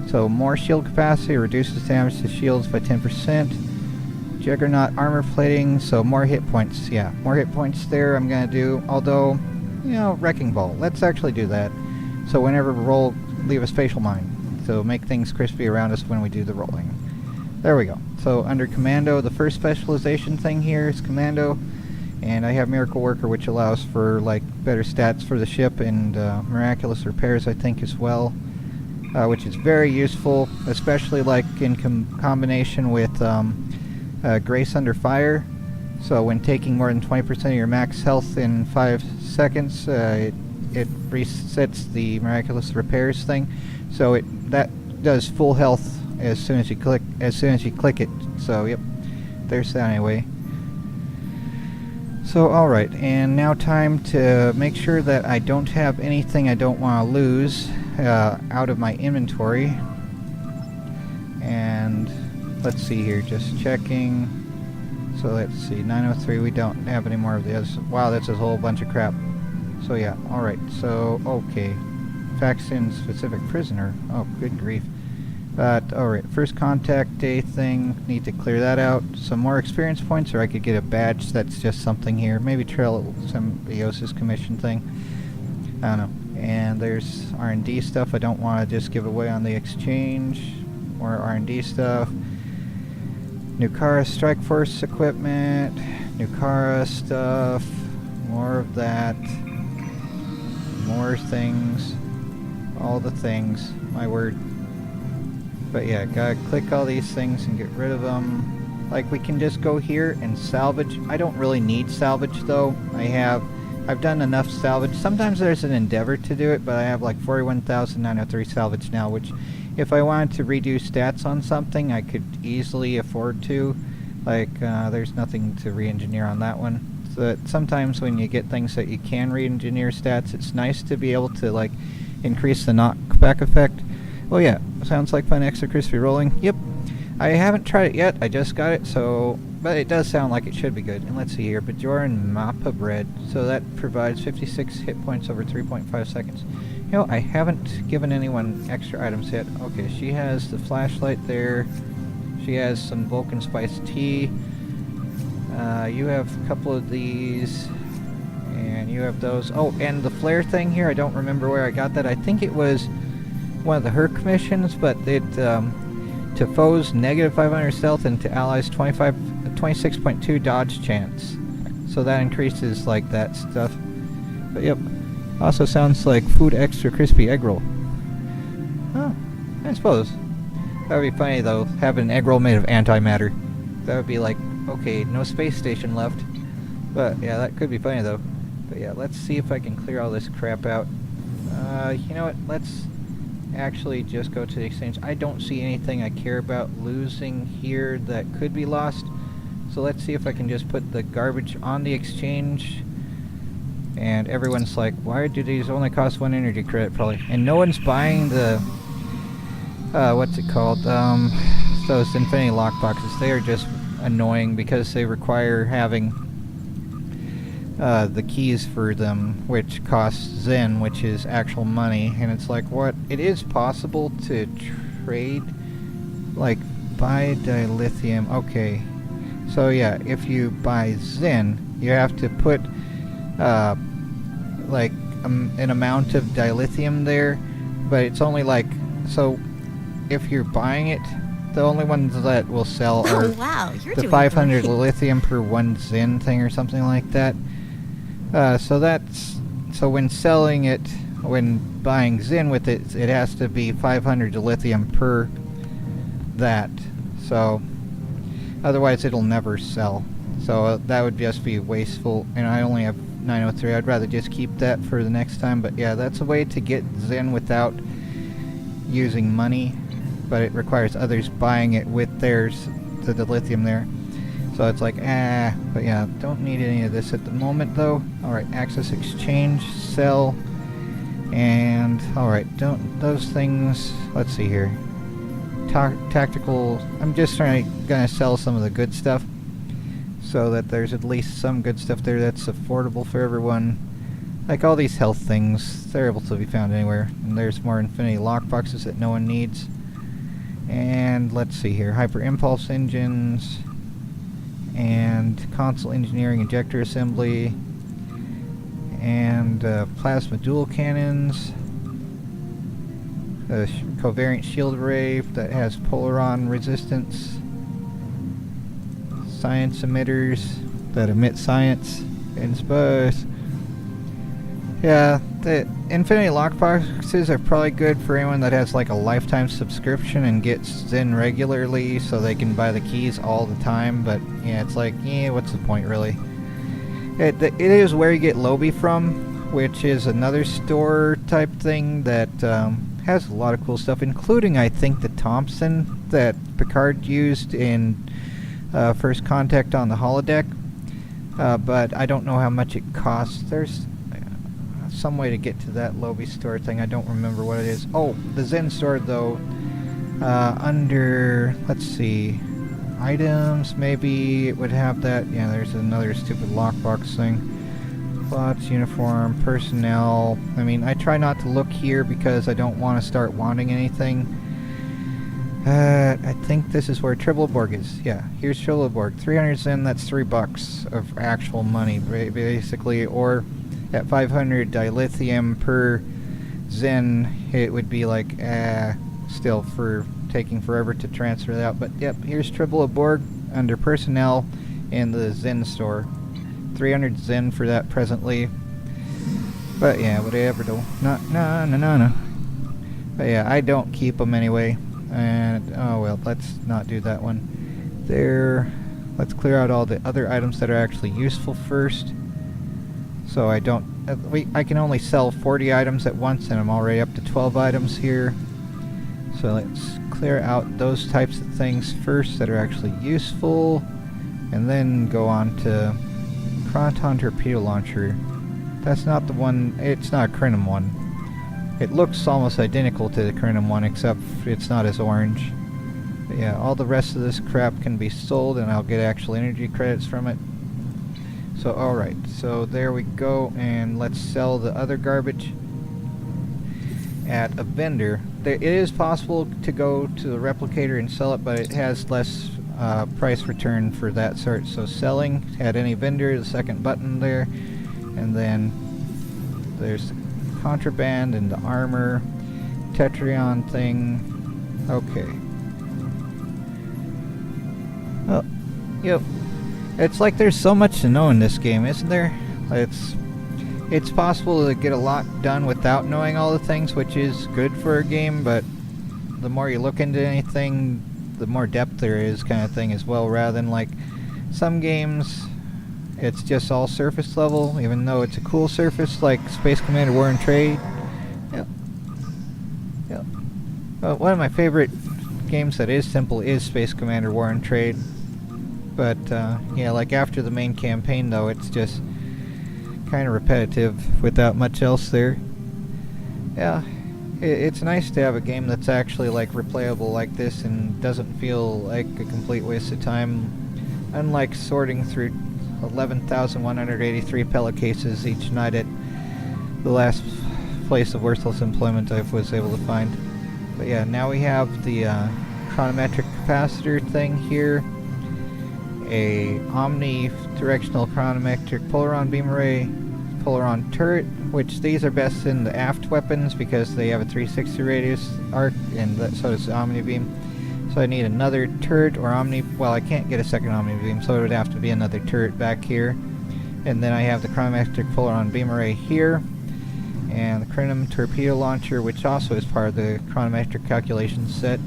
So more shield capacity reduces damage to shields by 10%. Juggernaut armor plating, so more hit points. Yeah, more hit points there I'm going to do. Although, you know, Wrecking Ball. Let's actually do that. So whenever we roll, leave a spatial mine. So make things crispy around us when we do the rolling. There we go. So under Commando, the first specialization thing here is Commando. And I have Miracle Worker, which allows for like better stats for the ship, and Miraculous Repairs, I think, as well. Which is very useful, especially like in combination with Grace Under Fire. So when taking more than 20% of your max health in 5 seconds, it resets the Miraculous Repairs thing. So that does full health as soon as you click it. So yep, there's that anyway. So alright, and now time to make sure that I don't have anything I don't want to lose out of my inventory. And let's see here, just checking. So let's see, 903, we don't have any more of the others. Wow, that's a whole bunch of crap. So yeah, alright, so okay. Faction specific prisoner. Oh, good grief. But alright, first contact day thing, need to clear that out. Some more experience points, or I could get a badge that's just something here. Maybe trail Symbiosis Commission thing. I don't know. And there's R&D stuff I don't want to just give away on the exchange. More R&D stuff. Nukara Strike Force equipment. Nukara stuff. More of that. More things. All the things. My word. But yeah, gotta click all these things and get rid of them. Like, we can just go here and salvage. I don't really need salvage though. I've done enough salvage. Sometimes there's an endeavor to do it, but I have like 41,903 salvage now, which if I wanted to redo stats on something, I could easily afford to. Like, there's nothing to re-engineer on that one. So sometimes when you get things that you can re-engineer stats, it's nice to be able to like increase the knockback effect. Oh yeah, sounds like fun. Extra crispy rolling. Yep. I haven't tried it yet, I just got it, so, but it does sound like it should be good. And let's see here, Bajoran Mappa Bread. So that provides 56 hit points over 3.5 seconds. You know, I haven't given anyone extra items yet. Okay, she has the flashlight there. She has some Vulcan Spice Tea. You have a couple of these. And you have those. Oh, and the flare thing here, I don't remember where I got that. I think it was one of the Herc missions, but it, to foes, negative 500 stealth, and to allies, 26.2 dodge chance. So that increases, like, that stuff. But yep. Also sounds like food extra crispy egg roll. Oh, I suppose. That would be funny, though, having an egg roll made of antimatter. That would be like, okay, no space station left. But, yeah, that could be funny, though. But yeah, let's see if I can clear all this crap out. You know what, let's actually just go to the exchange. I don't see anything I care about losing here that could be lost. So let's see if I can just put the garbage on the exchange. And everyone's like, why do these only cost 1 energy credit, probably? And no one's buying the, what's it called? Those Infinity Lockboxes. They are just annoying because they require having the keys for them, which costs Zen, which is actual money. And it's like, what? It is possible to trade, like, buy dilithium. Okay. So yeah, if you buy Zen, you have to put, like, an amount of dilithium there, but it's only like, so if you're buying it, the only ones that will sell are the 500 lithium per 1 Zen thing or something like that. So when selling it, when buying Zen with it, it has to be 500 lithium per that. So otherwise it'll never sell. So that would just be wasteful, and I only have 903. I'd rather just keep that for the next time. But yeah, that's a way to get Zen without using money, but it requires others buying it with theirs, the lithium there. So it's like, but yeah, don't need any of this at the moment though. Alright, access exchange, sell, and alright, those things, let's see here. Tactical, I'm just gonna sell some of the good stuff, so that there's at least some good stuff there that's affordable for everyone. Like all these health things, they're able to be found anywhere. And there's more Infinity Lockboxes that no one needs. And let's see here, Hyper Impulse Engines, and Console Engineering Injector Assembly, and Plasma Dual Cannons, A covariant shield array that has polaron resistance. Science emitters that emit science in space. Yeah, the Infinity lockboxes are probably good for anyone that has like a lifetime subscription and gets Zen regularly so they can buy the keys all the time, but yeah, it's like, yeah, what's the point really? It is where you get Lobby from, which is another store type thing that has a lot of cool stuff, including I think the Thompson that Picard used in First Contact on the holodeck, but I don't know how much it costs. There's some way to get to that Lobby store thing. I don't remember what it is. Oh, the Zen store though, under, let's see, items, maybe it would have that. Yeah, there's another stupid lockbox thing. Plots, uniform, personnel. I mean, I try not to look here because I don't want to start wanting anything. I think this is where Tribleborg is. Yeah, here's Tribleborg. 300 Zen, that's $3 of actual money, basically. Or at 500 dilithium per Zen, it would be like, still for taking forever to transfer that out. But yep, here's Tribleborg under personnel in the Zen store. 300 Zen for that presently. But yeah, whatever though. No. But yeah, I don't keep them anyway. And, oh well, let's not do that one. There. Let's clear out all the other items that are actually useful first. So I don't, I can only sell 40 items at once and I'm already up to 12 items here. So let's clear out those types of things first that are actually useful. And then go on to Chronoton Torpedo Launcher. That's not the one, it's not a Crinum one. It looks almost identical to the Crinum one, except it's not as orange. But yeah, all the rest of this crap can be sold and I'll get actual energy credits from it. So alright, so there we go, and let's sell the other garbage at a vendor. It is possible to go to the replicator and sell it, but it has less price return for that sort. So selling at any vendor, the second button there, and then there's the contraband and the armor, Tetrion thing. Okay. Oh, yep. It's like there's so much to know in this game, isn't there? It's possible to get a lot done without knowing all the things, which is good for a game, but the more you look into anything, the more depth there is, kind of thing as well, rather than like some games it's just all surface level, even though it's a cool surface like Space Commander War and Trade. Yep. Well, one of my favorite games that is simple is Space Commander War and Trade, but yeah, like after the main campaign though, it's just kind of repetitive without much else there. Yeah, it's nice to have a game that's actually like replayable like this and doesn't feel like a complete waste of time, unlike sorting through 11,183 pellet cases each night at the last place of worthless employment I was able to find. But yeah, now we have the chronometric capacitor thing here, a omnidirectional chronometric polaron beam array, polaron turret, which these are best in the aft weapons because they have a 360 radius arc, and so does the omni beam. So I need another turret or omni, well, I can't get a second omni beam, so it would have to be another turret back here. And then I have the chronometric polaron beam array here, and the Crinum torpedo launcher, which also is part of the chronometric calculation set.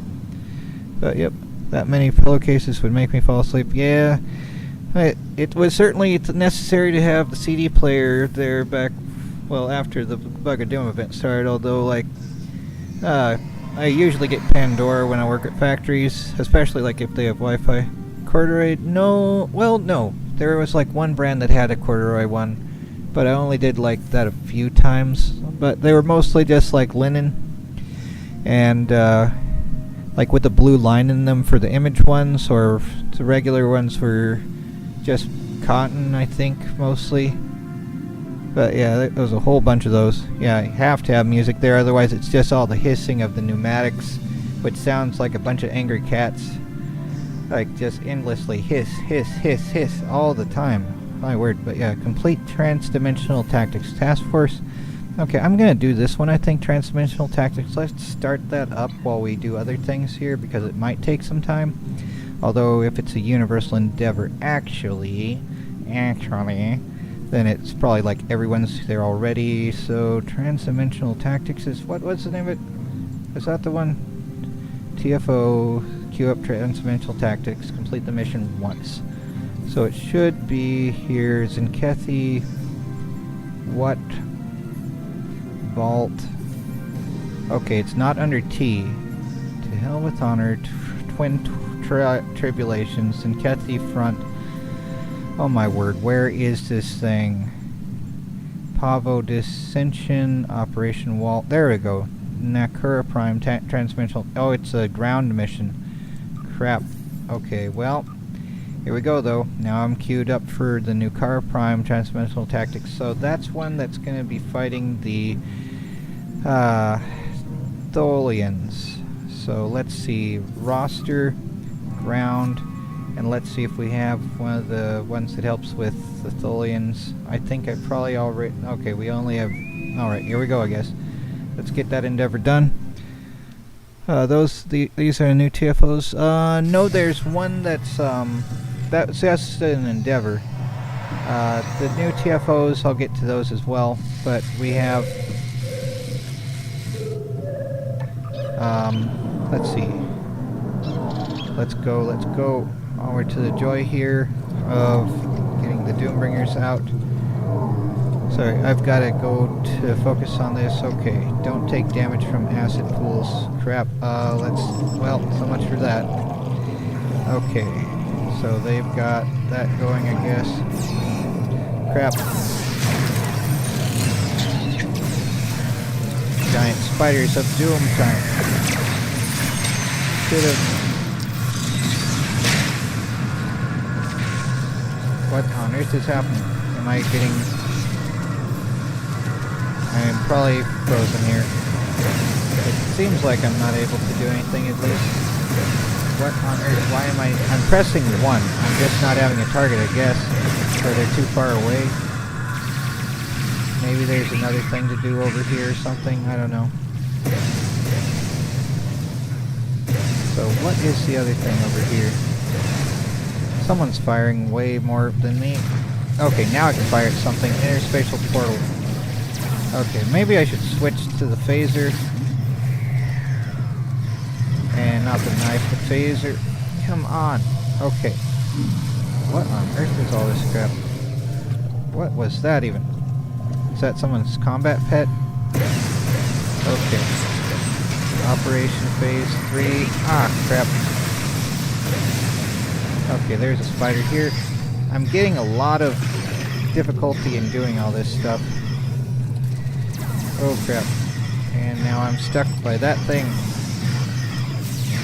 But yep, that many pillowcases would make me fall asleep. Yeah, it was certainly necessary to have the CD player there back, well, after the Bug of Doom event started, although like I usually get Pandora when I work at factories, especially like if they have Wi-Fi. Corduroy, no, well, no. There was like one brand that had a corduroy one, but I only did like that a few times. But they were mostly just like linen, and like with the blue line in them for the image ones, or the regular ones were just cotton, I think, mostly. But yeah, there was a whole bunch of those. Yeah, you have to have music there, otherwise it's just all the hissing of the pneumatics, which sounds like a bunch of angry cats. Like, just endlessly hiss, hiss, hiss, hiss, all the time. My word. But yeah, complete trans-dimensional tactics task force. Okay, I'm gonna do this one, I think, Transdimensional Tactics. Let's start that up while we do other things here, because it might take some time. Although, if it's a universal endeavor, actually, then it's probably like everyone's there already. So, Transdimensional Tactics is, what's the name of it? Is that the one? TFO, queue up Transdimensional Tactics, complete the mission once. So it should be here, Zinkethi, what? Vault. Okay, it's not under T. To hell with honor, twin tribulations, Zinkethi front. Oh my word, where is this thing? Pavo Dissension, Operation Wall. There we go. Nakura Prime, Transdimensional. Oh, it's a ground mission. Crap. Okay, well, here we go though. Now I'm queued up for the Nakura Prime Transdimensional Tactics. So that's one that's going to be fighting the Tholians. So let's see. Roster, ground, and let's see if we have one of the ones that helps with the Tholians. I think I probably already... Okay, we only have... Alright, here we go, I guess. Let's get that endeavor done. These are new TFOs. No, there's one that's that's an endeavor. The new TFOs, I'll get to those as well. But we have... let's see. Let's go over to the joy here of getting the Doombringers out. Sorry, I've got to go to focus on this. Okay, don't take damage from acid pools. Crap. Well, so much for that. Okay, so they've got that going, I guess. Crap. Giant spiders of doom time. Should've... What on earth is happening? Am I getting... I'm probably frozen here. It seems like I'm not able to do anything at least. What on earth? Why am I'm pressing 1. I'm just not having a target, I guess. Or they're too far away. Maybe there's another thing to do over here or something. I don't know. So what is the other thing over here? Someone's firing way more than me. Okay, now I can fire at something. Interspatial portal. Okay, maybe I should switch to the phaser. And not the knife, the phaser. Come on. Okay. What on earth is all this crap? What was that even? Is that someone's combat pet? Okay. Operation Phase 3. Ah, crap. Okay, there's a spider here. I'm getting a lot of difficulty in doing all this stuff. Oh crap. And now I'm stuck by that thing.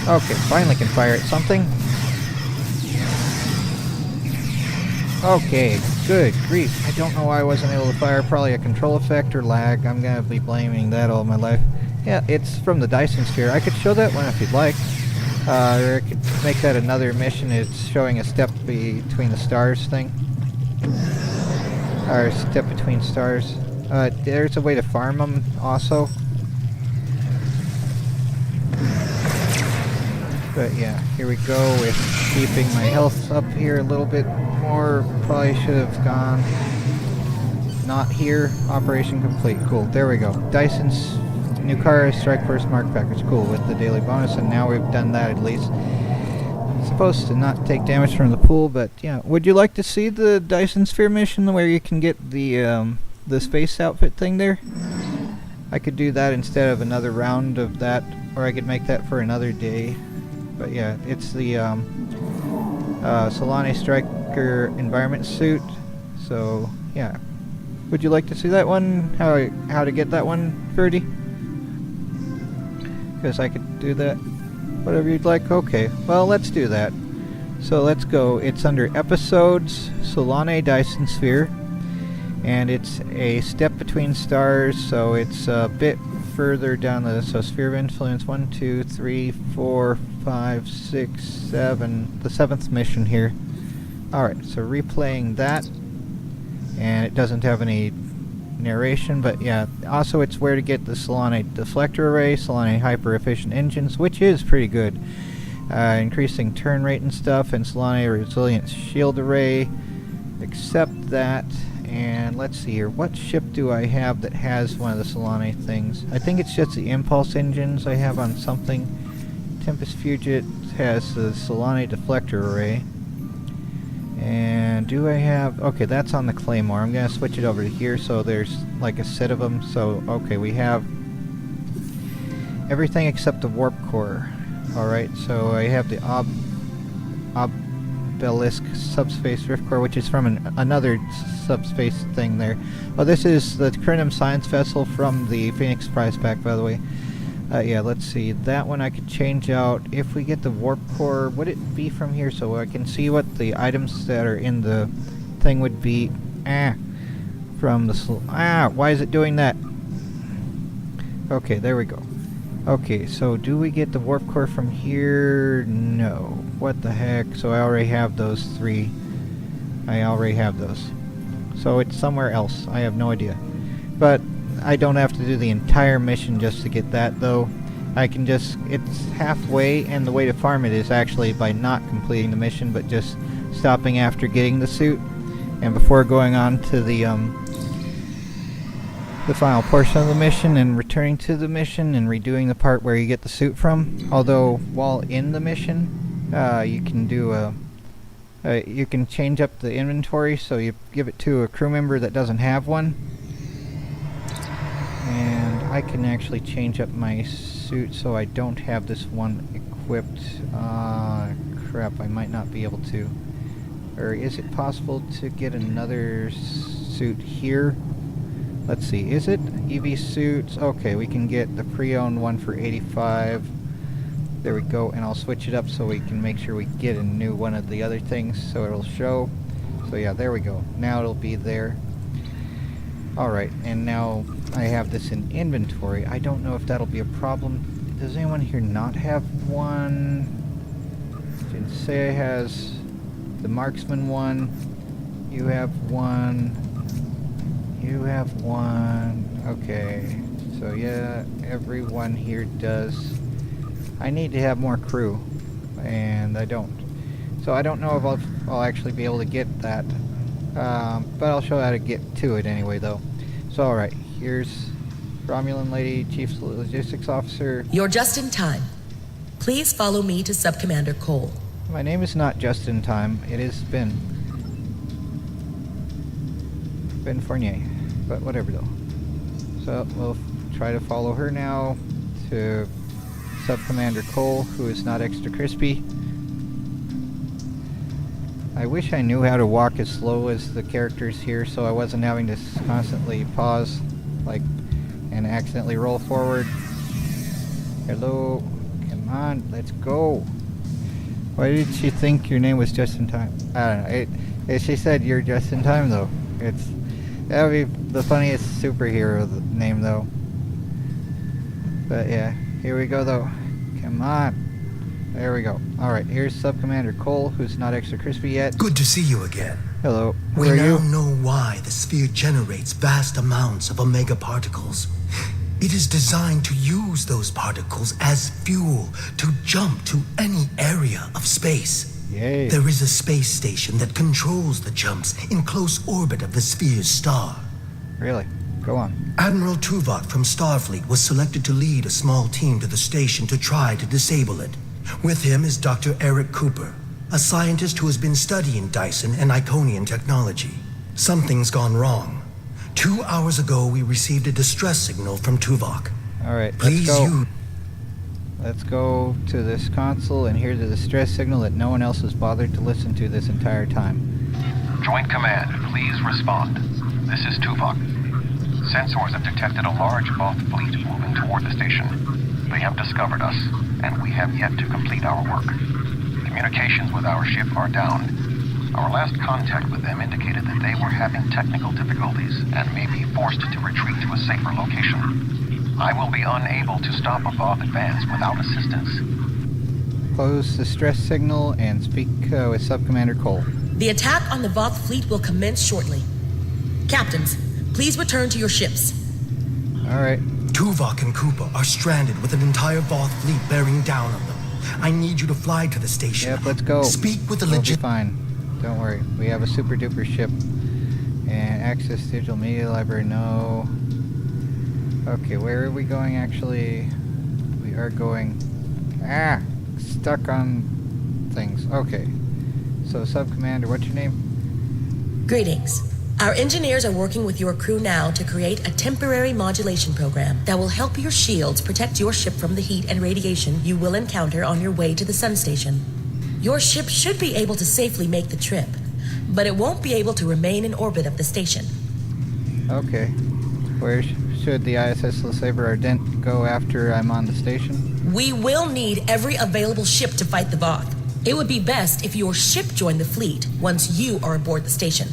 Okay, finally can fire at something. Okay, good grief. I don't know why I wasn't able to fire. Probably a control effect or lag. I'm gonna be blaming that all my life. Yeah, it's from the Dyson Sphere. I could show that one if you'd like. Or I could make that another mission. It's showing a step between the stars thing. Or step between stars. There's a way to farm them also. But yeah, here we go with keeping my health up here a little bit more. Probably should have gone not here. Operation complete. Cool. There we go. Dyson's Nakura Strike First Mark Package. Cool, with the daily bonus, and now we've done that at least. Supposed to not take damage from the pool, but yeah. Would you like to see the Dyson Sphere mission where you can get the space outfit thing there? I could do that instead of another round of that, or I could make that for another day. But yeah, it's the Solane Striker environment suit. So yeah, would you like to see that one? How to get that one, Ferdy? Because I could do that. Whatever you'd like. Okay, well, let's do that. So let's go. It's under Episodes, Solane Dyson Sphere, and it's a step between stars, so it's a bit further down the... So Sphere of Influence, 1, 2, 3, 4, 5, 6, 7. The 7th mission here. Alright, so replaying that, and it doesn't have any narration, but yeah. Also, it's where to get the Solani deflector array, Solani hyper-efficient engines, which is pretty good. Increasing turn rate and stuff, and Solani resilient shield array. Accept that. And let's see here. What ship do I have that has one of the Solani things? I think it's just the impulse engines I have on something. Tempest Fugit has the Solani deflector array. And do I have... Okay, that's on the Claymore. I'm going to switch it over to here so there's like a set of them. So, okay, we have everything except the warp core. Alright, so I have the Obelisk subspace rift core, which is from another subspace thing there. Oh, this is the Crinum science vessel from the Phoenix prize pack, by the way. Yeah, let's see. That one I could change out. If we get the warp core, would it be from here so I can see what the items that are in the thing would be? From the... why is it doing that? Okay, there we go. Okay, so do we get the warp core from here? No. What the heck? So I already have those 3. I already have those. So it's somewhere else. I have no idea. But I don't have to do the entire mission just to get that, though. I can just... It's halfway, and the way to farm it is actually by not completing the mission, but just stopping after getting the suit. And before going on to the final portion of the mission and returning to the mission and redoing the part where you get the suit from. Although, while in the mission, you can do you can change up the inventory, so you give it to a crew member that doesn't have one. And I can actually change up my suit so I don't have this one equipped. Crap, I might not be able to. Or is it possible to get another suit here? Let's see, is it EV suits? Okay, we can get the pre-owned one for 85. There we go, and I'll switch it up so we can make sure we get a new one of the other things so it'll show. So yeah, there we go. Now it'll be there. Alright, and now I have this in inventory. I don't know if that'll be a problem. Does anyone here not have one? Jinsei has the marksman one. You have one. You have one. Okay. So yeah, everyone here does. I need to have more crew, and I don't. So I don't know if I'll actually be able to get that. But I'll show how to get to it anyway, though. So alright, here's Romulan Lady, Chief Logistics Officer. You're just in time. Please follow me to Subcommander Cole. My name is not just in time. It is Ben Fournier. But whatever, though. So we'll try to follow her now to Subcommander Cole, who is not extra crispy. I wish I knew how to walk as slow as the characters here, so I wasn't having to constantly pause, like, and accidentally roll forward. Hello, come on, let's go. Why did she think your name was just in time? I don't know. She said you're just in time, though. That would be the funniest superhero name, though. But yeah, here we go, though. Come on. There we go. Alright, here's Subcommander Cole, who's not extra crispy yet. Good to see you again. Hello. We now know why the sphere generates vast amounts of omega particles. It is designed to use those particles as fuel to jump to any area of space. Yay. There is a space station that controls the jumps in close orbit of the sphere's star. Really? Go on. Admiral Tuvok from Starfleet was selected to lead a small team to the station to try to disable it. With him is Dr. Eric Cooper, a scientist who has been studying Dyson and Iconian technology. Something's gone wrong. 2 hours ago, we received a distress signal from Tuvok. Alright, Please let's go. Let's go to this console and hear the distress signal that no one else has bothered to listen to this entire time. Joint Command, please respond. This is Tuvok. Sensors have detected a large Voth fleet moving toward the station. They have discovered us, and we have yet to complete our work. Communications with our ship are down. Our last contact with them indicated that they were having technical difficulties and may be forced to retreat to a safer location. I will be unable to stop a Voth advance without assistance. Close the stress signal and speak with Subcommander Cole. The attack on the Voth fleet will commence shortly. Captains, Please return to your ships. Alright. Tuvok and Koopa are stranded with an entire Voth fleet bearing down on them. I need you to fly to the station. Yep, let's go. Speak with the We'll be legit. fine. Don't worry. We have a super duper ship. And access digital media library, no. Okay, where are we going actually? We are going... stuck on things. Okay. So, Sub-Commander, what's your name? Greetings. Our engineers are working with your crew now to create a temporary modulation program that will help your shields protect your ship from the heat and radiation you will encounter on your way to the sun station. Your ship should be able to safely make the trip, but it won't be able to remain in orbit of the station. Okay. Where should the ISS LeSabre Ardent go after I'm on the station? We will need every available ship to fight the Voth. It would be best if your ship joined the fleet once you are aboard the station.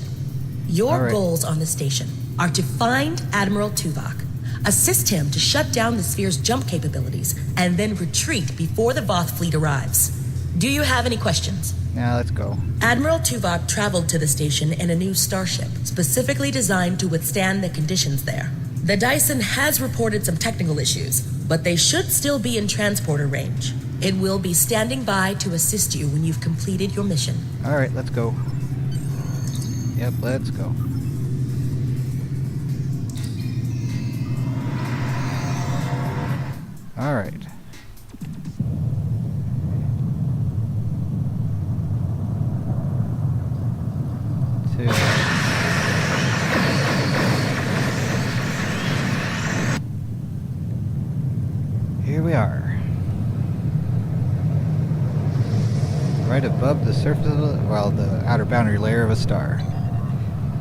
Your goals on the station are to find Admiral Tuvok, assist him to shut down the sphere's jump capabilities, and then retreat before the Voth fleet arrives. Do you have any questions? Now let's go. Admiral Tuvok traveled to the station in a new starship, specifically designed to withstand the conditions there. The Dyson has reported some technical issues, but they should still be in transporter range. It will be standing by to assist you when you've completed your mission. Alright, let's go. Yep, let's go. Alright. Here we are. Right above the surface of the outer boundary layer of a star.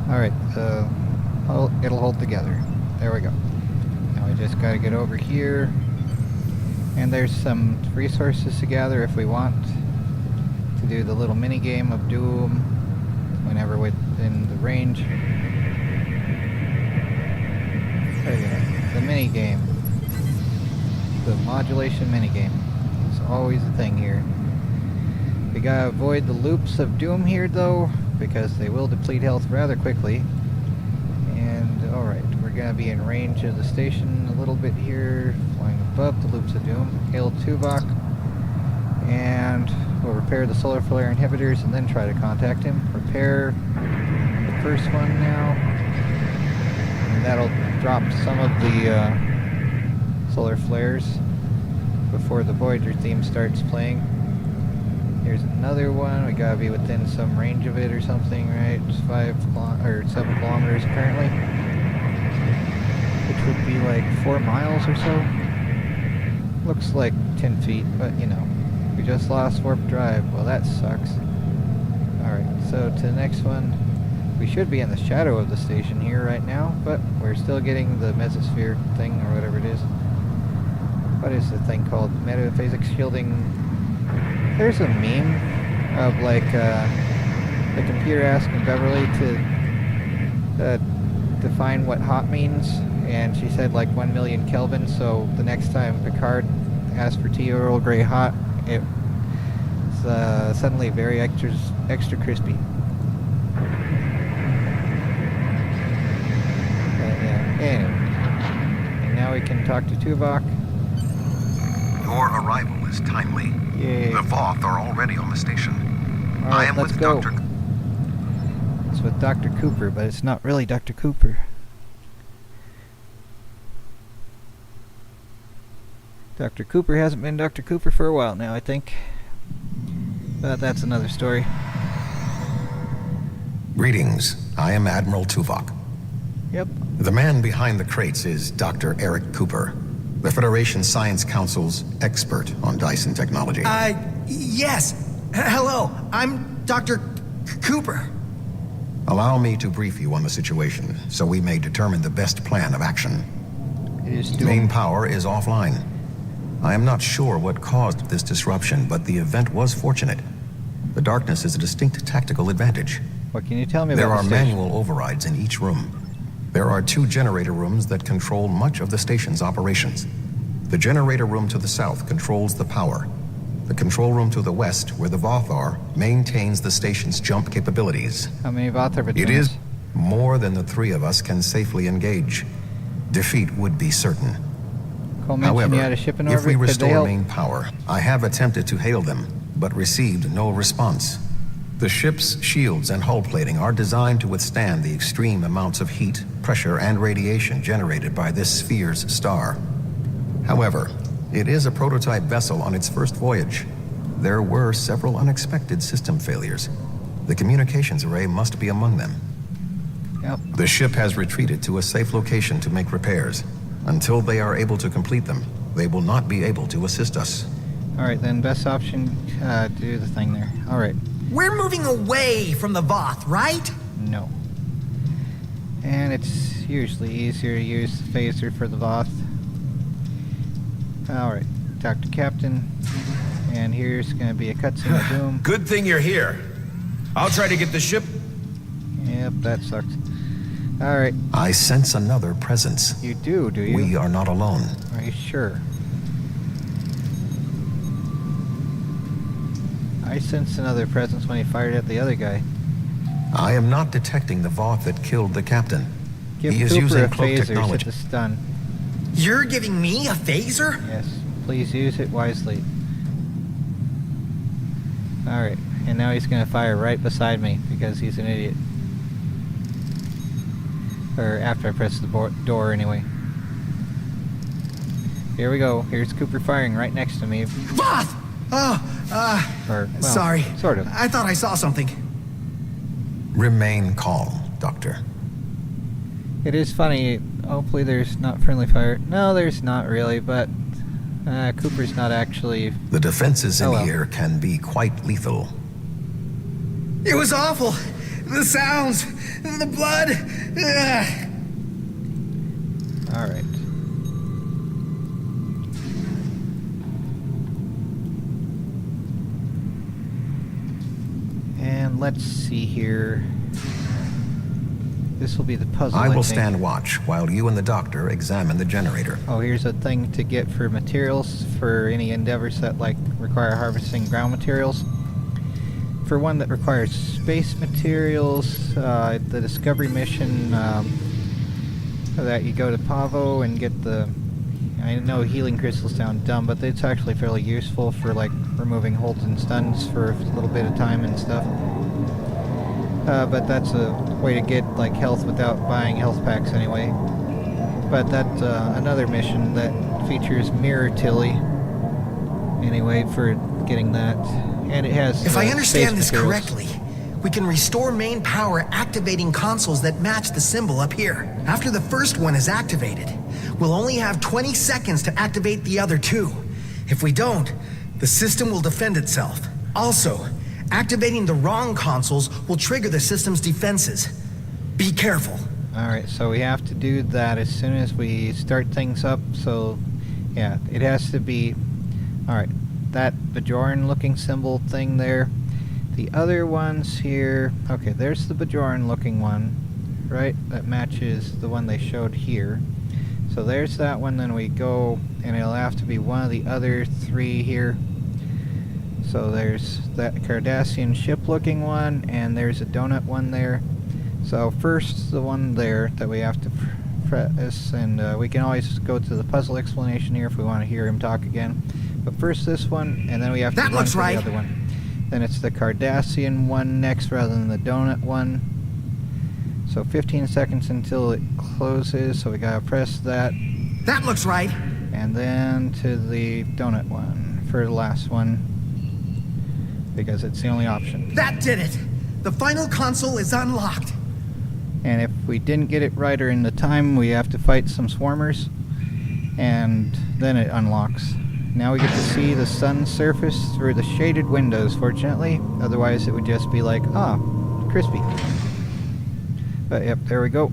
Alright, it'll hold together. There we go. Now we just gotta get over here. And there's some resources to gather if we want to do the little mini game of Doom whenever within the range. There you go. The mini game. The modulation mini game. It's always a thing here. We gotta avoid the loops of Doom here though, because they will deplete health rather quickly. And alright, we're gonna be in range of the station a little bit here, flying above the loops of Doom. Hail Tuvok, and we'll repair the solar flare inhibitors and then try to contact him. Repair the first one now, and that'll drop some of the solar flares before the Voyager theme starts playing. Here's another one. We gotta be within some range of it or something, right? It's 7 kilometers apparently, which would be like 4 miles or so. Looks like 10 feet, but you know, we just lost warp drive. Well, that sucks. Alright, so to the next one. We should be in the shadow of the station here right now, but we're still getting the mesosphere thing or whatever it is. What is the thing called? Metaphasic shielding. There's a meme of like the computer asking Beverly to define what hot means, and she said like 1 million Kelvin, so the next time Picard asked for tea Earl Grey hot, it's suddenly very extra crispy. Anyway, and now we can talk to Tuvok. Your arrival is timely. Yay. The Voth are already on the station. All right, I am let's with go. Dr. It's with Dr. Cooper, but it's not really Dr. Cooper. Dr. Cooper hasn't been Dr. Cooper for a while now, I think. But that's another story. Greetings. I am Admiral Tuvok. Yep. The man behind the crates is Dr. Eric Cooper, the Federation Science Council's expert on Dyson technology. Yes. Hello, I'm Dr. Cooper. Allow me to brief you on the situation so we may determine the best plan of action. Main power is offline. I am not sure what caused this disruption, but the event was fortunate. The darkness is a distinct tactical advantage. What can you tell me about There are the station? manual overrides in each room. There are 2 generator rooms that control much of the station's operations. The generator room to the south controls the power. The control room to the west, where the Voth are, maintains the station's jump capabilities. How many Voth are between It is us? More than the three of us can safely engage. Defeat would be certain. Cole mentioned However, you had a ship in if we orbit. Could they restore help? main power, I have attempted to hail them, but received no response. The ship's shields and hull plating are designed to withstand the extreme amounts of heat, pressure, and radiation generated by this sphere's star. However, it is a prototype vessel on its first voyage. There were several unexpected system failures. The communications array must be among them. Yep. The ship has retreated to a safe location to make repairs. Until they are able to complete them, they will not be able to assist us. All right, then best option, do the thing there. All right. We're moving away from the Voth, right? No. And it's usually easier to use the phaser for the Voth. All right, talk to Captain. And here's going to be a cutscene of doom. Good thing you're here. I'll try to get the ship. Yep, that sucks. All right. I sense another presence. You do you? We are not alone. Are you sure? I sensed another presence when he fired at the other guy. I am not detecting the Voth that killed the captain. Give He is Cooper using a cloak phaser technology. to stun. You're giving me a phaser? Yes, please use it wisely. Alright, and now he's going to fire right beside me because he's an idiot. Or after I press the door anyway. Here we go. Here's Cooper firing right next to me. Voth! Sorry. Sort of. I thought I saw something. Remain calm, Doctor. It is funny. Hopefully there's not friendly fire. No, there's not really, but Cooper's not actually... The defenses in here can be quite lethal. It was awful. The sounds, the blood. All right. And let's see here. This will be the puzzle, I will think. stand watch while you and the doctor examine the generator. Oh, here's a thing to get for materials for any endeavors that require harvesting ground materials. For one that requires space materials, the Discovery mission that you go to Pavo and get the... I know healing crystals sound dumb, but it's actually fairly useful for removing holds and stuns for a little bit of time and stuff. But that's a way to get health without buying health packs anyway. But that's another mission that features Mirror Tilly anyway for getting that. And it has If I understand space this materials. correctly, we can restore main power activating consoles that match the symbol up here. After the first one is activated, we'll only have 20 seconds to activate the other two. If we don't, the system will defend itself. Also, activating the wrong consoles will trigger the system's defenses. Be careful. Alright, so we have to do that as soon as we start things up, so yeah, it has to be... Alright, that Bajoran looking symbol thing there. The other ones here... Okay, there's the Bajoran looking one, right? That matches the one they showed here. So there's that one, then we go, and it'll have to be one of the other three here. So there's that Cardassian ship-looking one, and there's a donut one there. So first, the one there that we have to press, and we can always go to the puzzle explanation here if we want to hear him talk again. But first this one, and then we have to run to the other one. Then it's the Cardassian one next rather than the donut one. So 15 seconds until it closes, so we gotta press that. That looks right. And then to the donut one for the last one, because it's the only option. That did it. The final console is unlocked. And if we didn't get it right or in the time, we have to fight some swarmers, and then it unlocks. Now we get to see the sun's surface through the shaded windows, fortunately. Otherwise it would just be like, crispy. But yep, there we go.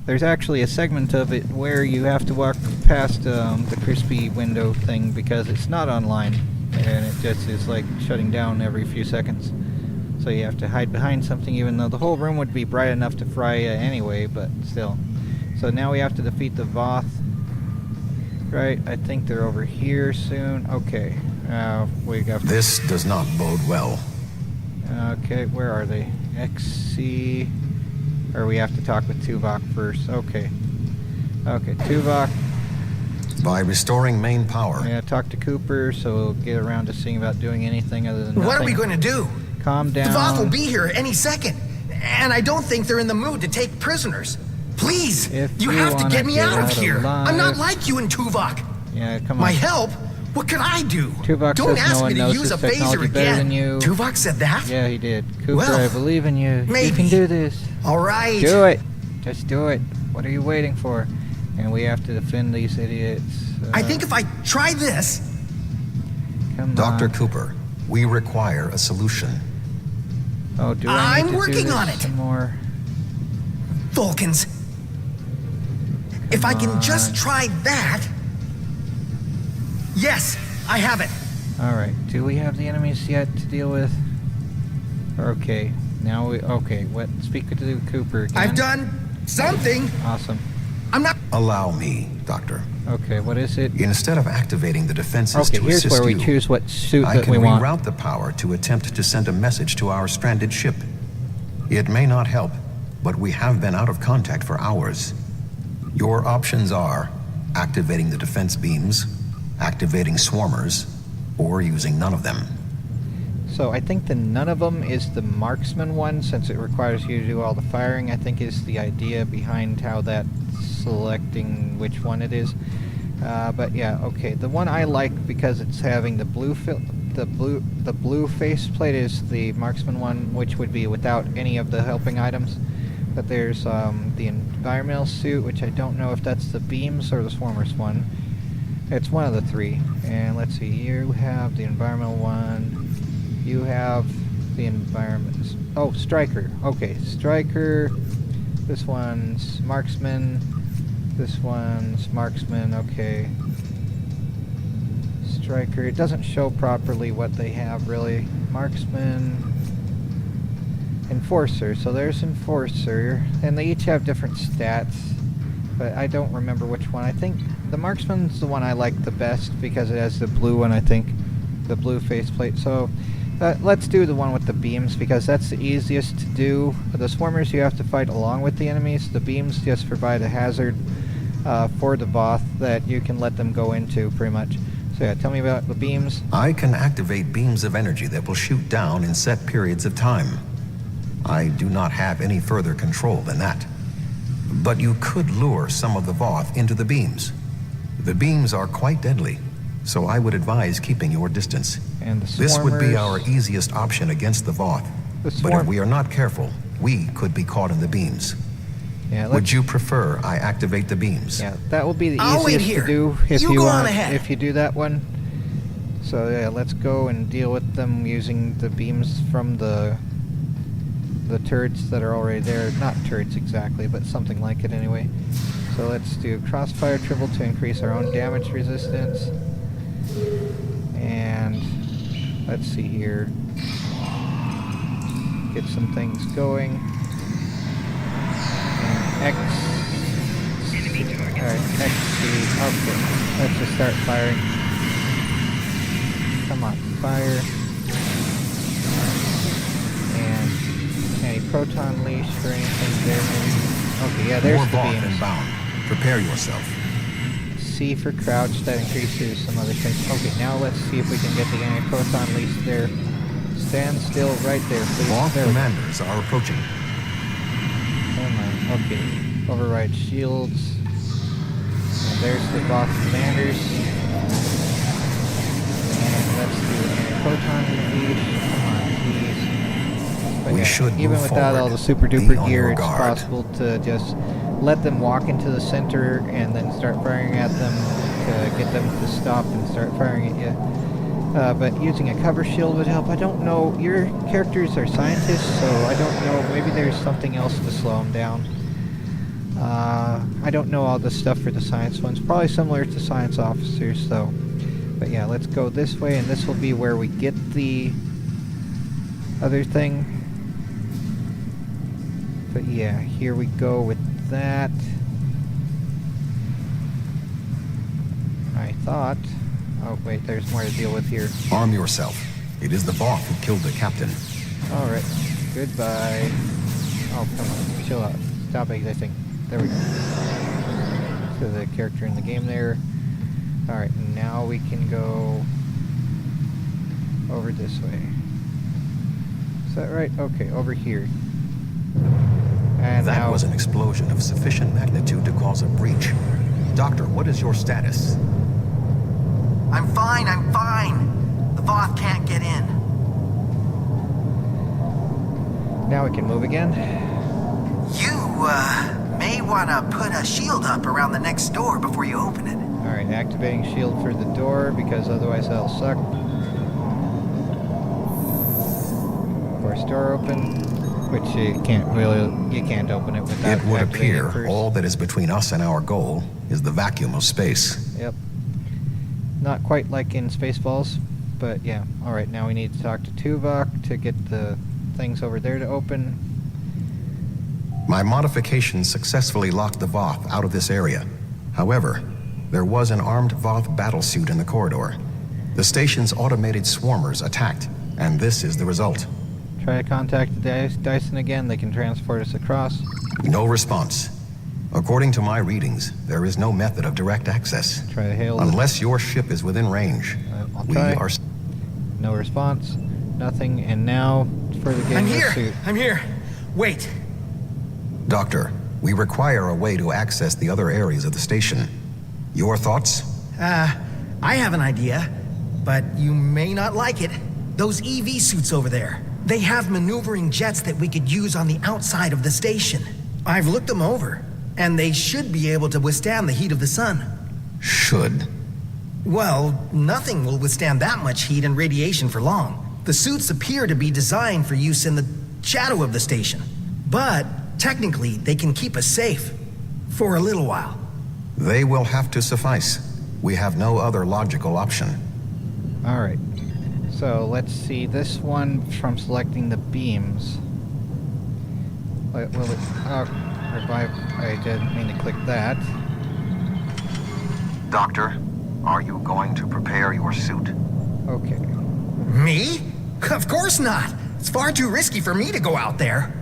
There's actually a segment of it where you have to walk past the crispy window thing because it's not online, and it just is shutting down every few seconds. So you have to hide behind something, even though the whole room would be bright enough to fry anyway, but still. So now we have to defeat the Voth. Right, I think they're over here soon. Okay, we got... This does not bode well. Okay, where are they? XC... Or we have to talk with Tuvok first. Okay. Okay, Tuvok. By restoring main power. Yeah, talk to Cooper, so we'll get around to seeing about doing anything other than nothing. What are we going to do? Calm down. The Voth will be here any second. And I don't think they're in the mood to take prisoners. Please, you have to get me out of here. I'm not like you and Tuvok. Yeah, come on. My help? What can I do? Tuvok Don't says ask no one me to knows use his a technology phaser better again. than you. Tuvok said that? Yeah, he did. Cooper, Well, I believe in you. maybe. You can do this. All right. Do it. Just do it. What are you waiting for? And we have to defend these idiots. I think if I try this... Come Dr. on. Cooper, we require a solution. Oh, do I need I'm to do working this on it. some more? Vulcans. If I can just try that... Yes, I have it. Alright, do we have the enemies yet to deal with? Okay, now we... Okay, what? Speak to Cooper again. I've done something. Awesome. I'm not... Allow me, Doctor. Okay, what is it? Instead of activating the defenses Okay, to here's assist where we you, choose what suit I that can we want. reroute the power to attempt to send a message to our stranded ship. It may not help, but we have been out of contact for hours. Your options are activating the defense beams, activating swarmers, or using none of them. So I think the none of them is the marksman one, since it requires you to do all the firing. I think is the idea behind how that selecting which one it is. But yeah, okay. The one I like because it's having the blue faceplate is the marksman one, which would be without any of the helping items. But there's the environmental suit, which I don't know if that's the beams or the swarmers one. It's one of the three. And let's see, you have the environmental one. You have the environment. Oh, Striker. Okay, Striker. This one's marksman. This one's marksman. Okay. Striker. It doesn't show properly what they have really. Marksman. Enforcer. So there's Enforcer. And they each have different stats. But I don't remember which one. I think the marksman's the one I like the best because it has the blue one, I think. The blue faceplate. So let's do the one with the beams because that's the easiest to do. The swarmers you have to fight along with the enemies. The beams just provide a hazard for the Voth that you can let them go into pretty much. So yeah, tell me about the beams. I can activate beams of energy that will shoot down in set periods of time. I do not have any further control than that. But you could lure some of the Voth into the beams. The beams are quite deadly, so I would advise keeping your distance. And the this would be swarmers- our easiest option against the Voth. But if we are not careful, we could be caught in the beams. Yeah, would you prefer I activate the beams? Yeah, that will be the I'll wait easiest to here. do if You you go on want. ahead. If you do that one. So yeah, let's go and deal with them using the beams from the turrets that are already there. Not turrets exactly, but something like it anyway. So let's do crossfire triple to increase our own damage resistance. And let's see here. Get some things going. And X. Alright, X speed. Okay. Let's just start firing. Come on, fire. And anti-proton leash for anything there maybe. Okay, yeah, there's More the Voth beams. inbound. Prepare yourself. C for crouch, that increases some other things. Okay, now let's see if we can get the anti-proton leash there. Stand still right there, please. Voth There we go. commanders are approaching. Come on, okay. Override shields. And there's the Voth commanders. And let's do anti-proton leash. Come on, please. But We yeah, should even move without all forward. the super Be duper on gear, your it's guard. possible to just let them walk into the center and then start firing at them to get them to stop and start firing at you. But using a cover shield would help. I don't know. Your characters are scientists, so I don't know. Maybe there's something else to slow them down. I don't know all the stuff for the science ones. Probably similar to science officers, though. But yeah, let's go this way, and this will be where we get the other thing. But yeah, here we go with that. I thought... Oh wait, there's more to deal with here. Arm yourself. It is the Voth who killed the captain. Alright, goodbye. Oh, come on. Chill out. Stop existing. There we go. So the character in the game there. Alright, now we can go over this way. Is that right? Okay, over here. And that now was an explosion of sufficient magnitude to cause a breach. Doctor, what is your status? I'm fine. The Voth can't get in. now we can move again. You, may want to put a shield up around the next door before you open it. Alright, activating shield for the door, because otherwise that'll suck. Of course, door open, which you can't open it without It would activating appear it first. all that is between us and our goal is the vacuum of space. Yep. Not quite like in Spaceballs, but yeah. Alright, now we need to talk to Tuvok to get the things over there to open. My modifications successfully locked the Voth out of this area. However, there was an armed Voth battlesuit in the corridor. The station's automated swarmers attacked, and this is the result. Try to contact the Dyson again. They can transport us across. No response. According to my readings, there is no method of direct access. Try to hail unless your ship is within range. I'll try. No response. Nothing. And now for the game. I'm here. Wait. Doctor, we require a way to access the other areas of the station. Your thoughts? I have an idea, but you may not like it. Those EV suits over there, they have maneuvering jets that we could use on the outside of the station. I've looked them over, and they should be able to withstand the heat of the sun. Should? Well, nothing will withstand that much heat and radiation for long. The suits appear to be designed for use in the shadow of the station. But technically, they can keep us safe. For a little while. They will have to suffice. We have no other logical option. Alright. So let's see. This one from selecting the beams. Will it... revive... I didn't mean to click that. Doctor, are you going to prepare your suit? Okay. Me? Of course not. It's far too risky for me to go out there.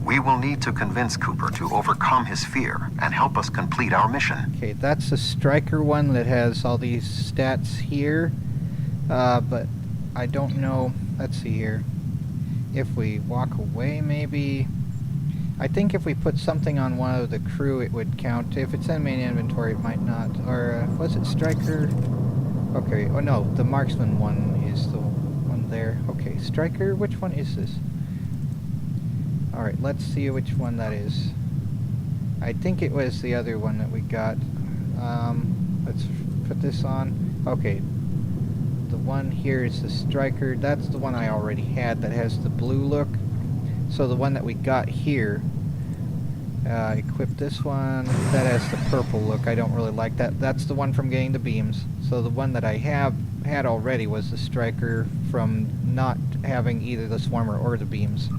We will need to convince Cooper to overcome his fear and help us complete our mission. Okay, that's the Striker one that has all these stats here. But I don't know. Let's see here. If we walk away, maybe... I think if we put something on one of the crew, it would count. If it's in main inventory, it might not. Or, was it Striker? Okay, oh no, the Marksman one is the one there. Okay, Striker, which one is this? Alright, let's see which one that is. I think it was the other one that we got. Let's put this on. Okay. The one here is the Striker. That's the one I already had that has the blue look. So the one that we got here, equip this one. That has the purple look. I don't really like that. That's the one from getting the beams. So the one that I had already was the Striker from not having either the Swarmer or the beams.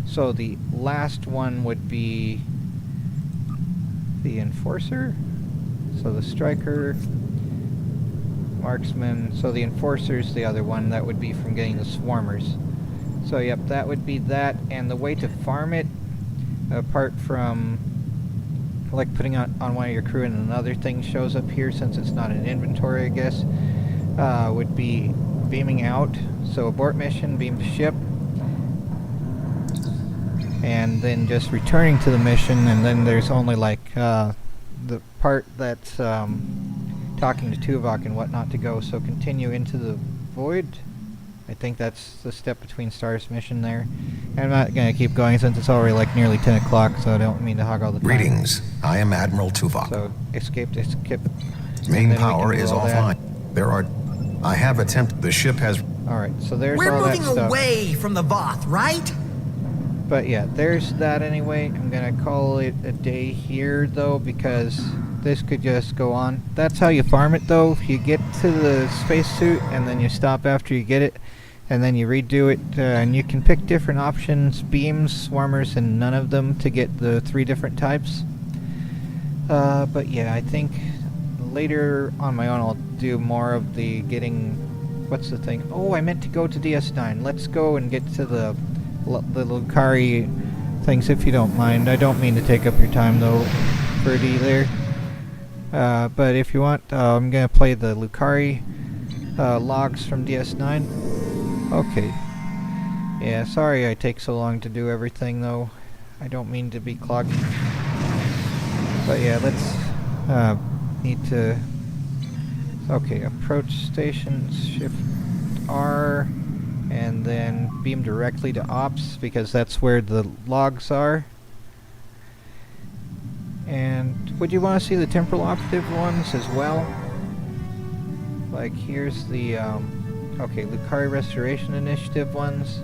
So the last one would be the Enforcer. So the Striker, Marksman. So the Enforcer's the other one. That would be from getting the Swarmers. So yep, that would be that. And the way to farm it, apart from like putting on one of your crew and another thing shows up here, since it's not an inventory, I guess, would be beaming out. So abort mission, beam ship. And then just returning to the mission, and then there's only like the part that's talking to Tuvok and whatnot to go. So continue into the void. I think that's the step between stars mission there. And I'm not going to keep going since it's already like nearly 10 o'clock, so I don't mean to hog all the time. Greetings, I am Admiral Tuvok. So escape. Main power is offline. I have attempted. The ship has... Alright, so there's We're all that moving stuff. away from the Voth, right? But yeah, there's that anyway. I'm gonna call it a day here though, because this could just go on. That's how you farm it though. You get to the spacesuit and then you stop after you get it, and then you redo it, and you can pick different options: beams, swarmers, and none of them to get the 3 different types. But yeah, I think later on my own I'll do more of the getting... What's the thing? Oh, I meant to go to DS9. Let's go and get to the the Lucari things, if you don't mind. I don't mean to take up your time though, Ferdy there. But if you want, I'm gonna play the Lucari logs from DS9. Okay. Yeah, sorry I take so long to do everything though. I don't mean to be clogging. But yeah, let's need to. Okay, approach station, shift R, and then beam directly to ops because that's where the logs are. And would you want to see the temporal operative ones as well? Like here's the okay, Lucari Restoration Initiative ones.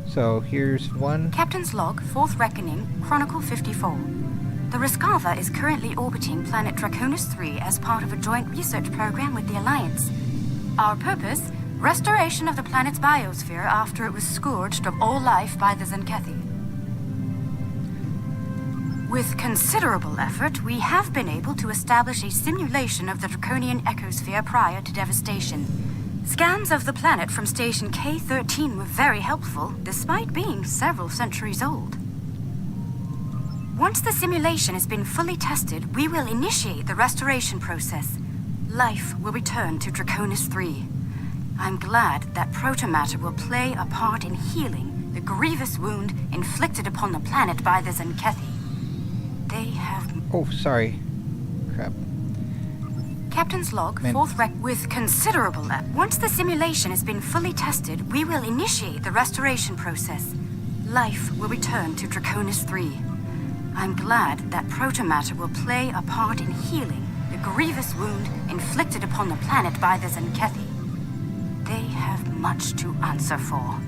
So here's one. Captain's log, 4th Reckoning, Chronicle 54. The Rescava is currently orbiting planet Draconis 3 as part of a joint research program with the Alliance. Our purpose? Restoration of the planet's biosphere after it was scourged of all life by the Zenkethi. With considerable effort, we have been able to establish a simulation of the draconian ecosphere prior to devastation. Scans of the planet from Station K-13 were very helpful, despite being several centuries old. Once the simulation has been fully tested, we will initiate the restoration process. Life will return to Draconis 3. I'm glad that protomatter will play a part in healing the grievous wound inflicted upon the planet by the Zenkethi. They have... Oh, sorry. Crap. Captain's log, 4th Rec... With considerable... Once the simulation has been fully tested, we will initiate the restoration process. Life will return to Draconis 3. I'm glad that protomatter will play a part in healing the grievous wound inflicted upon the planet by the Zenkethi. They have much to answer for.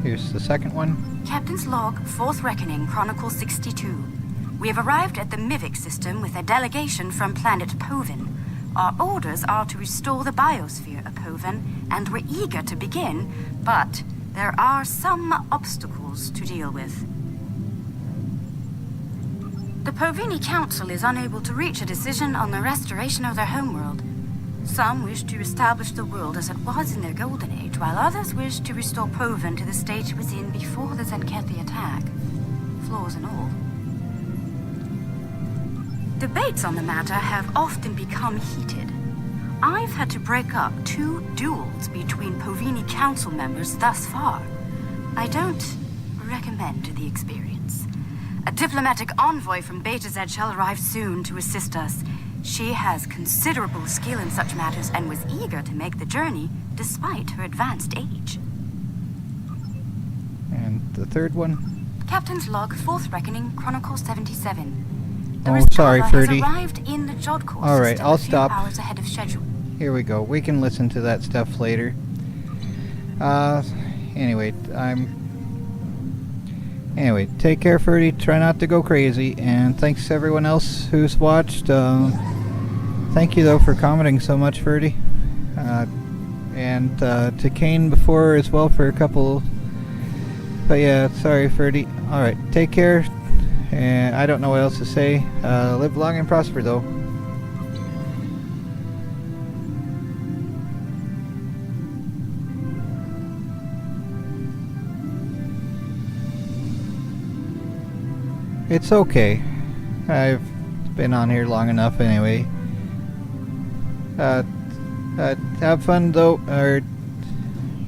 Here's the second one. Captain's log, 4th Reckoning, Chronicle 62. We have arrived at the Mivik system with a delegation from planet Povin. Our orders are to restore the biosphere of Povin, and we're eager to begin, but there are some obstacles to deal with. The Povini Council is unable to reach a decision on the restoration of their homeworld. Some wish to establish the world as it was in their golden age, while others wish to restore Povin to the state it was in before the Zenkethi attack. Flaws and all. Debates on the matter have often become heated. I've had to break up 2 duels between Povini Council members thus far. I don't recommend the experience. A diplomatic envoy from Beta Z shall arrive soon to assist us. She has considerable skill in such matters and was eager to make the journey, despite her advanced age. And the third one? Captain's log, 4th Reckoning, Chronicle 77. The Oh, sorry, Rescava Ferdy. has arrived in the Jodcore Alright, system I'll a few stop. hours ahead of schedule. Here we go. We can listen to that stuff later. Anyway, Anyway, take care, Ferdy. Try not to go crazy. And thanks to everyone else who's watched. Thank you, though, for commenting so much, Ferdy. And to Kane before as well for a couple. But yeah, sorry, Ferdy. Alright, take care. And I don't know what else to say. Live long and prosper, though. It's okay. I've been on here long enough anyway. Have fun though.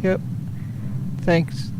Yep. Thanks.